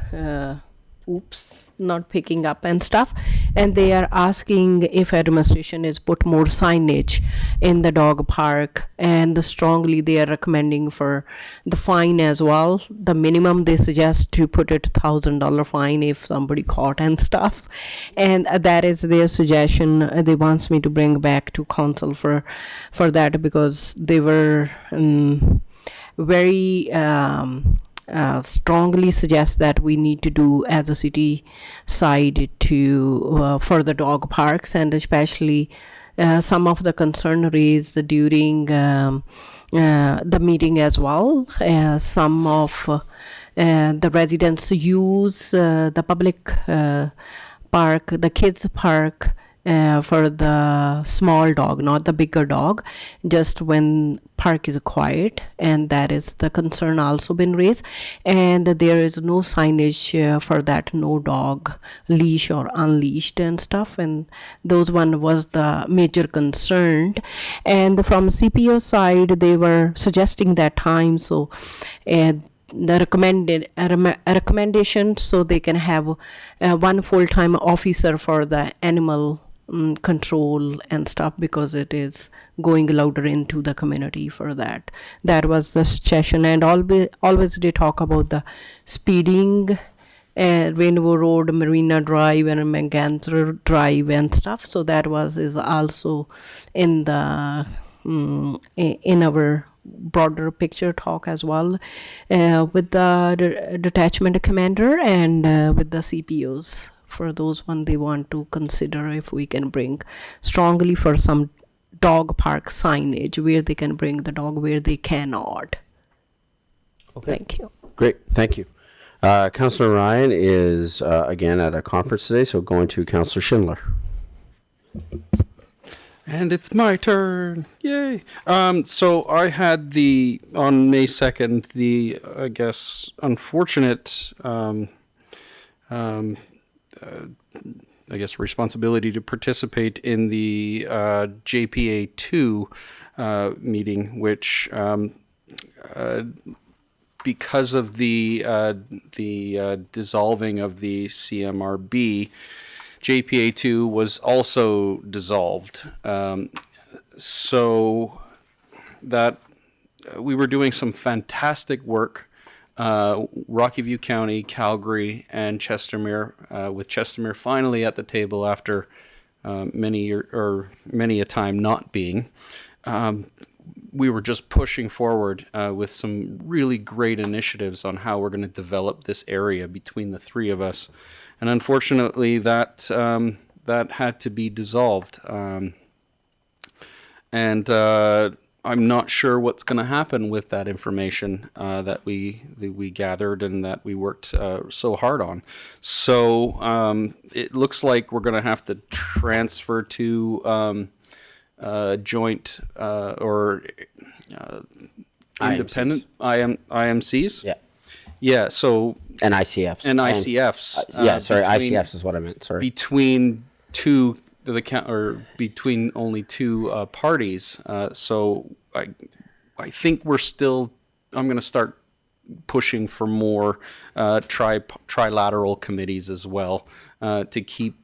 not picking up and stuff, and they are asking if administration is put more signage in the dog park, and strongly they are recommending for the fine as well. The minimum they suggest to put it $1,000 fine if somebody caught and stuff, and that is their suggestion. They wants me to bring back to council for that, because they were very strongly suggest that we need to do as a city side to for the dog parks, and especially some of the concern raised during the meeting as well. Some of the residents use the public park, the kids park, for the small dog, not the bigger dog, just when park is quiet, and that is the concern also been raised. And there is no signage for that, no dog leash or unleashed and stuff, and those one was the major concern. And from CPO side, they were suggesting that time, so the recommendation, so they can have one full-time officer for the animal control and stuff, because it is going louder into the community for that. That was the suggestion. And always they talk about the speeding, Rainbow Road, Marina Drive, and McGanzer Drive and stuff. So that is also in the in our broader picture talk as well, with the detachment commander and with the CPOs. For those one, they want to consider if we can bring strongly for some dog park signage, where they can bring the dog, where they cannot. Okay. Thank you. Great, thank you. Councillor Ryan is again at a conference today, so going to Councillor Schindler. And it's my turn. Yay. So I had on May 2nd, I guess, unfortunate, responsibility to participate in the JPA2 meeting, which, because of the dissolving of the CMRB, JPA2 was also dissolved. So that we were doing some fantastic work, Rocky View County, Calgary, and Chestermere, with Chestermere finally at the table after many a time not being. We were just pushing forward with some really great initiatives on how we're going to develop this area between the three of us. And unfortunately, that had to be dissolved. And I'm not sure what's going to happen with that information that we gathered and that we worked so hard on. So it looks like we're going to have to transfer to joint or independent IMCs. Yeah. Yeah. So And ICFs. and ICFs. ICFs is what I meant. Sorry. Between between only two parties. So I think I'm going to start pushing for more trilateral committees as well to keep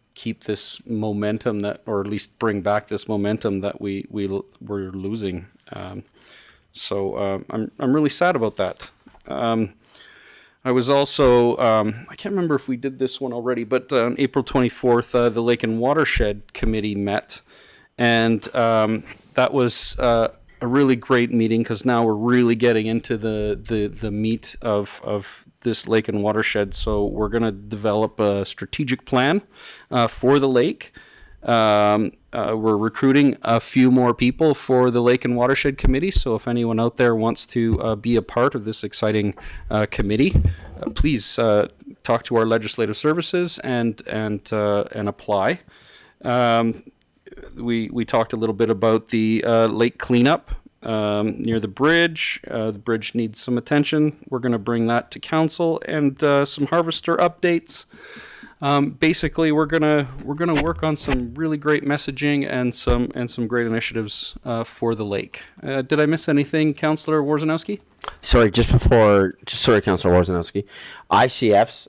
this momentum or at least bring back this momentum that we're losing. So I'm really sad about that. I was also, I can't remember if we did this one already, but on April 24th, the Lake and Watershed Committee met, and that was a really great meeting because now we're really getting into the meat of this lake and watershed. So we're going to develop a strategic plan for the lake. We're recruiting a few more people for the Lake and Watershed Committee. So if anyone out there wants to be a part of this exciting committee, please talk to our legislative services and apply. We talked a little bit about the lake cleanup near the bridge. The bridge needs some attention. We're going to bring that to council and some harvester updates. Basically, we're gonna work on some really great messaging and some great initiatives for the lake. Did I miss anything, Councillor Warzanowski? Sorry, Councillor Warzanowski. ICFs,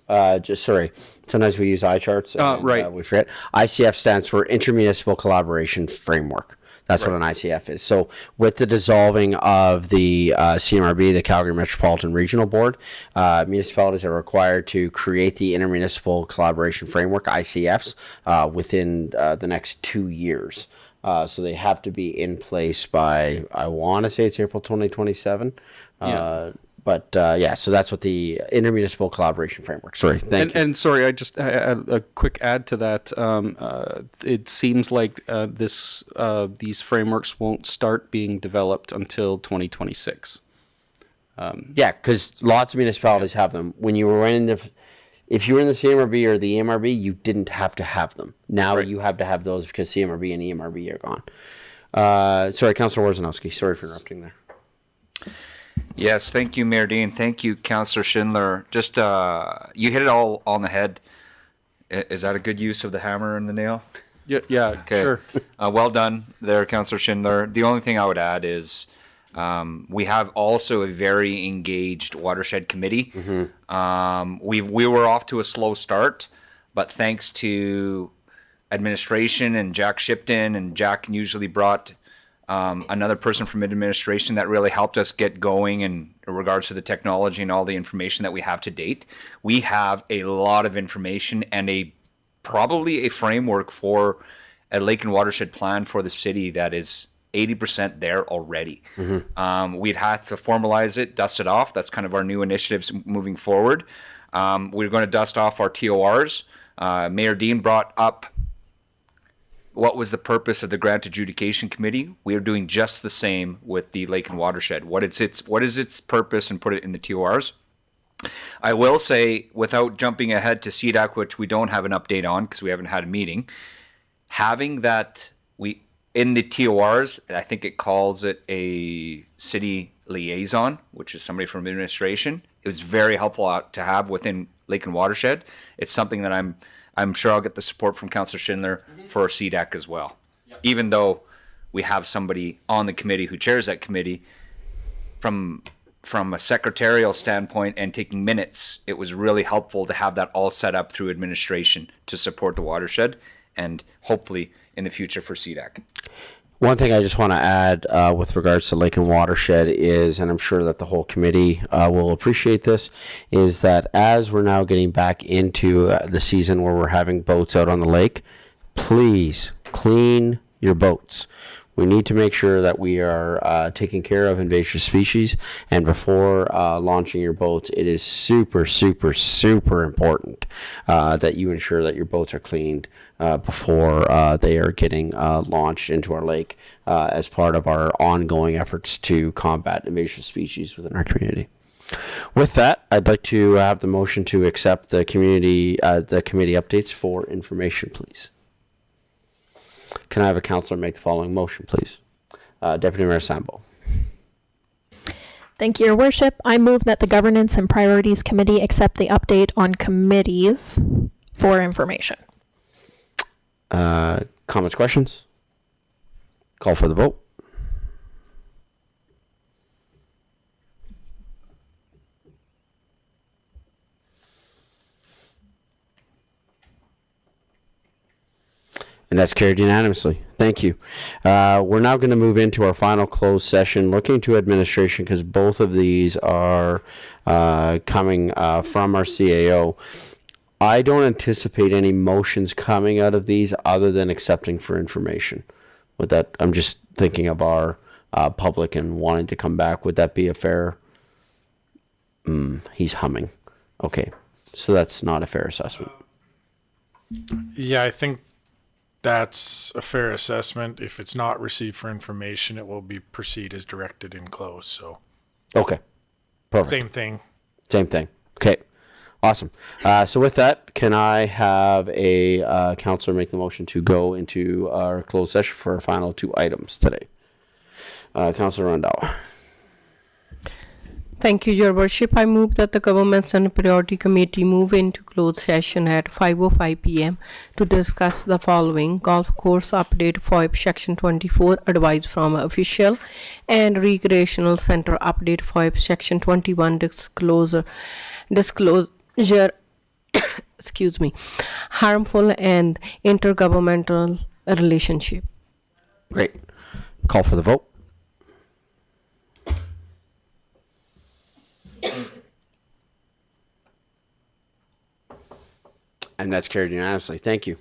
sometimes we use iCharts. Right. We forget. ICF stands for Intermunicipal Collaboration Framework. That's what an ICF is. So with the dissolving of the CMRB, the Calgary Metropolitan Regional Board, municipalities are required to create the Intermunicipal Collaboration Framework, ICFs, within the next 2 years. So they have to be in place by, I want to say it's April 2027. So that's what the Intermunicipal Collaboration Framework. Sorry, thank you. And sorry, I just had a quick add to that. It seems like these frameworks won't start being developed until 2026. Because lots of municipalities have them. When you were if you were in the CMRB or the EMRB, you didn't have to have them. Now you have to have those because CMRB and EMRB are gone. Sorry, Councillor Warzanowski. Sorry for interrupting there. Yes, thank you, Mayor Dean. Thank you, Councillor Schindler. Just you hit it all on the head. Is that a good use of the hammer and the nail? Yeah, okay. Sure. Well done there, Councillor Schindler. The only thing I would add is we have also a very engaged watershed committee. Mm-hmm. We were off to a slow start, but thanks to administration and Jack Shipton, and Jack usually brought another person from administration that really helped us get going in regards to the technology and all the information that we have to date. We have a lot of information and probably a framework for a lake and watershed plan for the city that is 80% there already. Mm-hmm. We'd have to formalize it, dust it off. That's kind of our new initiatives moving forward. We're going to dust off our TORs. Mayor Dean brought up what was the purpose of the grant adjudication committee? We are doing just the same with the lake and watershed. What is its purpose, and put it in the TORs. I will say, without jumping ahead to CDAC, which we don't have an update on because we haven't had a meeting, having that in the TORs, I think it calls it a city liaison, which is somebody from administration. It was very helpful to have within Lake and Watershed. It's something that I'm sure I'll get the support from Councillor Schindler for CDAC as well. Yep. Even though we have somebody on the committee who chairs that committee, from a secretarial standpoint and taking minutes, it was really helpful to have that all set up through administration to support the watershed, and hopefully in the future for CDAC. One thing I just want to add with regards to Lake and Watershed is, and I'm sure that the whole committee will appreciate this, is that as we're now getting back into the season where we're having boats out on the lake, please clean your boats. We need to make sure that we are taking care of invasive species, and before launching your boats, it is super, super, super important that you ensure that your boats are cleaned before they are getting launched into our lake as part of our ongoing efforts to combat invasive species within our community. With that, I'd like to have the motion to accept the committee updates for information, please. Can I have a councillor make the following motion, please? Deputy Mayor Sambo. Thank you, Your Worship. I move that the Governance and Priorities Committee accept the update on committees for information. Comments, questions? Call for the vote. And that's carried unanimously. Thank you. We're now going to move into our final closed session, looking to administration, because both of these are coming from our CAO. I don't anticipate any motions coming out of these other than accepting for information. With that, I'm just thinking of our public and wanting to come back. Would that be a fair? He's humming. Okay, so that's not a fair assessment. Yeah, I think that's a fair assessment. If it's not received for information, it will be proceed as directed in close. So, okay, perfect. Same thing. Same thing. Okay, awesome. So with that, can I have a councillor make the motion to go into our closed session for our final two items today? Councillor Rundau. Thank you, Your Worship. I move that the Governments and Priority Committee move into closed session at 5:05 p.m. to discuss the following: golf course update FOIP Section 24, advice from official, and recreational center update FOIP Section 21, disclosure, excuse me, harmful and intergovernmental relationship. Great. Call for the vote. And that's carried unanimously. Thank you.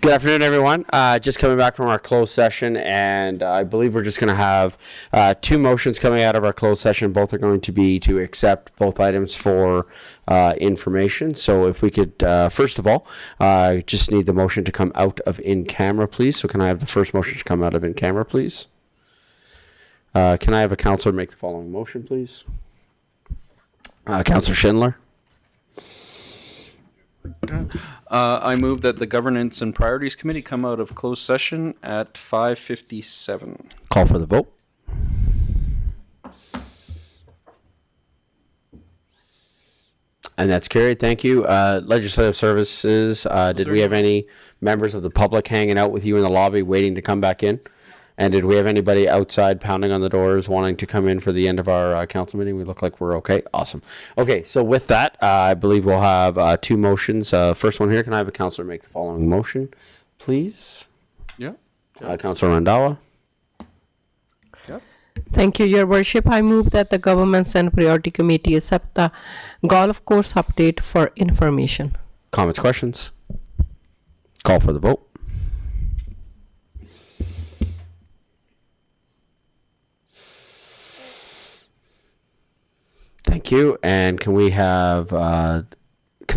Good afternoon, everyone. Just coming back from our closed session, and I believe we're just going to have two motions coming out of our closed session. Both are going to be to accept both items for information. So if we could, first of all, just need the motion to come out of in camera, please. So can I have the first motion to come out of in camera, please? Can I have a counselor make the following motion, please? Counselor Schindler. I move that the Governance and Priorities Committee come out of closed session at 5:57. Call for the vote. And that's carried. Thank you. Legislative Services, did we have any members of the public hanging out with you in the lobby waiting to come back in? And did we have anybody outside pounding on the doors wanting to come in for the end of our council meeting? We look like we're okay. Awesome. Okay, so with that, I believe we'll have two motions. First one here, can I have a councillor make the following motion, please? Yeah. Councillor Randhawa. Thank you, Your Worship. I move that the Governments and Priority Committee accept the golf course update for information. Comments, questions? Call for the vote. Thank you. And can we have, can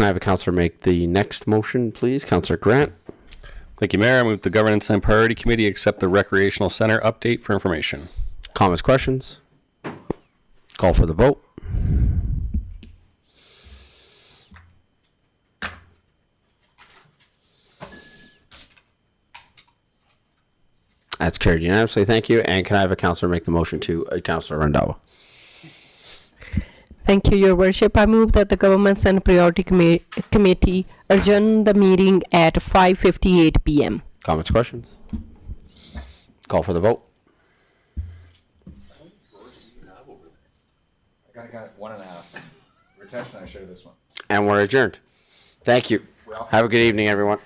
I have a councillor make the next motion, please? Councillor Grant. Thank you, Mayor. I move the Governance and Priority Committee accept the Recreational Center update for information. Comments, questions? Call for the vote. That's carried unanimously. Thank you. And can I have a councillor make the motion to Councillor Randhawa? Thank you, Your Worship. I move that the Governments and Priority Committee adjourn the meeting at 5:58 p.m. Comments, questions? Call for the vote. I got 1.5. Retention, I share this one. And we're adjourned. Thank you. Have a good evening, everyone.